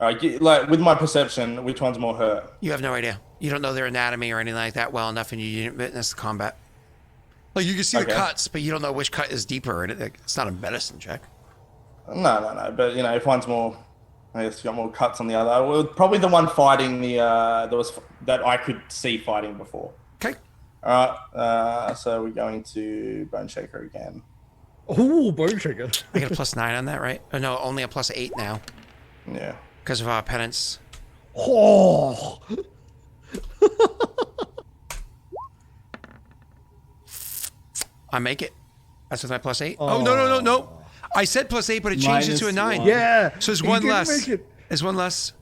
All right, like with my perception, which one's more hurt? You have no idea. You don't know their anatomy or anything like that well enough, and you didn't witness the combat. Like, you can see the Okay. cuts, but you don't know which cut is deeper, and it's not a medicine check. No. But you know, if one's more, I guess you got more cuts on the other. Well, probably the one fighting the that I could see fighting before. Okay. All right. So we're going to Bone Shaker again. Ooh, bone shaker. I get a +9 on that, right? Oh, no, only a +8 now Yeah. because of penance. Oh, I make it. That's with my +8. Oh, no. I said +8, but it changed it to a Minus 9. one. yeah. So it's He one did less. make it. It's one less.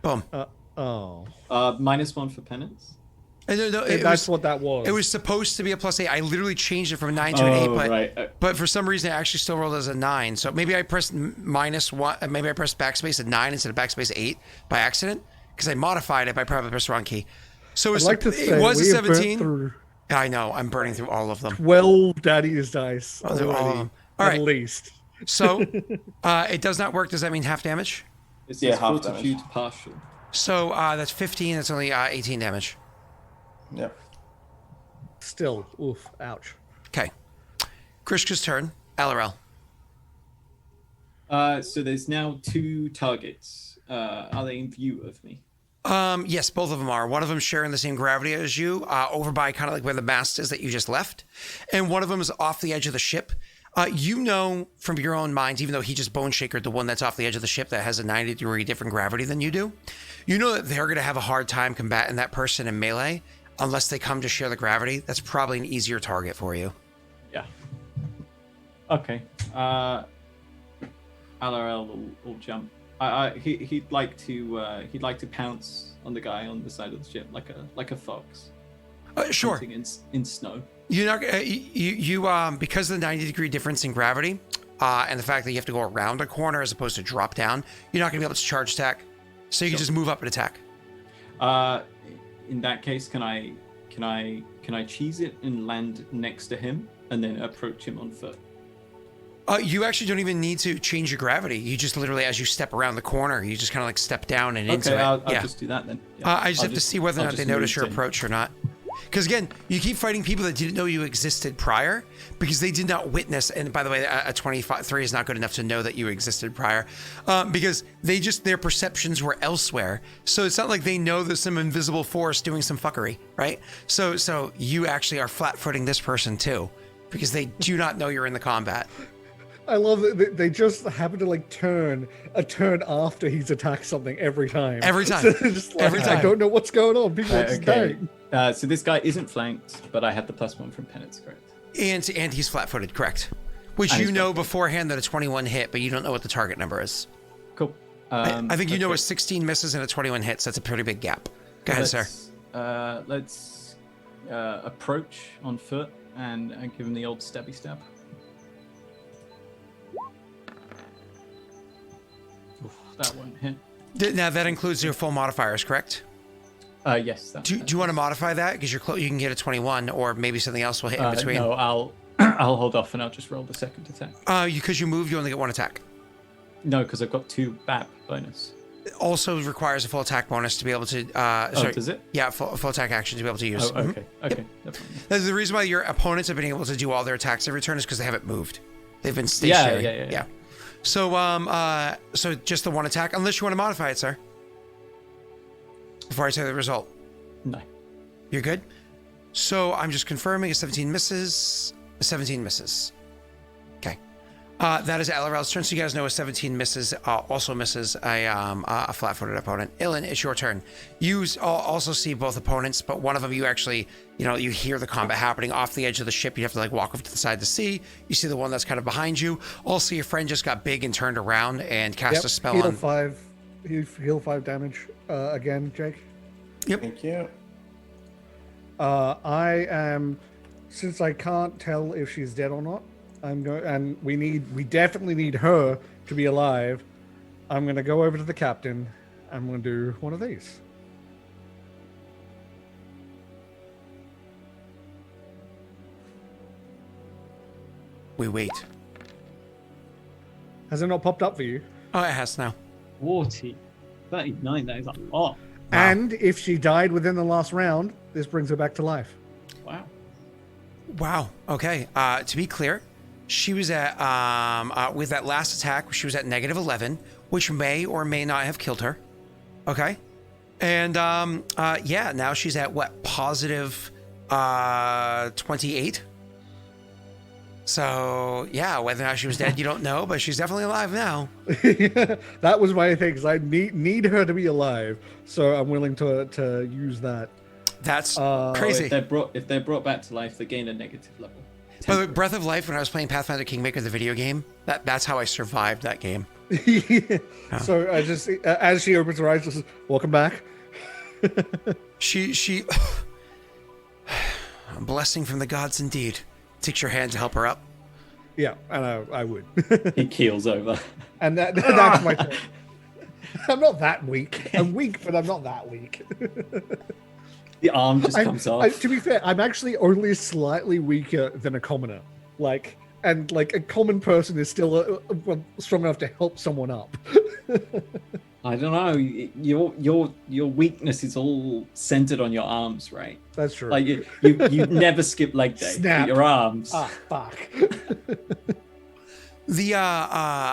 Boom. Oh, -1 for penance. No, that's what that was. It was supposed to be a +8. I literally changed it from a 9 to an 8, but right. but for some reason it actually still rolled as a 9. So maybe I pressed -1. Maybe I pressed backspace at 9 instead of backspace 8 by accident because I modified it by probably pressed the wrong key. So I'd it's like to say it was a we have burnt 17. through I know. I'm burning through all of them. 12 daddy's dice Oh, they're all of already, them. All at right. least. So it does not work. Does that mean half damage? It's Yeah, his half fortitude damage. partial. So that's 15. That's only 18 damage. Yep. Still, oof, ouch. Okay. Krishka's turn. Alarell. So there's now 2 targets. Are they in view of me? Yes, both of them are. One of them sharing the same gravity as you, over by kind of like where the mast is that you just left, and one of them is off the edge of the ship. You know from your own minds, even though he just bone shakered the one that's off the edge of the ship that has a 90-degree different gravity than you do, you know that they're going to have a hard time combating that person in melee unless they come to share the gravity. That's probably an easier target for you. Yeah. Okay. Alarell will jump. He'd like to pounce on the guy on the side of the ship like a fox. Sure. Hunting in snow. You're not because of the 90-degree difference in gravity and the fact that you have to go around a corner as opposed to drop down, you're not going to be able to charge attack. So you can just move up and attack. In that case, can I cheese it and land next to him and then approach him on foot? You actually don't even need to change your gravity. You just literally, as you step around the corner, you just kind of like step down and into it. I'll Yeah. just do that then. Yeah. I just have to see whether or I'll not they just notice move your in. approach or not. Because again, you keep fighting people that didn't know you existed prior because they did not witness. And by the way, a 23 is not good enough to know that you existed prior because their perceptions were elsewhere. So it's not like they know there's some invisible force doing some fuckery, right? So you actually are flat-footing this person too because they do not know you're in the combat. I love that they just happen to like turn after he's attacked something every time. Every time. So they're just like, Every time. I don't know what's going on. People are just dying. So this guy isn't flanked, but I have the +1 from penance, correct? And he's flat-footed, correct? Which And you he's know beforehand that a 21 hit, but you don't know what the target number is. Cool. I think you know okay. a 16 misses and a 21 hits. That's a pretty big gap. Go ahead, sir. Let's approach on foot and give him the old stabby stab. Oof, that won't hit. Now that includes your full modifiers, correct? Yes. Do you want to modify that because you can get a 21, or maybe something else will hit in between? No, I'll hold off and I'll just roll the second attack. Because you moved, you only get one attack. No, because I've got 2 BAP bonus. It also requires a full attack bonus to be able to. Does it? Yeah, full attack action to be able to use. Oh, okay. Okay. No problem. That's the reason why your opponents have been able to do all their attacks every turn is because they haven't moved. They've been stationary. Yeah. So so just the one attack, unless you want to modify it, sir. Before I tell you the result. No. You're good? So I'm just confirming a 17 misses. A 17 misses. Okay. That is Alarell's turn. So you guys know a 17 misses also misses a flat-footed opponent. Ilen, it's your turn. You also see both opponents, but one of them you actually, you hear the combat happening off the edge of the ship. You have to like walk over to the side to see. You see the one that's kind of behind you. Also, your friend just got big and turned around and cast a spell heal on. 5. heal 5 damage again, Jake. Thank you. I am, since I can't tell if she's dead or not, I'm going, and we definitely need her to be alive. I'm going to go over to the captain. I'm going to do one of these. We wait. Has it not popped up for you? Oh, it has now. 40. 39, that is a lot. Wow. And if she died within the last round, this brings her back to life. Wow. Wow. Okay. To be clear, she was at with that last attack, she was at -11, which may or may not have killed her. Okay. And yeah, now she's at what, positive 28. So yeah, whether or not she was dead, you don't know, but she's definitely alive now. That was my thing, because I need her to be alive, so I'm willing to use that. That's So crazy. if they're brought back to life, they gain a negative level. By the way, Breath of Life, when I was playing Pathfinder Kingmaker, the video game, that's how I survived that game. So I just, as she opens her eyes, just welcome back. She a blessing from the gods indeed. Takes your hand to help her up. Yeah, and I would. He keels over. And that's my thing. I'm not that weak. I'm weak, but I'm not that weak. The arm just comes off. To be fair, I'm actually only slightly weaker than a commoner. Like a common person is still strong enough to help someone up. I don't know. Your weakness is all centered on your arms, right? That's true. Like you never skip leg day. Snap. But your arms. Ah, fuck. The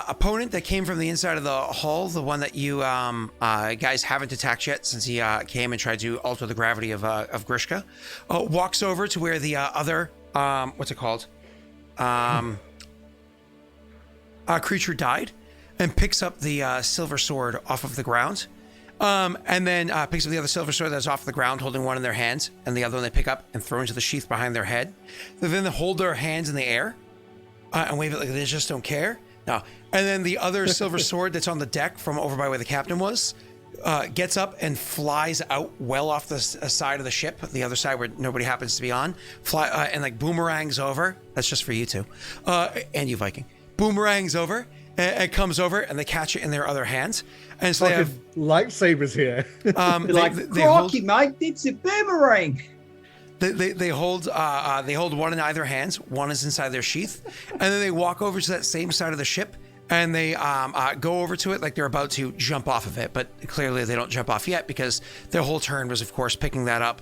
opponent that came from the inside of the hull, the one that you guys haven't attacked yet since he came and tried to alter the gravity of Grishka, walks over to where the other, what's it called? Creature died, and picks up the silver sword off of the ground. And then picks up the other silver sword that's off the ground, holding one in their hands, and the other one they pick up and throw into the sheath behind their head. Then they hold their hands in the air and wave it like they just don't care. No. And then the other silver sword that's on the deck from over by where the captain was gets up and flies out well off the side of the ship, the other side where nobody happens to be on, and like boomerangs over. That's just for you two. And you, Viking. Boomerangs over. It comes over and they catch it in their other hands, and so they have lightsabers here. They hold, mate, it's a boomerang. They hold one in either hands. One is inside their sheath, and then they walk over to that same side of the ship, and they go over to it like they're about to jump off of it, but clearly they don't jump off yet because their whole turn was, of course, picking that up,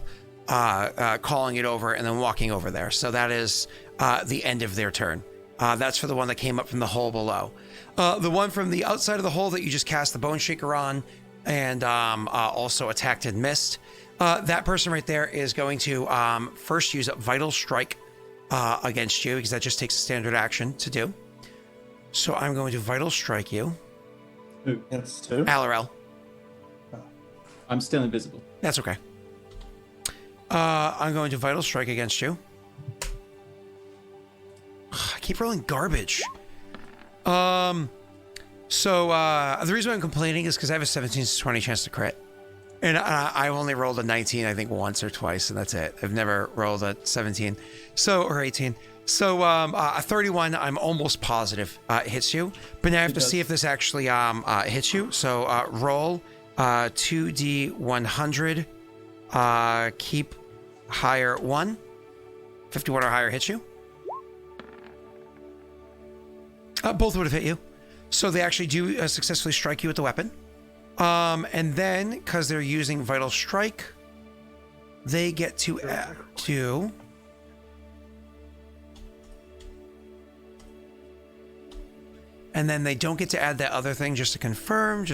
calling it over, and then walking over there. So that is the end of their turn. That's for the one that came up from the hull below. The one from the outside of the hull that you just cast the Bone Shaker on and also attacked and missed. That person right there is going to first use a Vital Strike against you because that just takes a standard action to do. So I'm going to Vital Strike you. Who? That's 2. Alarell. I'm still invisible. That's okay. I'm going to Vital Strike against you. I keep rolling garbage. So the reason why I'm complaining is because I have a 17 to 20 chance to crit. And I've only rolled a 19, I think, once or twice, and that's it. I've never rolled a 17. Or 18. So a 31, I'm almost positive hits you. But now I have to see if this actually hits you. So roll 2d100. Keep higher 1. 51 or higher hits you. Both would have hit you. So they actually do successfully strike you with the weapon. And then, because they're using Vital Strike, they get to add 2. And then they don't get to add that other thing, just to confirm.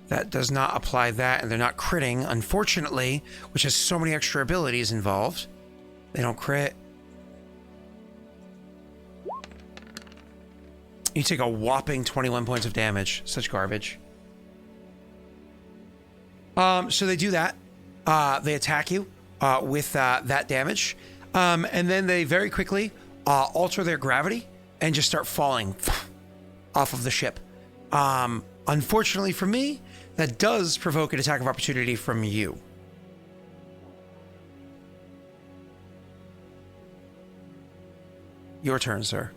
That does not apply that, and they're not critting, unfortunately, which has so many extra abilities involved. They don't crit. You take a whopping 21 points of damage. Such garbage. So they do that. They attack you with that damage. And then they very quickly alter their gravity and just start falling off of the ship. Unfortunately for me, that does provoke an attack of opportunity from you. Your turn, sir.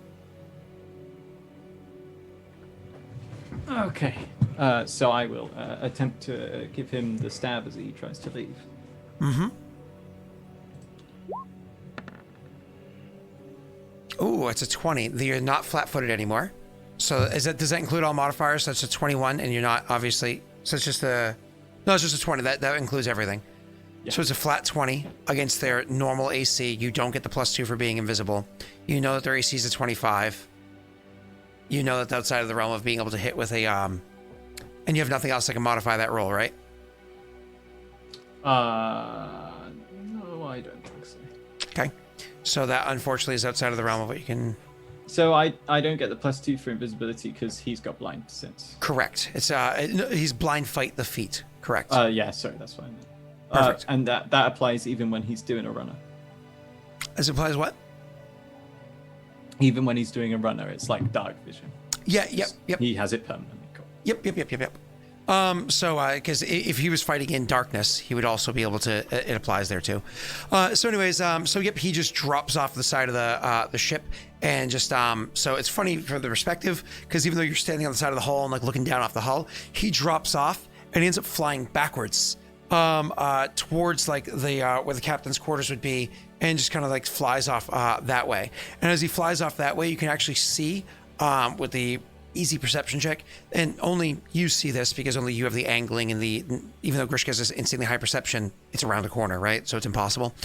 Okay. So I will attempt to give him the stab as he tries to leave. Mm-hmm. Ooh, it's a 20. You're not flat-footed anymore. So does that include all modifiers? So it's a 21, and you're not, obviously... So it's just a... No, it's just a 20. That includes everything. Yeah. So it's a flat 20 against their normal AC. You don't get the +2 for being invisible. You know that their AC is a 25. You know that outside of the realm of being able to hit with a... And you have nothing else that can modify that roll, right? No, I don't think so. Okay. So that, unfortunately, is outside of the realm of what you can... So I don't get the +2 for invisibility because he's got blind sense. Correct. It's he's blind fight the feat. Correct. Yeah, sorry, that's fine. Perfect. And that applies even when he's doing a runner. As applies what? Even when he's doing a runner, it's like dark vision. Yeah, yep. He has it permanently. Cool. Yep. Because if he was fighting in darkness, he would also be able to. It applies there too. He just drops off the side of the ship and just so it's funny from the perspective because even though you're standing on the side of the hull and like looking down off the hull, he drops off and he ends up flying backwards towards like the where the captain's quarters would be and just kind of like flies off that way. And as he flies off that way, you can actually see with the easy perception check, and only you see this because only you have the angling and even though Grishka has instantly high perception, it's around the corner, right? So it's impossible.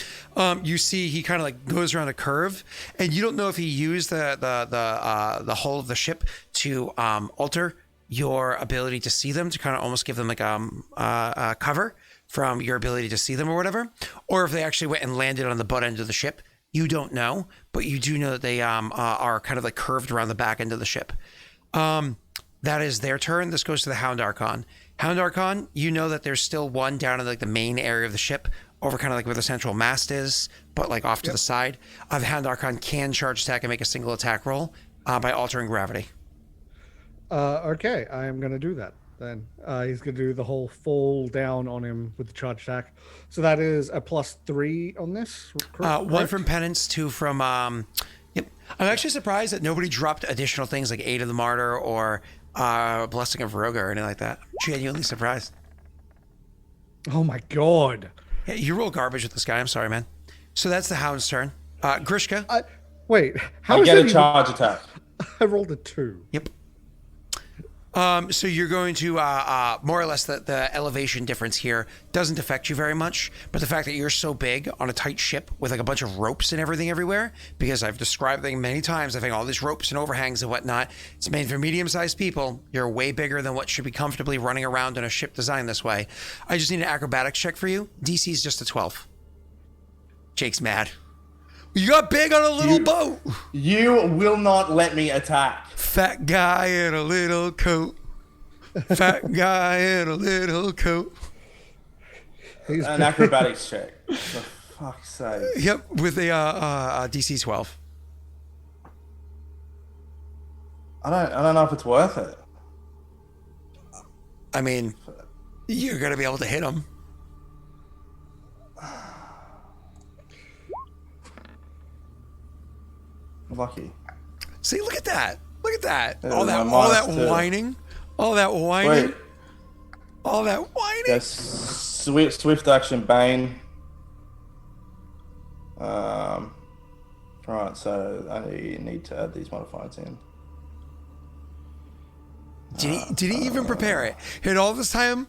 You see he kind of like goes around a curve, and you don't know if he used the hull of the ship to alter your ability to see them, to kind of almost give them like cover from your ability to see them or whatever, or if they actually went and landed on the butt end of the ship. You don't know, but you do know that they are kind of like curved around the back end of the ship. That is their turn. This goes to the Hound Archon. Hound Archon, you know that there's still one down in like the main area of the ship, over kind of like where the central mast is, but like off to the side. The Hound Archon can charge attack and make a single attack roll by altering gravity. Okay, I am going to do that then. He's going to do the whole fall down on him with the charge attack. So that is a +3 on this, correct? 1 from Penance, 2 from... Yep. I'm actually surprised that nobody dropped additional things like Aid of the Martyr or Blessing of Roga or anything like that. Genuinely surprised. Oh my god. Yeah, you roll garbage with this guy. I'm sorry, man. So that's the Hound's turn. Grishka. Wait. I get a charge attack. I rolled a 2. Yep. So you're going to more or less the elevation difference here doesn't affect you very much, but the fact that you're so big on a tight ship with like a bunch of ropes and everything everywhere, because I've described them many times, having all these ropes and overhangs and whatnot, it's made for medium-sized people. You're way bigger than what should be comfortably running around in a ship designed this way. I just need an acrobatics check for you. DC is just a 12. Jake's mad. You got big on a little boat. You will not let me attack. Fat guy in a little coat. Fat guy in a little coat. An acrobatics check. For fuck's sake. Yep, with a DC 12. I don't know if it's worth it. I mean, you're gonna be able to hit him. Lucky. See, look at that. Look at that. Yeah, All that whining. All that whining. Wait. All that whining. Yeah, swift action Bane. Right, so I need to add these modifiers in. Did he even prepare it? He had all this time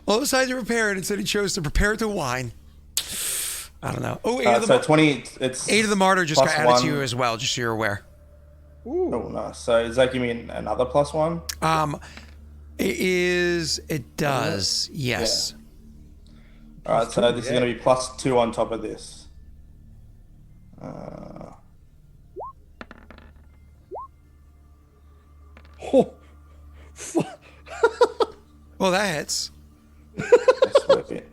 to prepare it, and said he chose to prepare it to whine. I don't know. Oh, so 20. It's Aid of the Martyr just got added +1. to you as well, just so you're aware. Ooh. Oh, nice. So does that give me another +1? It does. Yes. Yeah. All right. So this is going to be +2 on top of this. Oh. Well, that hits. Let's whip it.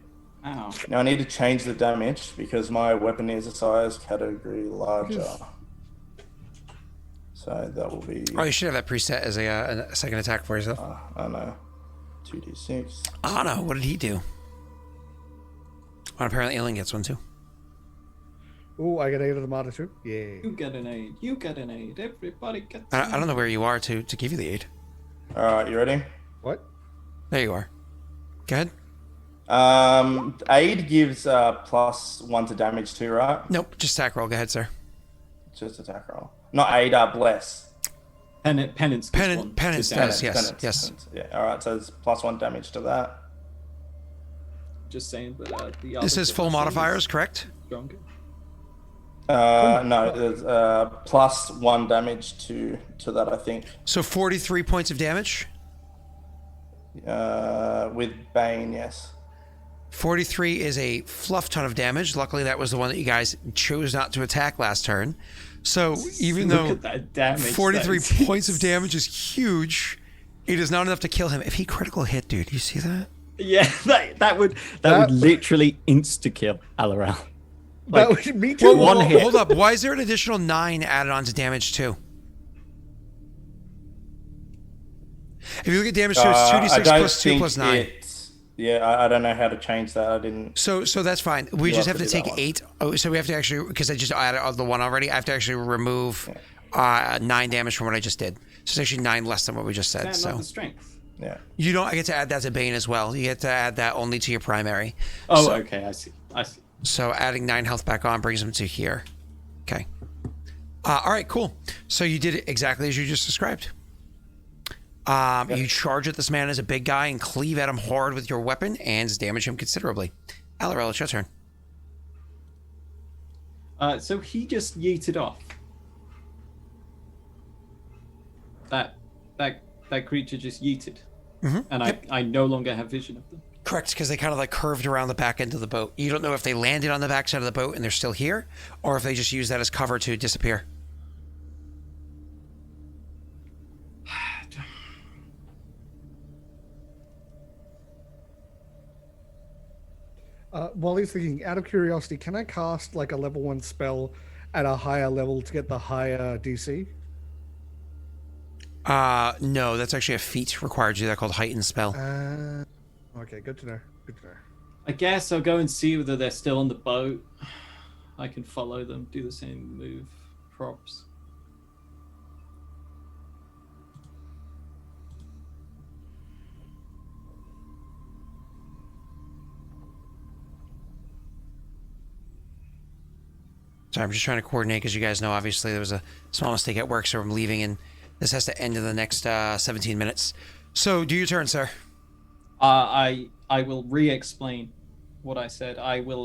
Ow. Now I need to change the damage because my weapon is a size category larger. So that will be... Oh, you should have that preset as a second attack for yourself. I know. 2d6. Oh no, what did he do? Oh, apparently Ilen gets one too. Oh, I got 8 of the martyr too. Yeah. You get an aid. You get an aid. Everybody gets. I don't know where you are to give you the aid. All right, you ready? What? There you are. Go ahead. Aid gives +1 to damage too, right? Nope, just attack roll. Go ahead, sir. Just attack roll. Not aid, bless. Penance. Penance does, yes. Penance, Yes. penance. Yeah, all right, so there's +1 damage to that. Just saying that the. This is full modifiers, correct? Stronger. No, there's +1 damage to that, I think. So 43 points of damage. With Bane, yes. 43 is a fluff ton of damage. Luckily, that was the one that you guys chose not to attack last turn. So even Look though at that damage, 43 that is points of damage is huge, it is not enough to kill him. If he critical hit, dude, you see that? Yeah, that would literally insta kill Alarell. That Like, was me too. One hit. Hold up. Why is there an additional 9 added on to damage too? If you look at damage too, it's 2d6 plus 2 plus 9. I don't know how to change that. I didn't. So that's fine. We You'll just have have to to do take that one. 8. Oh, so we have to actually, because I just added the 1 already, I have to actually remove 9 damage from what I just did. So it's actually 9 less than what we just said. That's So not the strength. Yeah. you don't get to add that to Bane as well. You get to add that only to your primary. Oh, So- okay, I see. So adding 9 health back on brings him to here. Okay. All right, cool. So you did it exactly as you just described. You charge at this man as a big guy and cleave at him hard with your weapon and damage him considerably. Alarell, it's your turn. So he just yeeted off. That creature just yeeted, and I no longer have vision of them. Correct, because they kind of like curved around the back end of the boat. You don't know if they landed on the back side of the boat and they're still here, or if they just use that as cover to disappear. While he's thinking, out of curiosity, can I cast like a level 1 spell at a higher level to get the higher DC? No, that's actually a feat required to do that called Heightened Spell. Okay, good to know. Good to know. I guess I'll go and see whether they're still on the boat. I can follow them, do the same move, props. Sorry, I'm just trying to coordinate because you guys know obviously there was a small mistake at work, so I'm leaving and this has to end in the next 17 minutes. So do your turn, sir. I will re-explain what I said. I will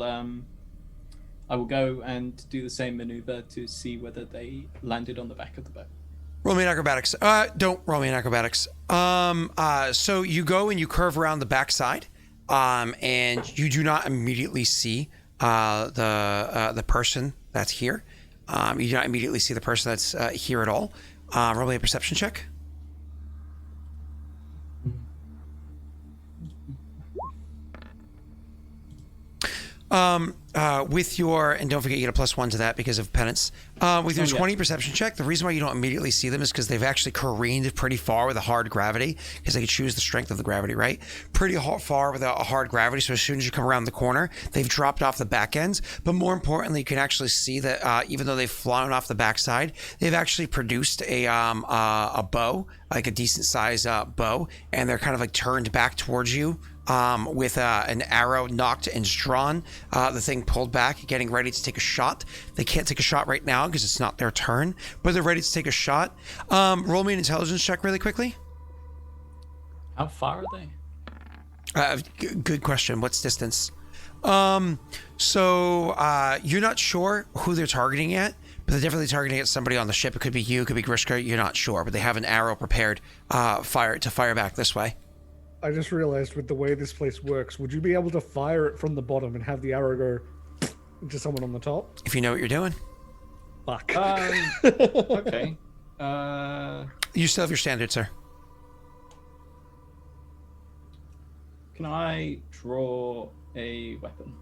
go and do the same maneuver to see whether they landed on the back of the boat. Roll me an acrobatics. Don't roll me an acrobatics. So you go and you curve around the backside, and you do not immediately see the person that's here. You do not immediately see the person that's here at all. Roll me a perception check. With your, and don't forget you get a +1 to that because of penance. With your 20 perception check, the reason why you don't immediately see them is because they've actually careened pretty far with a hard gravity, because they can choose the strength of the gravity, right? Pretty far with a hard gravity, so as soon as you come around the corner, they've dropped off the back ends. But more importantly, you can actually see that even though they've flown off the backside, they've actually produced a bow, like a decent size bow, and they're kind of like turned back towards you. With an arrow knocked and drawn, the thing pulled back, getting ready to take a shot. They can't take a shot right now because it's not their turn, but they're ready to take a shot. Roll me an intelligence check really quickly. How far are they? Good question. What's distance? So you're not sure who they're targeting at, but they're definitely targeting at somebody on the ship. It could be you, it could be Grishka. You're not sure, but they have an arrow prepared fire back this way. I just realized with the way this place works, would you be able to fire it from the bottom and have the arrow go into someone on the top? If you know what you're doing. Fuck. Okay. You still have your standard, sir. Can I draw a weapon?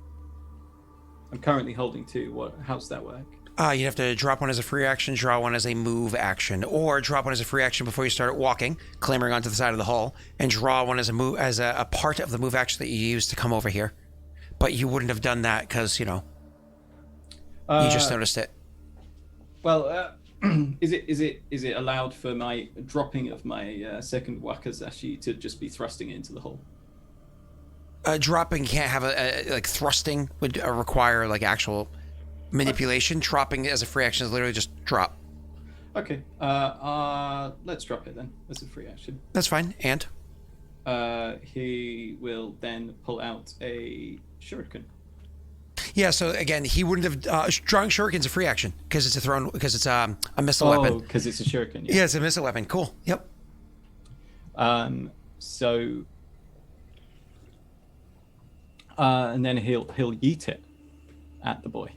I'm currently holding 2. How's that work? You'd have to drop one as a free action, draw one as a move action, or drop one as a free action before you start walking, clambering onto the side of the hull, and draw one as a move as a part of the move action that you use to come over here. But you wouldn't have done that because you just noticed it. Well, is it allowed for my dropping of my second Wakizashi to just be thrusting it into the hole? Dropping can't have like thrusting would require like actual manipulation. Dropping as a free action is literally just drop. Okay. Let's drop it then. That's a free action. That's fine. And he will then pull out a shuriken. yeah. So again, he wouldn't have drawing shuriken's a free action because it's a missile weapon. Oh, because it's a shuriken. Yeah, it's a missile weapon. Cool. Yep. So. And then he'll yeet it at the boy.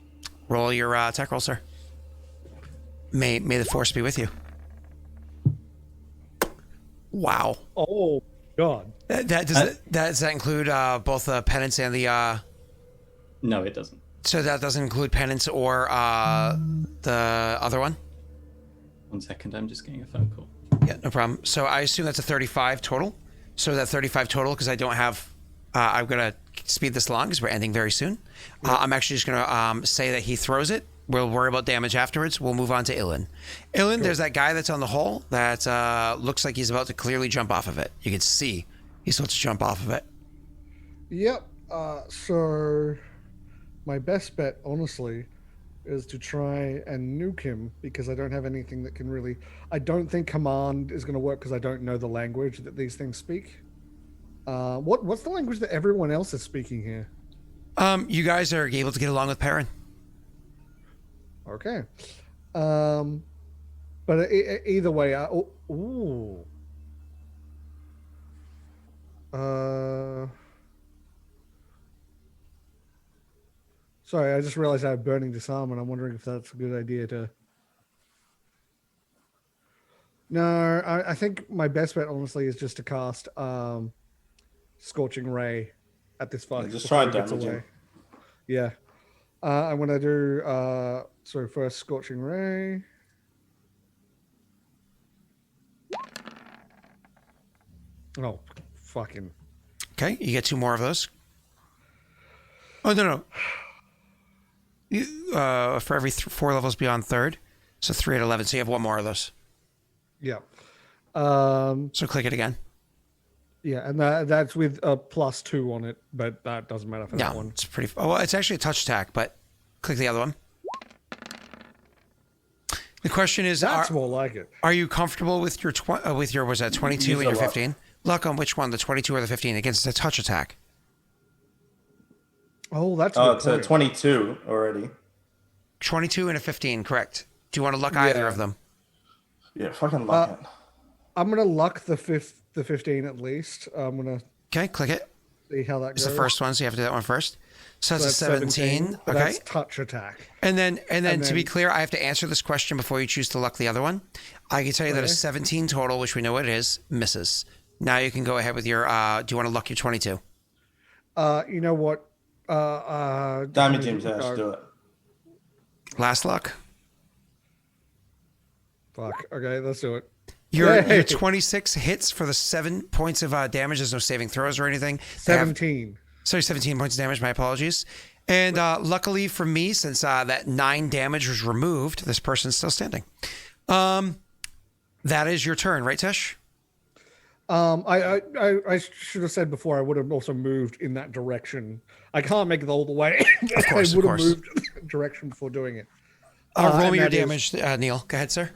Roll your attack roll, sir. May the force be with you. Wow. Oh God. Does that include both the penance and the? No, it doesn't. So that doesn't include penance or the other one. 1 second, I'm just getting a phone call. Yeah, no problem. So I assume that's a 35 total. So that 35 total because I don't have. I'm gonna speed this along because we're ending very soon. I'm actually just gonna say that he throws it. We'll worry about damage afterwards. We'll move on to Ilen. Ilen, there's that guy that's on the hole that looks like he's about to clearly jump off of it. You can see he's about to jump off of it. Yep. So my best bet, honestly, is to try and nuke him because I don't have anything that can really. I don't think command is going to work because I don't know the language that these things speak. What's the language that everyone else is speaking here? You guys are able to get along with Perrin. Okay. But either way, sorry, I just realized I have burning disarm, and I'm wondering if that's a good idea to. No, I think my best bet, honestly, is just to cast Scorching Ray at this fuck. Just try and damage him. Yeah. I'm going to do, first Scorching Ray. Oh, fucking. Okay, you get 2 more of those. Oh, no. You, for every 4 levels beyond 3rd. So 3 at 11, so you have 1 more of those. Yeah. So click it again. Yeah, and that's with a +2 on it, but that doesn't matter for that one. It's pretty. Oh, well, it's actually a touch attack, but click the other one. The question is, that's more like it. Are you comfortable with your was that 22 and your 15? Luck on which one, the 22 or the 15 against a touch attack? Oh, that's. Oh, it's a 22 already. 22 and a 15, correct. Do you want to luck either of them? Yeah, fucking luck it. I'm gonna luck the 15 at least. I'm gonna. Okay, click it. See how that goes. It's the first one, so you have to do that one first. So that's a 17. Okay. That's touch attack. And then to be clear, I have to answer this question before you choose to luck the other one. I can tell you that a 17 total, which we know what it is, misses. Now you can go ahead with your. Do you want to luck your 22? You know what? Damage him, Sash. Do it. Last luck. Fuck. Okay, let's do it. Your 26 hits for the 7 points of damage. There's no saving throws or anything. 17. 17 points of damage. My apologies. And luckily for me, since that 9 damage was removed, this person's still standing. That is your turn, right, Tesh? I should have said before I would have also moved in that direction. I can't make it all the way. Of course, I would have moved in that direction before doing it. Roll me your damage, Neil. Go ahead, sir.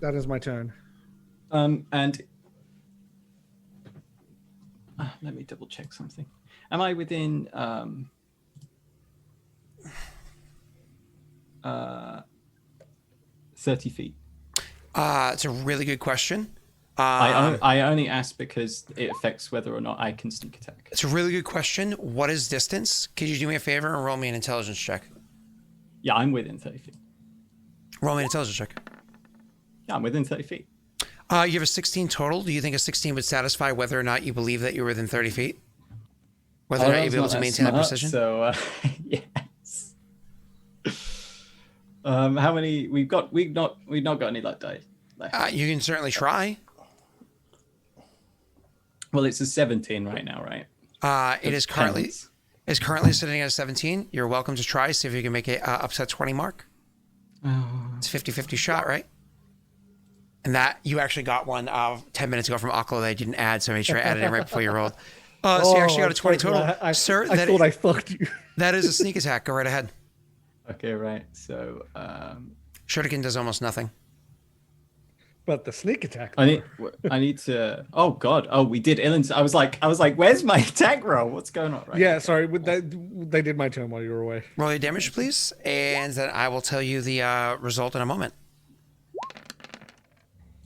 That is my turn. And let me double check something. Am I within 30 feet? It's a really good question. I only ask because it affects whether or not I can sneak attack. It's a really good question. What is distance? Could you do me a favor and roll me an intelligence check? Yeah, I'm within 30 feet. Roll me an intelligence check. Yeah, I'm within 30 feet. You have a 16 total. Do you think a 16 would satisfy whether or not you believe that you're within 30 feet? Whether or not you'll be able to maintain that precision? So, yes. How many we've got? We've not got any luck die left. You can certainly try. Well, it's a 17 right now, right? It is currently sitting at a 17. You're welcome to try. See if you can make it up to that 20 mark. It's 50-50 shot, right? And that you actually got one 10 minutes ago from Aklo that I didn't add, so I made sure I added it right before you rolled. So you actually got a 20 total. Sir, I thought I fucked you. That is a sneak attack. Go right ahead. Okay, right. So Shuriken does almost nothing. But the sneak attack. I need to. Oh God! Oh, we did Ilen's. I was like, where's my attack roll? What's going on? Right. Yeah, sorry. They did my turn while you were away. Roll your damage, please, and then I will tell you the result in a moment.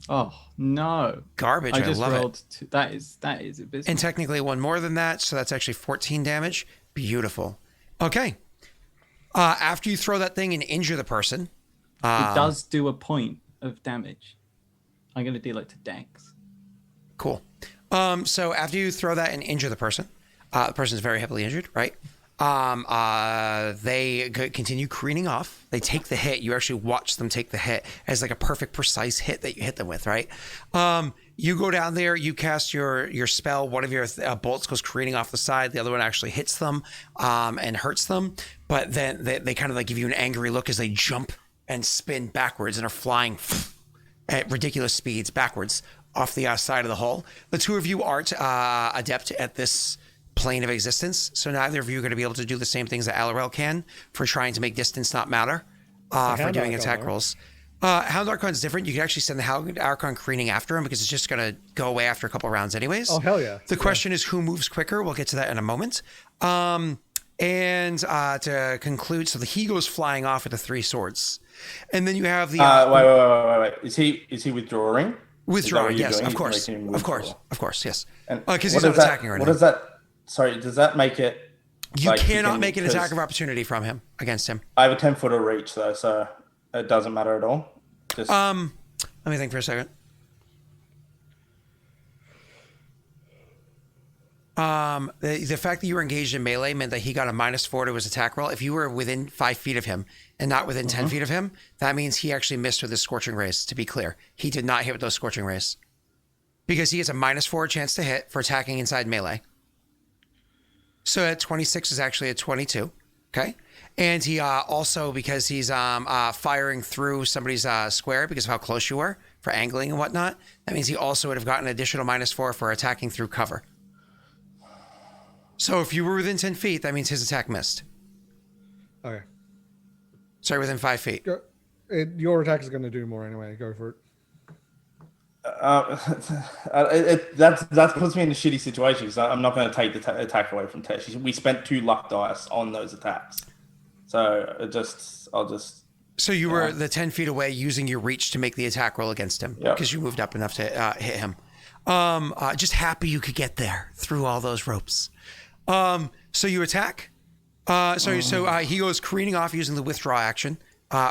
Oh no! Garbage. I just love rolled it. That is abysmal. And technically one more than that, so that's actually 14 damage. Beautiful. Okay. After you throw that thing and injure the person, it does do a point of damage. I'm going to deal it to Dex. Cool. So after you throw that and injure the person's very heavily injured, right? They continue careening off. They take the hit. You actually watch them take the hit as like a perfect, precise hit that you hit them with, right? You go down there, you cast your spell. One of your bolts goes careening off the side. The other one actually hits them and hurts them. But then they kind of like give you an angry look as they jump and spin backwards and are flying at ridiculous speeds backwards off the side of the hull. The two of you aren't adept at this plane of existence, so neither of you are going to be able to do the same things that Alarell can for trying to make distance not matter for doing attack rolls. Hound Archon is different. You can actually send the Hound Archon careening after him because it's just going to go away after a couple of rounds anyways. Oh, hell yeah. The question is who moves quicker. We'll get to that in a moment. And to conclude, so he goes flying off with the 3 swords. And then you have the... wait. Is he withdrawing? Withdrawing, yes, of course. Of course, yes. Because he's not attacking right now. What does that... Sorry, does that make it... You cannot make an attack of opportunity from him, against him. I have a 10-foot of reach, though, so it doesn't matter at all. Just... Let me think for a second. The fact that you were engaged in melee meant that he got a -4 to his attack roll. If you were within 5 feet of him and not within 10 feet of him, that means he actually missed with his Scorching Rays, to be clear. He did not hit with those Scorching Rays. Because he has a -4 chance to hit for attacking inside melee. So at 26 is actually a 22. Okay. And he also, because he's firing through somebody's square because of how close you were for angling and whatnot, that means he also would have gotten an additional -4 for attacking through cover. So if you were within 10 feet, that means his attack missed. Okay. Sorry, within 5 feet. Your attack is going to do more anyway. Go for it. That puts me in a shitty situation because I'm not going to take the attack away from Tesh. We spent 2 luck dice on those attacks. So I'll just... So you were the 10 feet away using your reach to make the attack roll against him because you moved up enough to hit him. Just happy you could get there through all those ropes. So you attack. So he goes careening off using the withdraw action,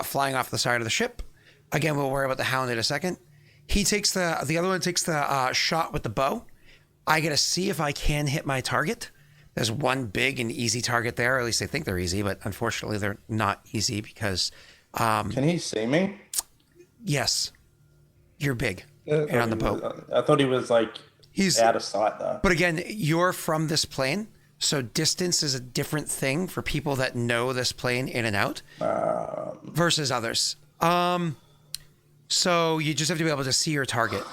flying off the side of the ship. Again, we'll worry about the Hound in a second. He takes the other one takes the shot with the bow. I get to see if I can hit my target. There's one big and easy target there. Or at least they think they're easy, but unfortunately they're not easy because... Can he see me? Yes. You're big. And on the boat. I thought he was he's out of sight though. But again, you're from this plane, so distance is a different thing for people that know this plane in and out versus others. So you just have to be able to see your target.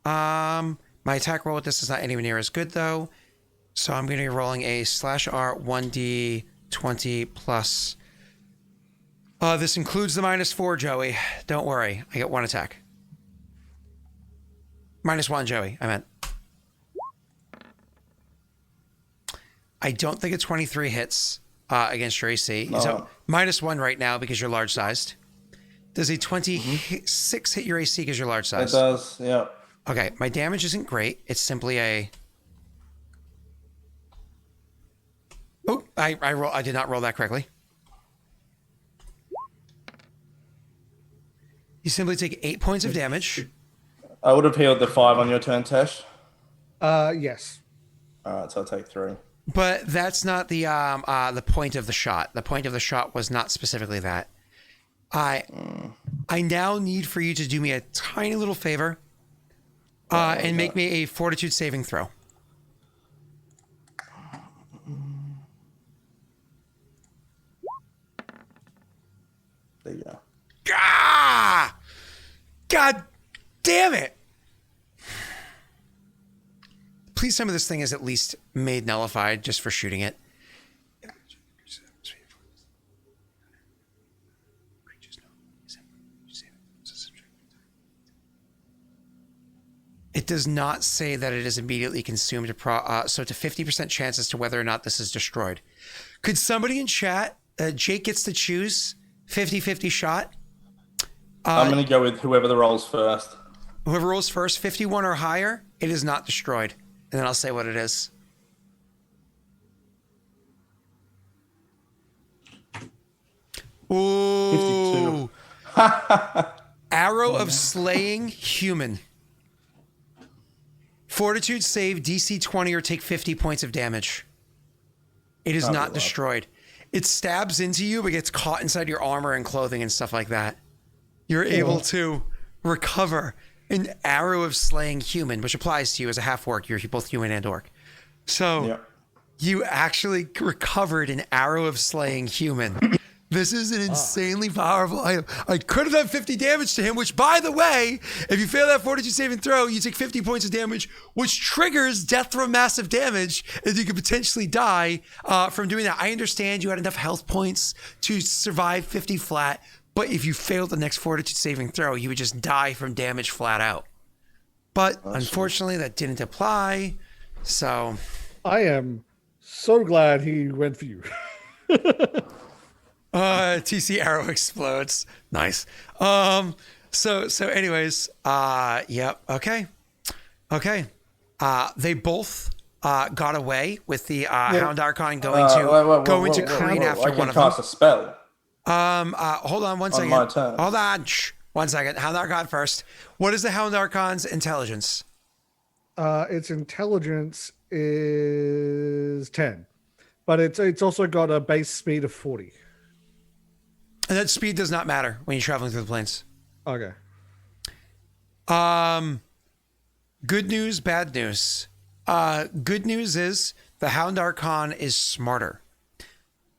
My attack roll with this is not anywhere near as good though. So I'm going to be rolling a /R 1d20 plus. This includes the -4, Joey. Don't worry. I get 1 attack. -1, Joey. I meant. I don't think a 23 hits against your AC. No. So -1 right now because you're large sized. Does a 26 hit your AC because you're large sized? It does, yeah. Okay, my damage isn't great. It's simply a... Oh, I did not roll that correctly. You simply take 8 points of damage. I would have healed the 5 on your turn, Tesh. Yes. All right, so I'll take 3. But that's not the point of the shot. The point of the shot was not specifically that. I now need for you to do me a tiny little favor and make me a fortitude saving throw. There you go. Ah! God damn it! Please tell me this thing is at least made nullified just for shooting it. It does not say that it is immediately consumed, so it's a 50% chance as to whether or not this is destroyed. Could somebody in chat, Jake gets to choose 50-50 shot? I'm going to go with whoever the rolls first. Whoever rolls first, 51 or higher, it is not destroyed. And then I'll say what it is. Ooh. 52. Arrow of Slaying Human. Fortitude save DC 20 or take 50 points of damage. It is not destroyed. It stabs into you, but gets caught inside your armor and clothing and stuff like that. You're able to recover an Arrow of Slaying Human, which applies to you as a half-orc. You're both human and orc. So you actually recovered an Arrow of Slaying Human. This is an insanely powerful item. I could have done 50 damage to him, which, by the way, if you fail that fortitude saving throw, you take 50 points of damage, which triggers death from massive damage, and you could potentially die from doing that. I understand you had enough health points to survive 50 flat, but if you failed the next fortitude saving throw, you would just die from damage flat out. But unfortunately, that didn't apply, so... I am so glad he went for you. TC arrow explodes. Nice. So anyways, yep. Okay. They both got away with the Hound Archon going to careen after one of them. I can cast a spell. Hold on one second. On my turn. Hold on. Shh. 1 second. Hound Archon first. What is the Hound Archon's intelligence? Its intelligence is 10, but it's also got a base speed of 40. And that speed does not matter when you're traveling through the plains. Okay. Good news, bad news. Good news is the Hound Archon is smarter.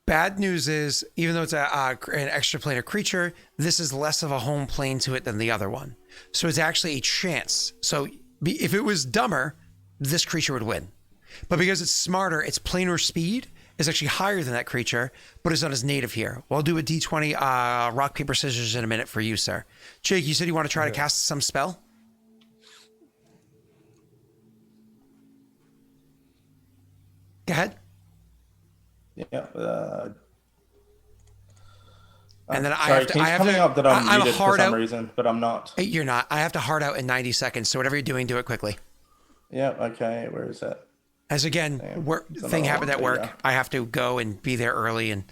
Bad news is, even though it's an extraplanar creature, this is less of a home plane to it than the other one. So it's actually a chance. So if it was dumber, this creature would win. But because it's smarter, its planar speed is actually higher than that creature, but it's not as native here. Well, I'll do a D20 rock, paper, scissors in a minute for you, sir. Jake, you said you want to try to cast some spell? Go ahead. Yeah. And then I'm muted for some reason, but I'm not. You're not. I have to hard out in 90 seconds, so whatever you're doing, do it quickly. Yeah, okay. Where is that? As again, thing happened at work. I have to go and be there early and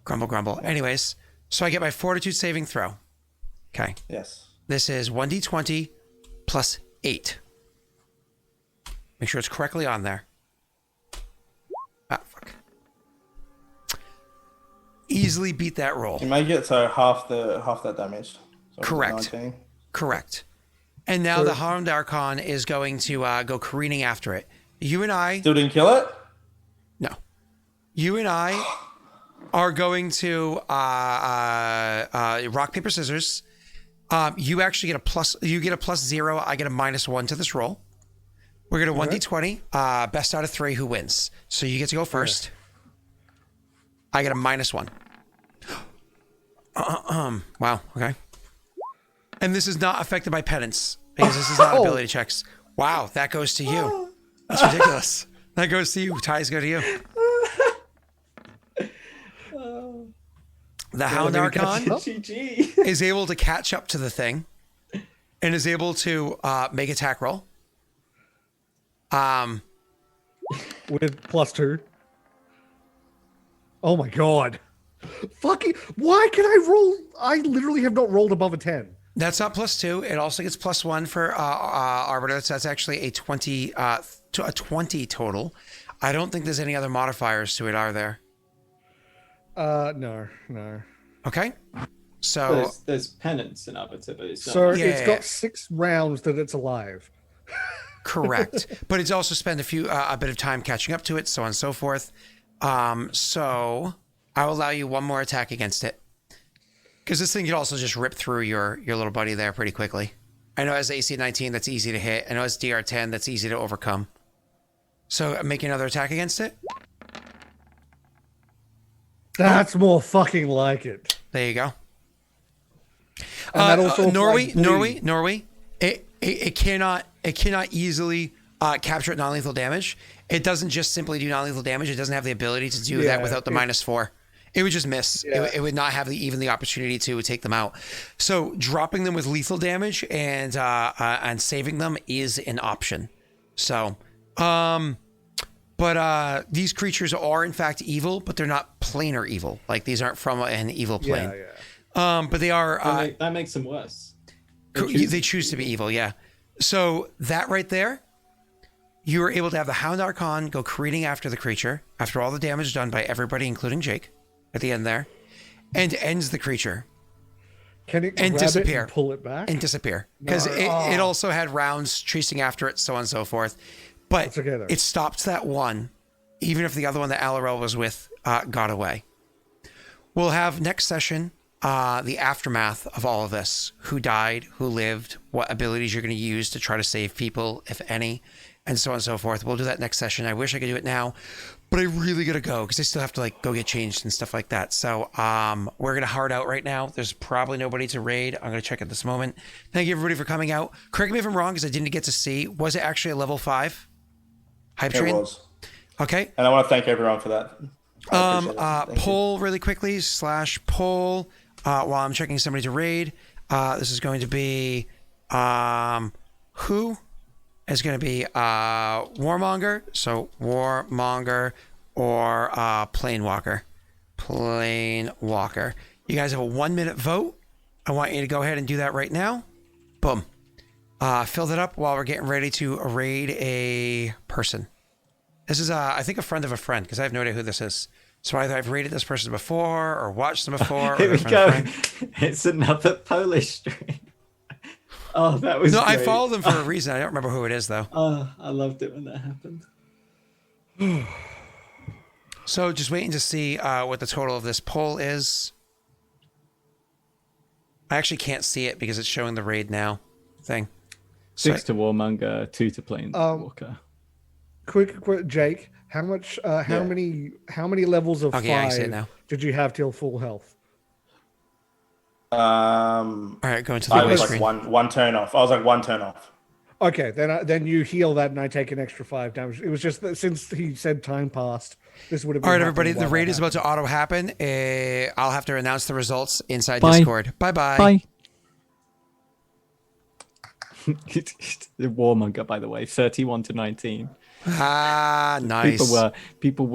grumble. Anyways, so I get my fortitude saving throw. Okay. Yes. This is 1d20 plus 8. Make sure it's correctly on there. Ah, fuck. Easily beat that roll. You make it so half that damage. So Correct. 19. Correct. And now the Hound Archon is going to go careening after it. You and I... Still didn't kill it? No. You and I are going to rock, paper, scissors. You actually get a plus... You get a +0. I get a -1 to this roll. We're going to 1d20. Best out of 3 who wins. So you get to go first. I get a -1. Wow. Okay. And this is not affected by penance. Because this is not ability checks. Wow. That goes to you. That's ridiculous. That goes to you. Ties go to you. The Hound Archon is able to catch up to the thing and is able to make attack roll. With +2. Oh my god. Fucking, why can I roll? I literally have not rolled above a 10. That's not +2. It also gets +1 for Arbiter. So that's actually a 20 total. I don't think there's any other modifiers to it, are there? No. Okay. So there's penance and other, but it's not. So Yeah. it's got 6 rounds that it's alive. correct, but it's also spent a bit of time catching up to it, so on and so forth. So I will allow you one more attack against it, because this thing could also just rip through your little buddy there pretty quickly. I know it has AC 19, that's easy to hit. I know it's DR 10, that's easy to overcome. So make another attack against it. That's more fucking like it. There you go. And that also Norway. It cannot easily capture non-lethal damage. It doesn't just simply do non-lethal damage. It doesn't have the ability to do that without the -4. It would just miss. Yeah. It would not have even the opportunity to take them out. So dropping them with lethal damage and saving them is an option. So, but these creatures are in fact evil, but they're not planar evil. Like these aren't from an evil plane. But they are. That makes them worse. They choose to be evil, yeah. So that right there, you are able to have the Hound Archon go careening after the creature, after all the damage done by everybody, including Jake, at the end there, and ends the creature. Can it and grab disappear. it and pull it back? And disappear. Because it also had rounds chasing after it, so on and so forth. But okay, it stopped that one, even if the other one that Alarell was with got away. We'll have next session the aftermath of all of this. Who died, who lived, what abilities you're going to use to try to save people, if any, and so on and so forth. We'll do that next session. I wish I could do it now, but I really got to go because I still have to go get changed and stuff like that. So we're going to hard out right now. There's probably nobody to raid. I'm going to check at this moment. Thank you everybody for coming out. Correct me if I'm wrong because I didn't get to see. Was it actually a level 5 hype train? It was. Okay. And I want to thank everyone for that. Poll really quickly / poll while I'm checking somebody to raid. This is going to be who is going to be Warmonger. So Warmonger or Planewalker. Planewalker. You guys have a 1-minute vote. I want you to go ahead and do that right now. Boom. Fill that up while we're getting ready to raid a person. This is, I think, a friend of a friend, because I have no idea who this is. So either I've raided this person before, or watched them before. Here we go. It's another Polish stream. Oh, that was No, great. I followed them for a reason. I don't remember who it is, though. Oh, I loved it when that happened. So just waiting to see what the total of this poll is. I actually can't see it because it's showing the raid now thing. 6 to Warmonger, 2 to Planewalker. Quick, Jake. How much? How many levels of Okay, I see it 5 now. did you have till full health? All right, go into the I was screen. like one turn off. I was like 1 turn off. Okay, then you heal that, and I take an extra 5 damage. It was just that since he said time passed, this would have been. All right, happening everybody, the while raid that is about to auto happen. I'll have to announce the results inside Bye. Discord. Bye-bye. Bye. The Warmonger, by the way, 31 to 19. Ah, nice. People were